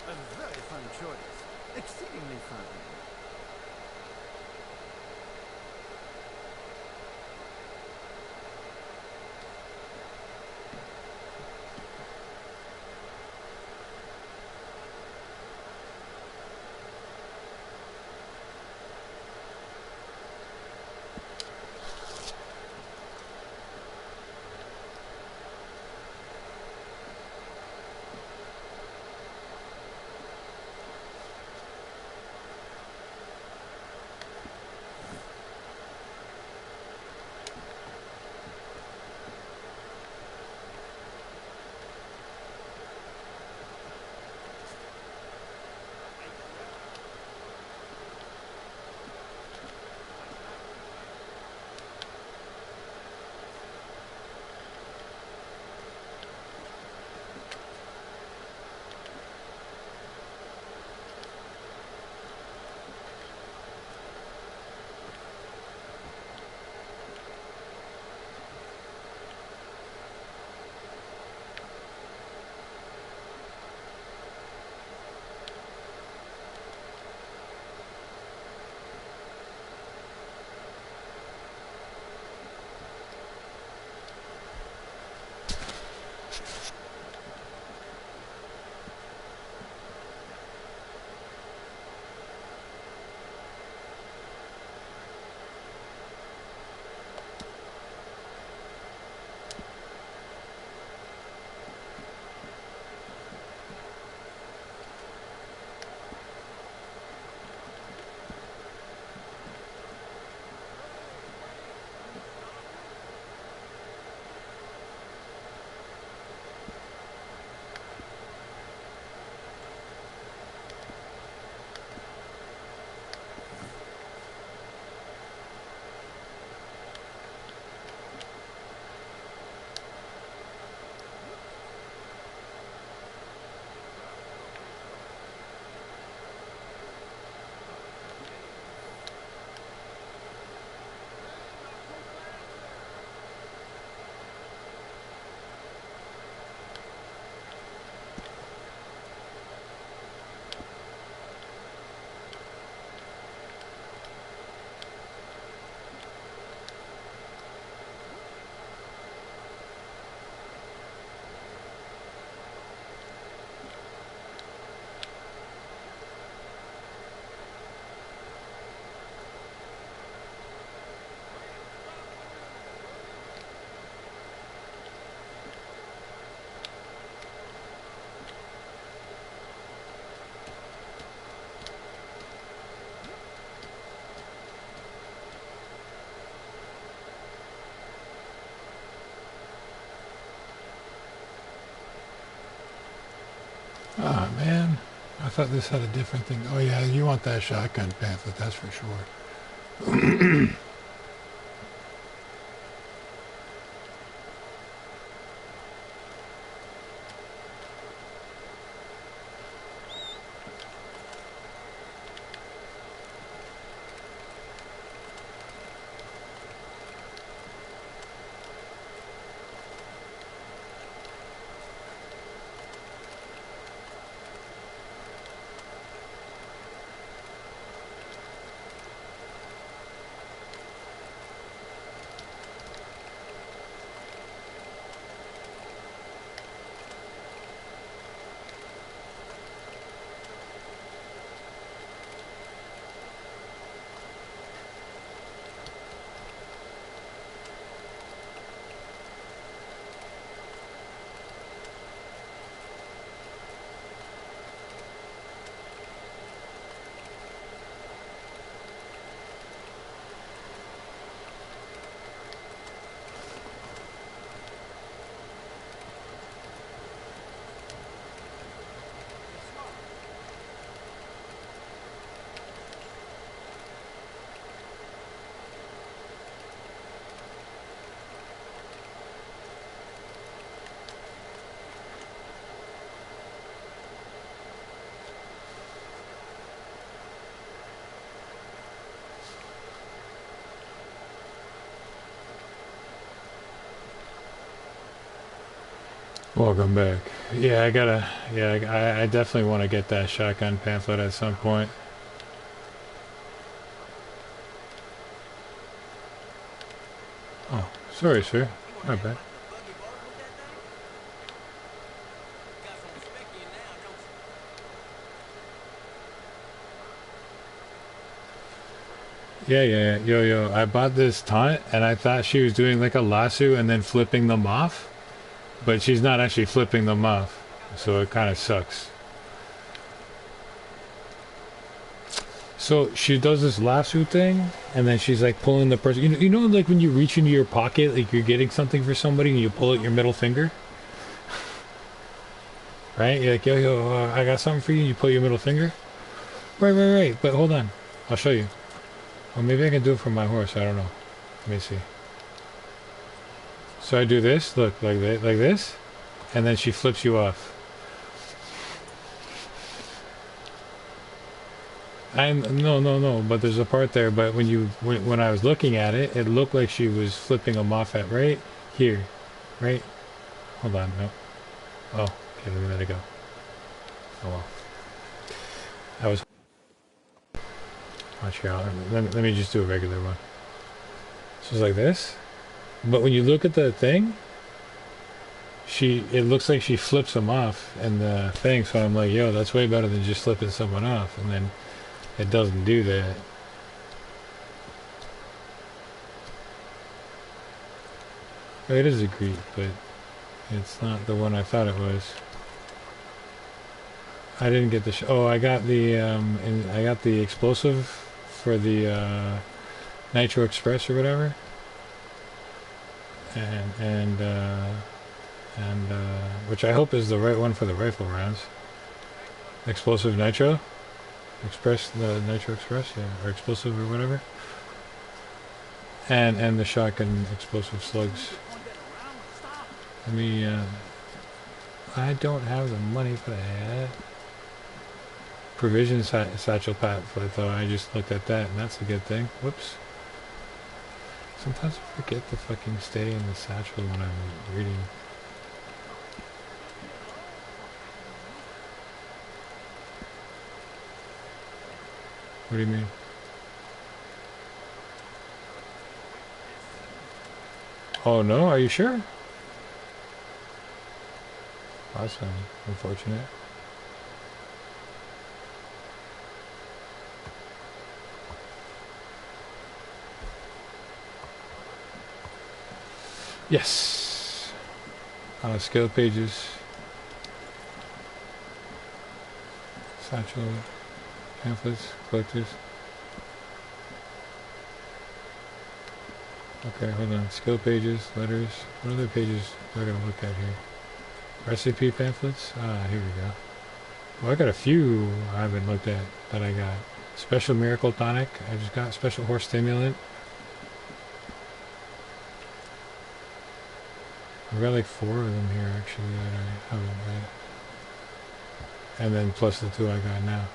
A very fine choice. Exceedingly fine. Ah, man. I thought this had a different thing. Oh, yeah, you want that shotgun pamphlet, that's for sure. Welcome back. Yeah, I definitely want to get that shotgun pamphlet at some point. Oh, sorry, sir. My bad. Yeah. Yo. I bought this taunt, and I thought she was doing like a lasso and then flipping them off. But she's not actually flipping them off. So it kind of sucks. So she does this lasso thing, and then she's like pulling the person. You know, like when you reach into your pocket, like you're getting something for somebody, and you pull out your middle finger, right? You're like, yo, I got something for you. And you pull your middle finger. Right. But hold on, I'll show you. Or maybe I can do it from my horse. I don't know. Let me see. So I do this. Look, like this, and then she flips you off. No, but there's a part there, but when I was looking at it, it looked like she was flipping them off at right here, right? Hold on, no. Oh, okay, let me let it go. Oh well. I was watch out. Let me just do a regular one. So it's like this, but when you look at the thing, it looks like she flips them off and the thing. So I'm like, yo, that's way better than just flipping someone off, and then it doesn't do that. It is a Greek, but it's not the one I thought it was. I didn't get the oh, I got the explosive for the Nitro Express or whatever, and which I hope is the right one for the rifle rounds. Explosive Nitro Express, the Nitro Express, yeah, or explosive or whatever, and the shotgun explosive slugs. Let me. I don't have the money for that. Provision satchel pamphlet though. I just looked at that, and that's a good thing. Whoops. Sometimes I forget to fucking stay in the satchel when I'm reading. What do you mean? Oh no, are you sure? That's unfortunate. Yes. Skill pages. Satchel. Pamphlets. Collectors. Okay, hold on. Skill pages. Letters. What other pages do I gotta look at here? Recipe pamphlets? Ah, here we go. Well, I got a few I haven't looked at that I got. Special Miracle Tonic. I just got Special Horse Stimulant. I've got like 4 of them here actually that I haven't read. And then plus the 2 I got now.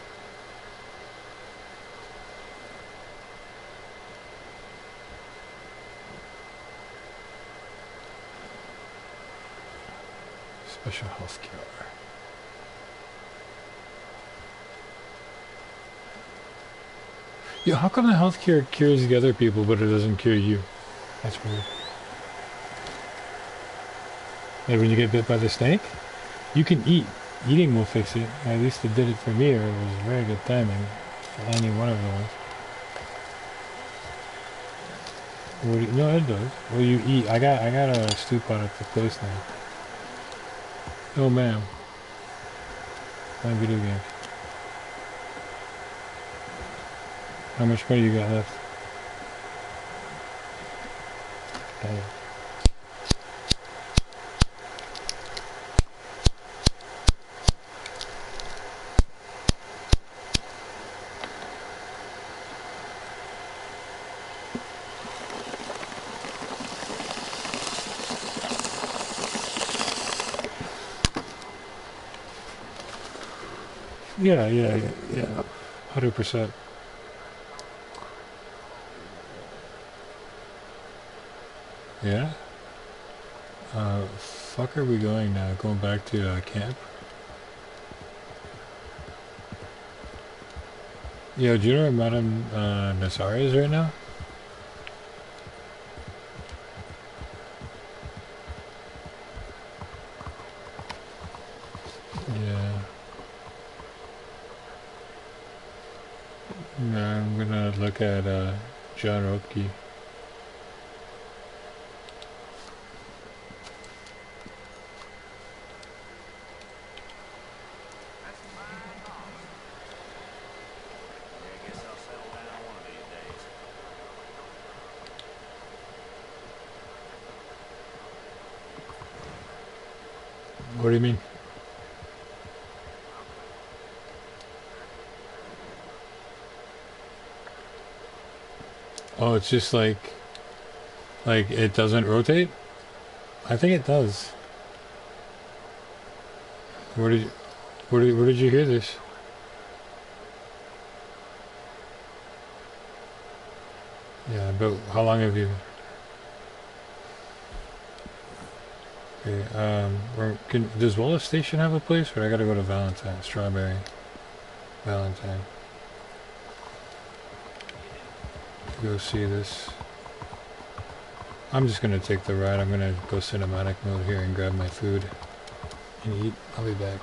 Special health cure. Yo, how come the health cure cures the other people but it doesn't cure you? That's weird. Like when you get bit by the snake, you can eat. Eating will fix it. At least it did it for me, or it was very good timing for any one of those. No, it does. Well, you eat. I got a stew pot at the place now. Oh, ma'am. Playing video games. How much money you got left? Got it. Yeah. 100%. Yeah? Fuck are we going now? Going back to camp? Yo, do you know where Madame Nassar is right now? Yeah. No, I'm gonna look at John Ropke. That's fine off. Yeah, I guess I'll settle down one of these days. What do you mean? Oh, it's just like it doesn't rotate? I think it does. Where did you hear this? Yeah, but how long have you? Okay, does Wallace Station have a place? Or I gotta go to Valentine, Strawberry, Valentine. Go see this. I'm just gonna take the ride. I'm gonna go cinematic mode here and grab my food and eat. I'll be back.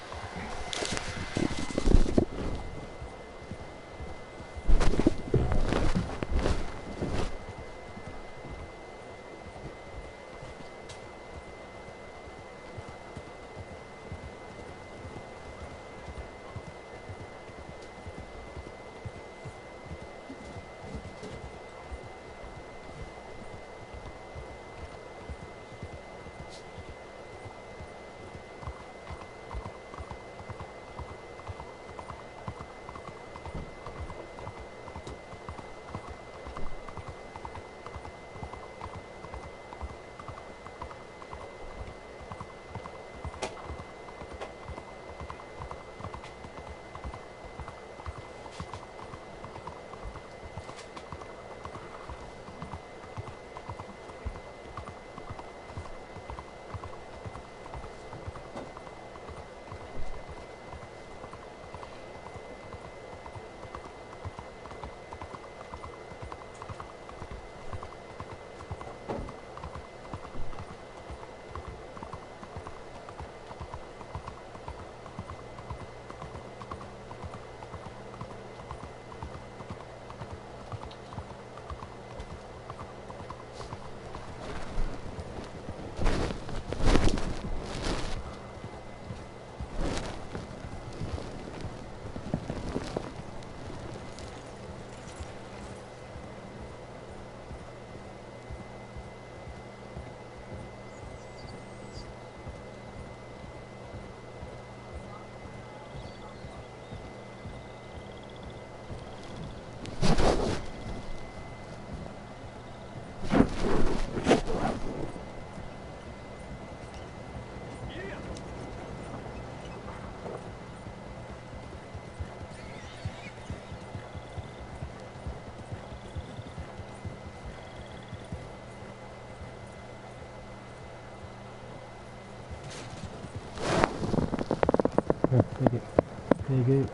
Take it.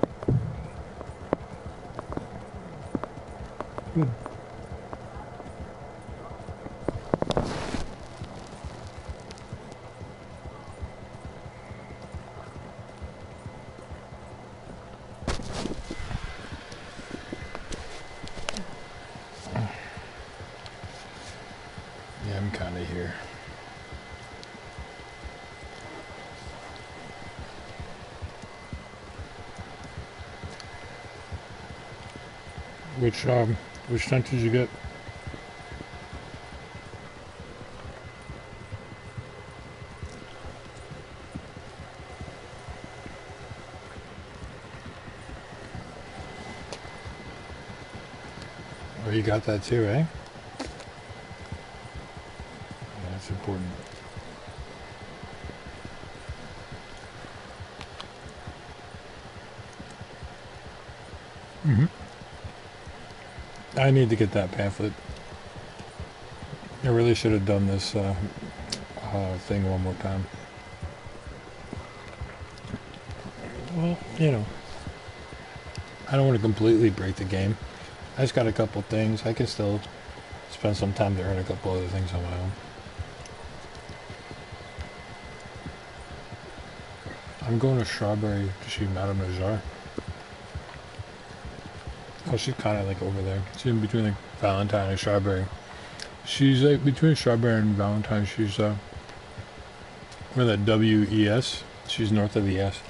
Good. Yeah, I'm kind of here. Which tent did you get? Oh, you got that too, eh? Yeah, that's important. Mm-hmm. I need to get that pamphlet. I really should have done this thing one more time. Well, you know, I don't want to completely break the game. I just got a couple things. I can still spend some time to earn a couple other things on my own. I'm going to Strawberry to see Madame Nazar. Oh, she's kind of like over there. She's in between like Valentine and Strawberry. She's like between Strawberry and Valentine. She's where that WES. She's north of the S.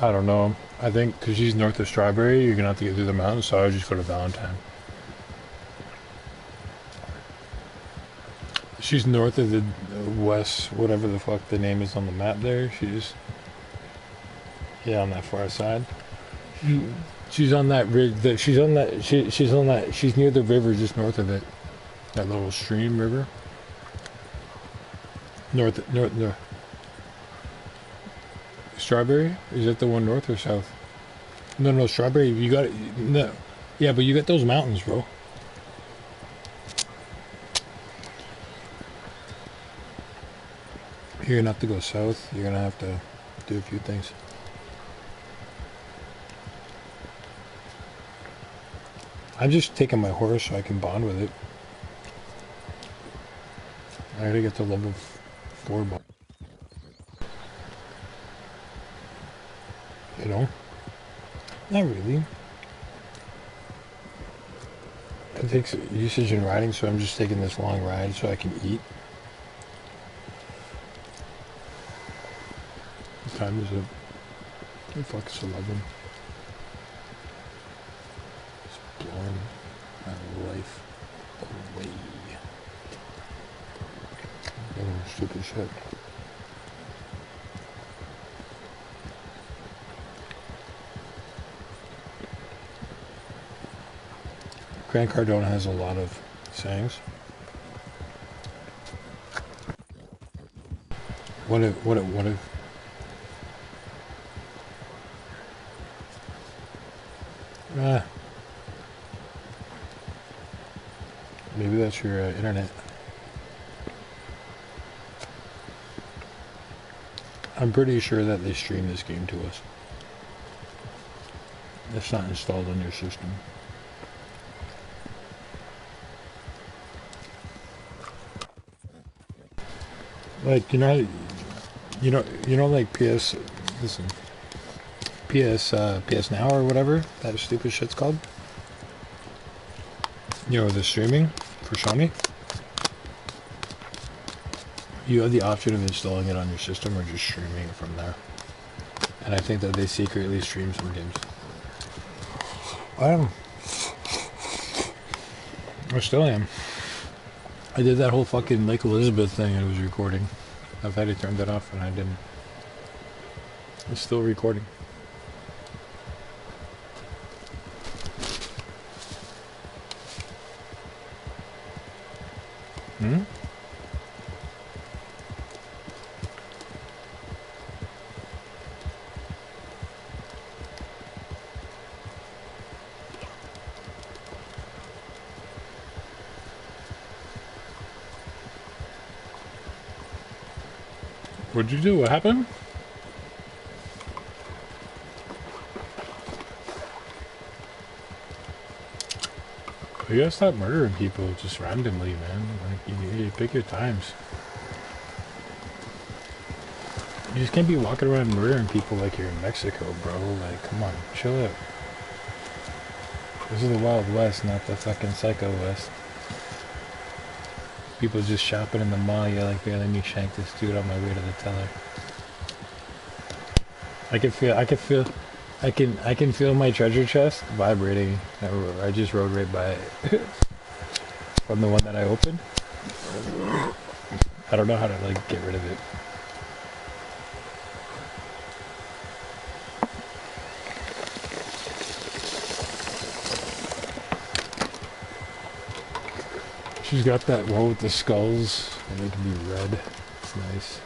I don't know. I think because she's north of Strawberry, you're gonna have to get through the mountains. So I would just go to Valentine. She's north of the west, whatever the fuck the name is on the map there. She's on that far side. She's on that ridge. She's on that. She's on that. She's near the river, just north of it. That little stream river. North. Strawberry? Is that the one north or south? No, Strawberry. You got it. No. Yeah, but you got those mountains, bro. You're gonna have to go south. You're gonna have to do a few things. I'm just taking my horse so I can bond with it. I gotta get to level 4 bond. You know? Not really. It takes usage in riding, so I'm just taking this long ride so I can eat. What time is it? Oh fuck, it's 11. It's blowing my life away. Doing stupid shit. Grant Cardone has a lot of sayings. What if maybe that's your internet. I'm pretty sure that they stream this game to us. It's not installed on your system. Like, you know, like PS Now or whatever that stupid shit's called. You know, the streaming for Sony. You have the option of installing it on your system or just streaming it from there. And I think that they secretly stream some games. I still am. I did that whole fucking Lake Elizabeth thing and it was recording. I've had it turned it off and I didn't. It's still recording. What'd you do? What happened? You gotta stop murdering people just randomly, man. Like, you pick your times. You just can't be walking around murdering people like you're in Mexico, bro. Like, come on, chill out. This is the Wild West, not the fucking Psycho West. People just shopping in the mall, yeah, like, yeah, let me shank this dude on my way to the teller. I can feel my treasure chest vibrating. I just rode right by it. From the one that I opened. I don't know how to, like, get rid of it. She's got that one with the skulls, and they can be red. It's nice.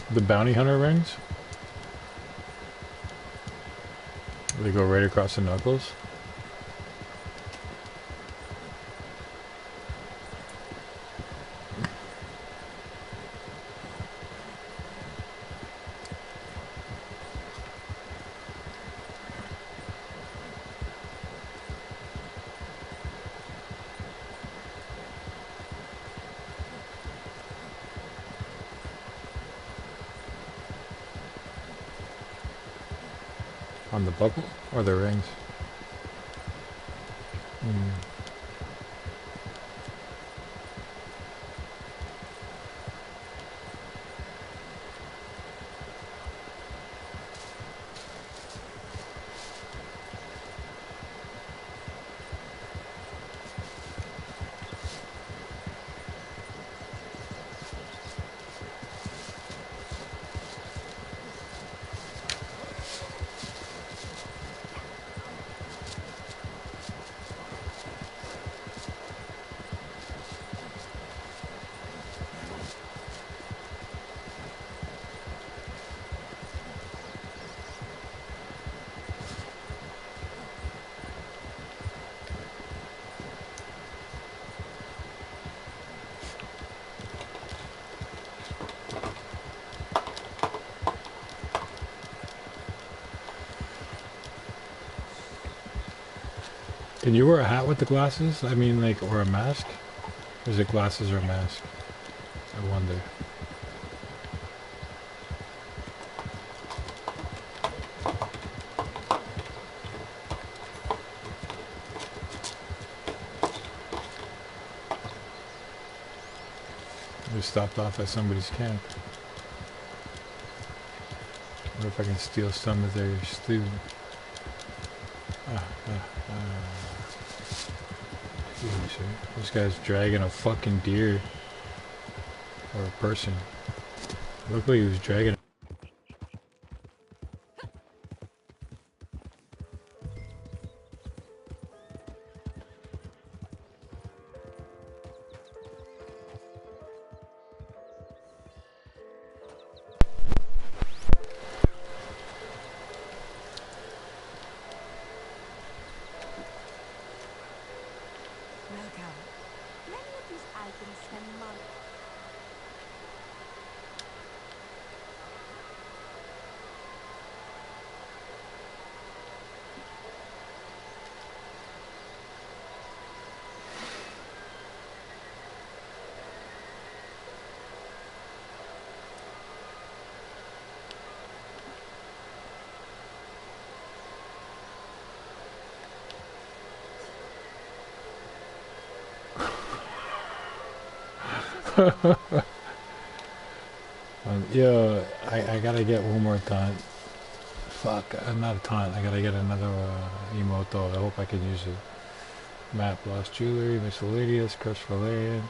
The bounty hunter rings? They go right across the knuckles. On the buckle or the rings? Can you wear a hat with the glasses? I mean, like, or a mask? Or is it glasses or mask? I wonder. We stopped off at somebody's camp. What if I can steal some of their stew? This guy's dragging a fucking deer. Or a person. Looked like he was dragging. Yo, I gotta get one more taunt. Fuck, not a taunt. I gotta get another emote though. I hope I can use it. Map, lost jewelry, miscellaneous, cursed Valerian.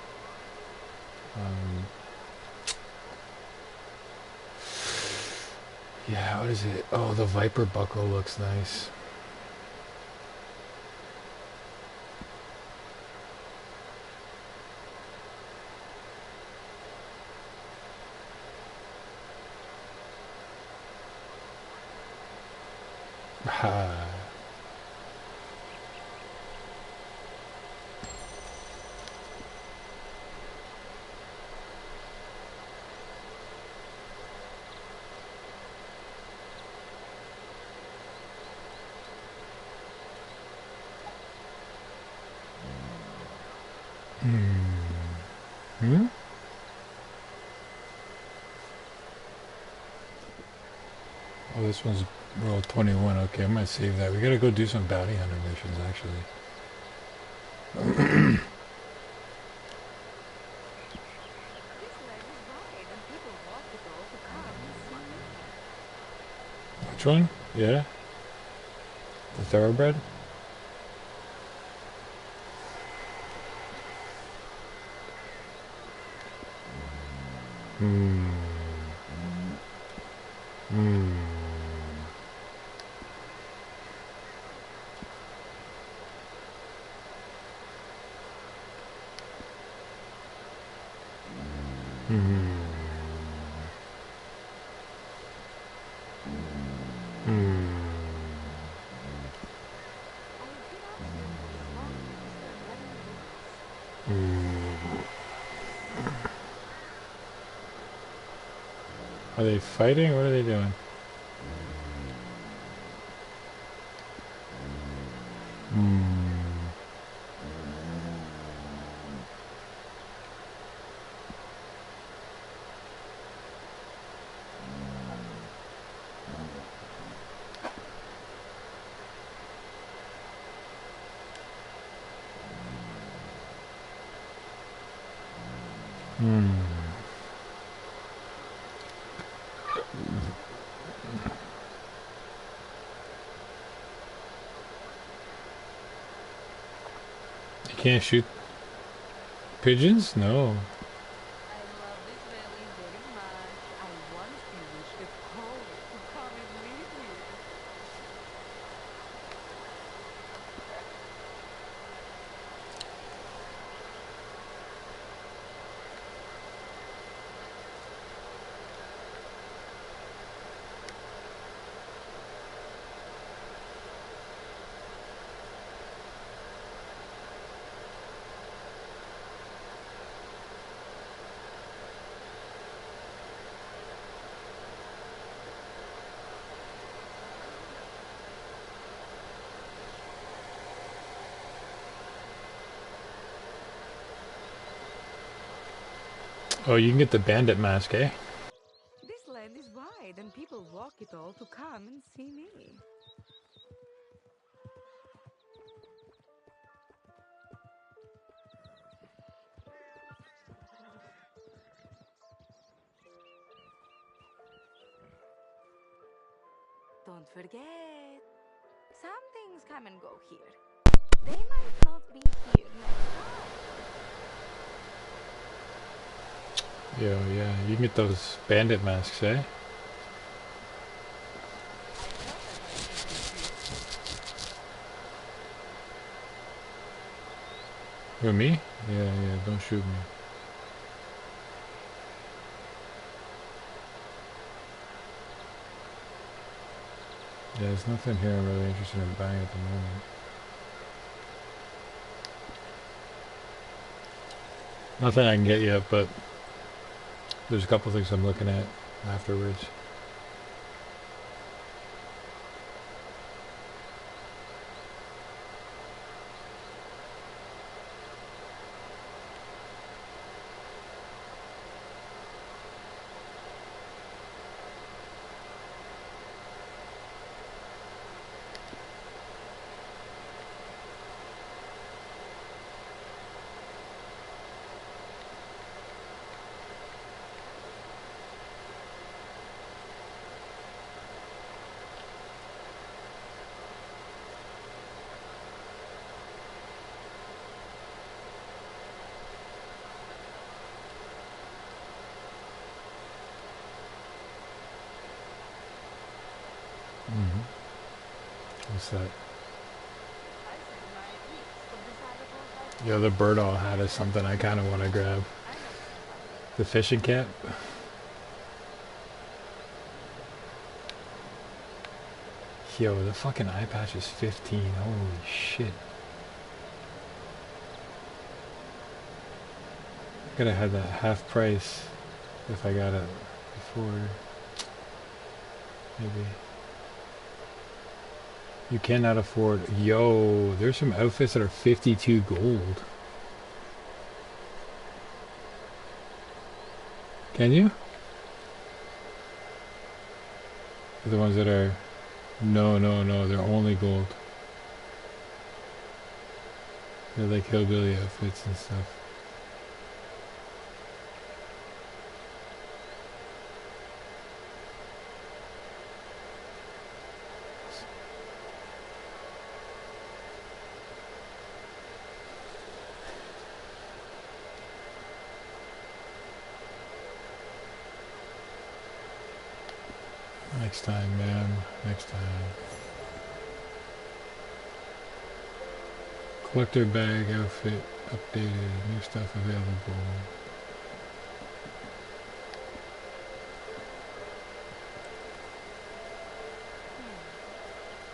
Yeah, what is it? Oh, the Viper buckle looks nice. Hmm? Oh, this one's roll 21. Okay, I might save that. We gotta go do some bounty hunter missions, actually. This land is wide and people walk it all to come and see me. Which one? Yeah? The thoroughbred? Hmm. Hmm. Hmm. Hmm. I've been out here for a long time, running roots. Hmm. Are they fighting? What are they doing? Hmm. Hmm. You can't shoot pigeons? No. I love this valley very much. I once bewitched a poet to come and live here. Oh, you can get the bandit mask, eh? This land is wide and people walk it all to come and see me. Don't forget, some things come and go here. They might not be here next time. Yo, yeah, you can get those bandit masks, eh? I thought I might see you here. Who, me? Yeah, yeah, don't shoot me. Yeah, there's nothing here I'm really interested in buying at the moment. Nothing I can get yet, but there's a couple things I'm looking at afterwards. What's that? I said my list of desirables like The other bird all hat is something I kind of want to grab. I know what you're talking The about. fishing cap? Yo, the fucking eye patch is 15. Holy shit. Could have had that half price if I got it before. Maybe. You cannot afford. Yo, there's some outfits that are 52 gold. Can you? The ones that are... No, no, no, they're only gold. They're like hillbilly outfits and stuff. Next time, man. Next time. Collector bag outfit updated. New stuff available.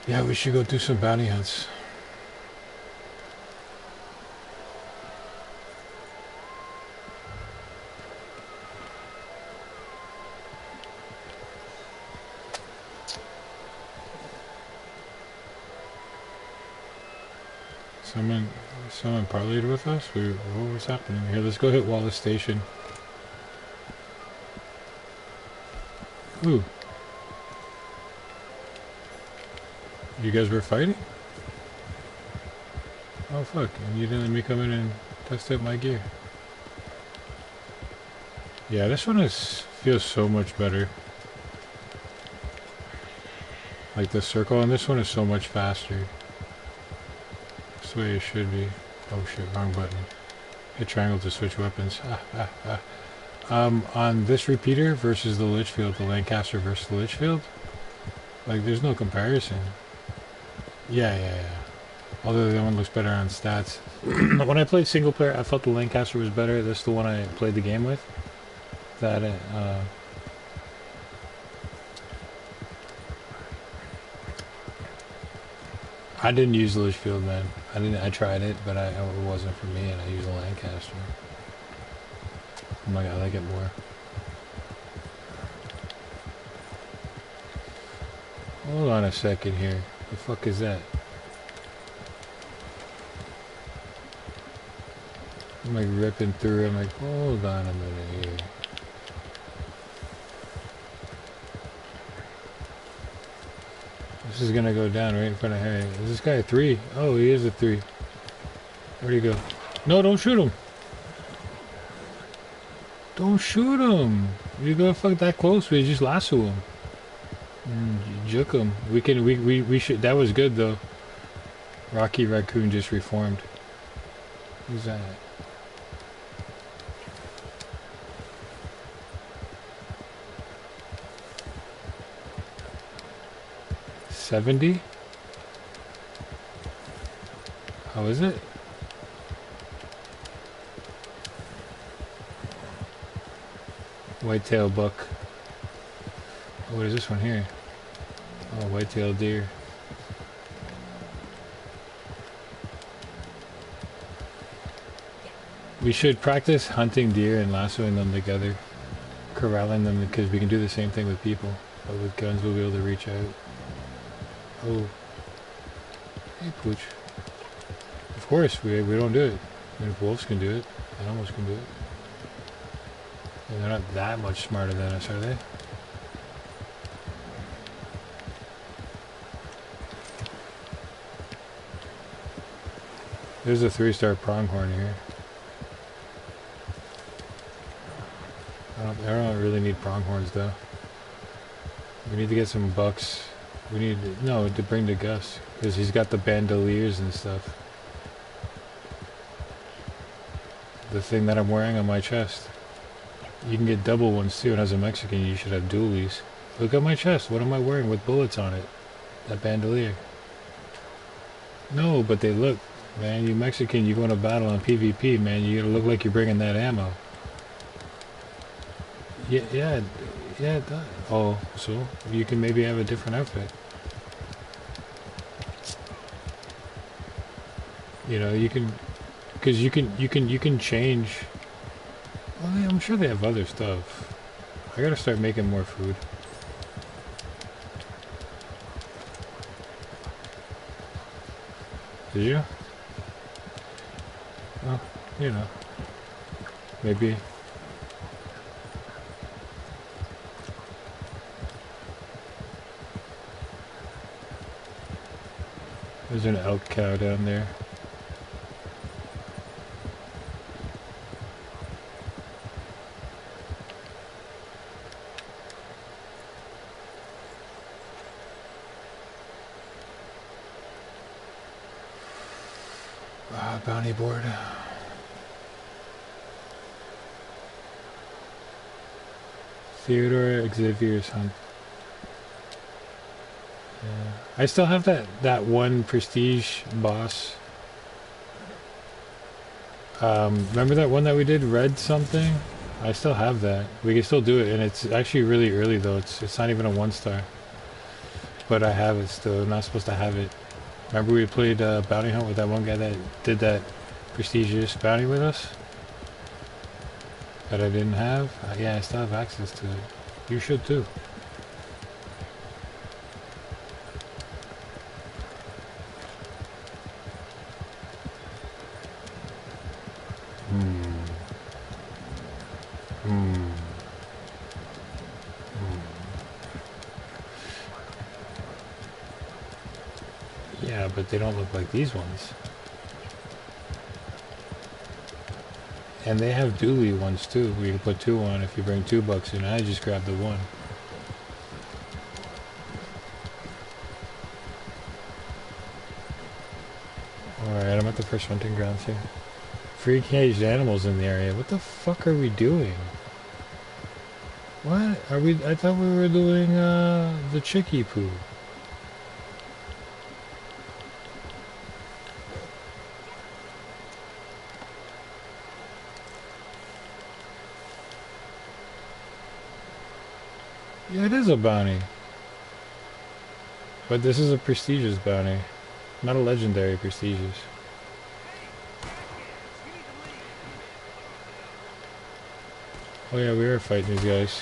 Yeah, we should go do some bounty hunts. Someone parlayed with us? What was happening here? Let's go hit Wallace Station. Ooh. You guys were fighting? Oh fuck, and you didn't let me come in and test out my gear. Yeah, this one feels so much better. Like the circle on this one is so much faster. That's the way it should be. Oh shit, wrong button. Hit triangle to switch weapons. On this repeater versus the Litchfield, the Lancaster versus the Litchfield, like there's no comparison. Yeah. Although the other one looks better on stats. When I played single player, I felt the Lancaster was better. That's the one I played the game with. I didn't use the Litchfield, man. I tried it, but it wasn't for me, and I used the Lancaster. I'm like, I like it more. Hold on a second here. The fuck is that? I'm like ripping through. I'm like, hold on a minute here. This is gonna go down right in front of Harry. Is this guy a 3? Oh, he is a 3. Where'd he go? No, don't shoot him. Don't shoot him. You go fuck that close, we just lasso him. Juke him. We should. That was good though. Rocky Raccoon just reformed. Who's that? $70? How is it? Whitetail buck. Oh, what is this one here? Oh, whitetail deer. We should practice hunting deer and lassoing them together. Corralling them, because we can do the same thing with people. But with guns we'll be able to reach out. Oh. Hey, Pooch. Of course, we don't do it. I mean, if wolves can do it, animals can do it. And they're not that much smarter than us, are they? There's a 3-star pronghorn here. I don't really need pronghorns though. We need to get some bucks. We need to bring to Gus because he's got the bandoliers and stuff. The thing that I'm wearing on my chest. You can get double ones too, and as a Mexican you should have dualies. Look at my chest. What am I wearing with bullets on it? That bandolier. No, but they look. Man, you Mexican, you go into battle on PvP, man, you gotta look like you're bringing that ammo. Yeah, it does. Oh, so you can maybe have a different outfit. You know, you can, because you can change. Well, I'm sure they have other stuff. I gotta start making more food. Did you? Well, you know, maybe There's an elk cow down there. Bounty board. Theodore Xavier's hunt. Yeah. I still have that one prestige boss. Remember that one that we did, red something? I still have that. We can still do it, and it's actually really early though. It's not even a 1-star. But I have it still. I'm not supposed to have it. Remember we played Bounty Hunt with that one guy that did that prestigious bounty with us? That I didn't have? Yeah, I still have access to it. You should too. Yeah, but they don't look like these ones. And they have dually ones too, where you can put 2 on if you bring $2 in. I just grabbed the 1. Alright, I'm at the first hunting grounds here. Free caged animals in the area. What the fuck are we doing? What? Are we? I thought we were doing the chickie poo. Yeah, it is a bounty. But this is a prestigious bounty. Not a legendary prestigious. Oh yeah, we were fighting these guys.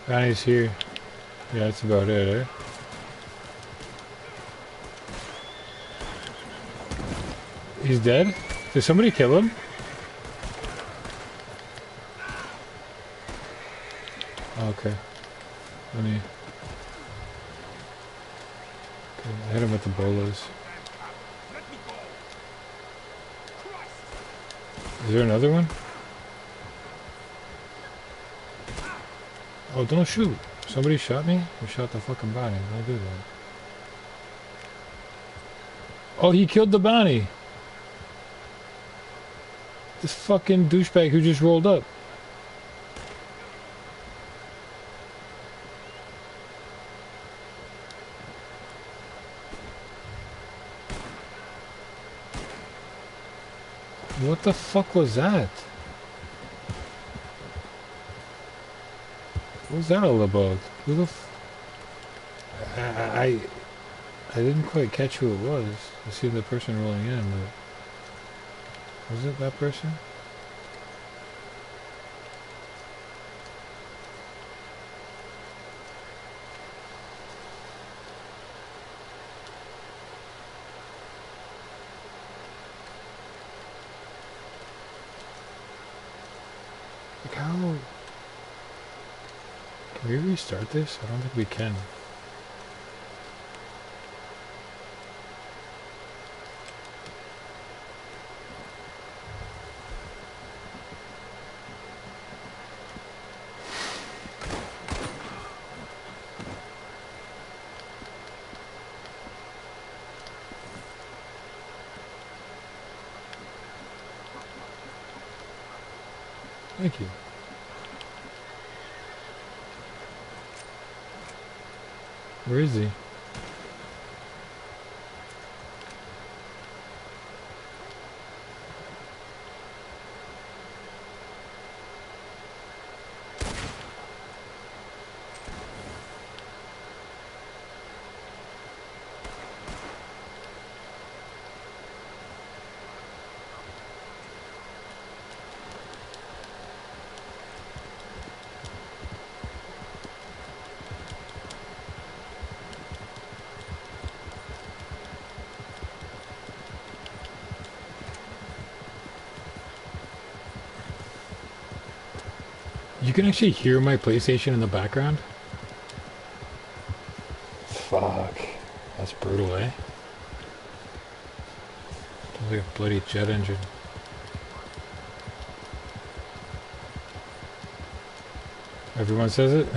Bounty's here. Yeah, that's about it, eh? He's dead? Did somebody kill him? Okay. Let me... Okay, I hit him with the bolas. Is there another one? Oh, don't shoot. Somebody shot me? Who shot the fucking bounty? Don't do that. Oh, he killed the bounty! This fucking douchebag who just rolled up. What the fuck was that? What was that all about? Who the I didn't quite catch who it was. I see the person rolling in, but... Was it that person? Like how... Can we restart this? I don't think we can. Thank you. Where is he? You can actually hear my PlayStation in the background? Fuck. That's brutal, eh? Sounds like a bloody jet engine. Everyone says it?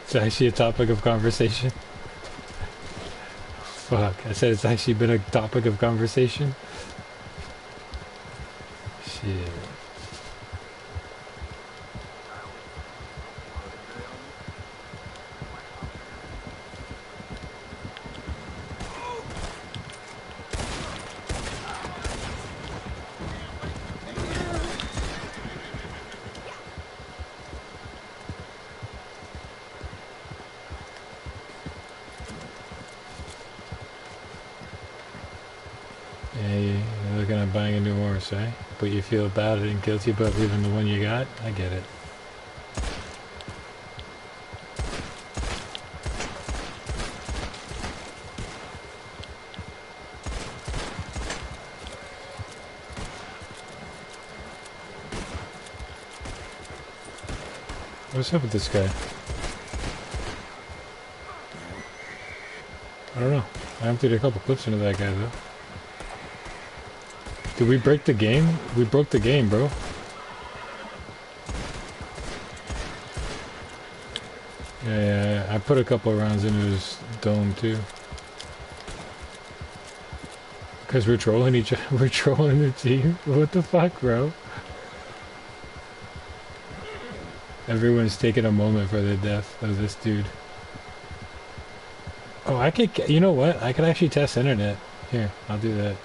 It's actually a topic of conversation. Fuck, I said it's actually been a topic of conversation. Shit. Yeah, you're looking at buying a new horse, eh? But you feel bad and guilty about leaving the one you got? I get it. What's up with this guy? I don't know. I emptied a couple clips into that guy, though. Did we break the game? We broke the game, bro. Yeah, I put a couple rounds into his dome, too. Because we're trolling each other. We're trolling the team. What the fuck, bro? Everyone's taking a moment for the death of this dude. Oh, I could... You know what? I could actually test internet. Here, I'll do that.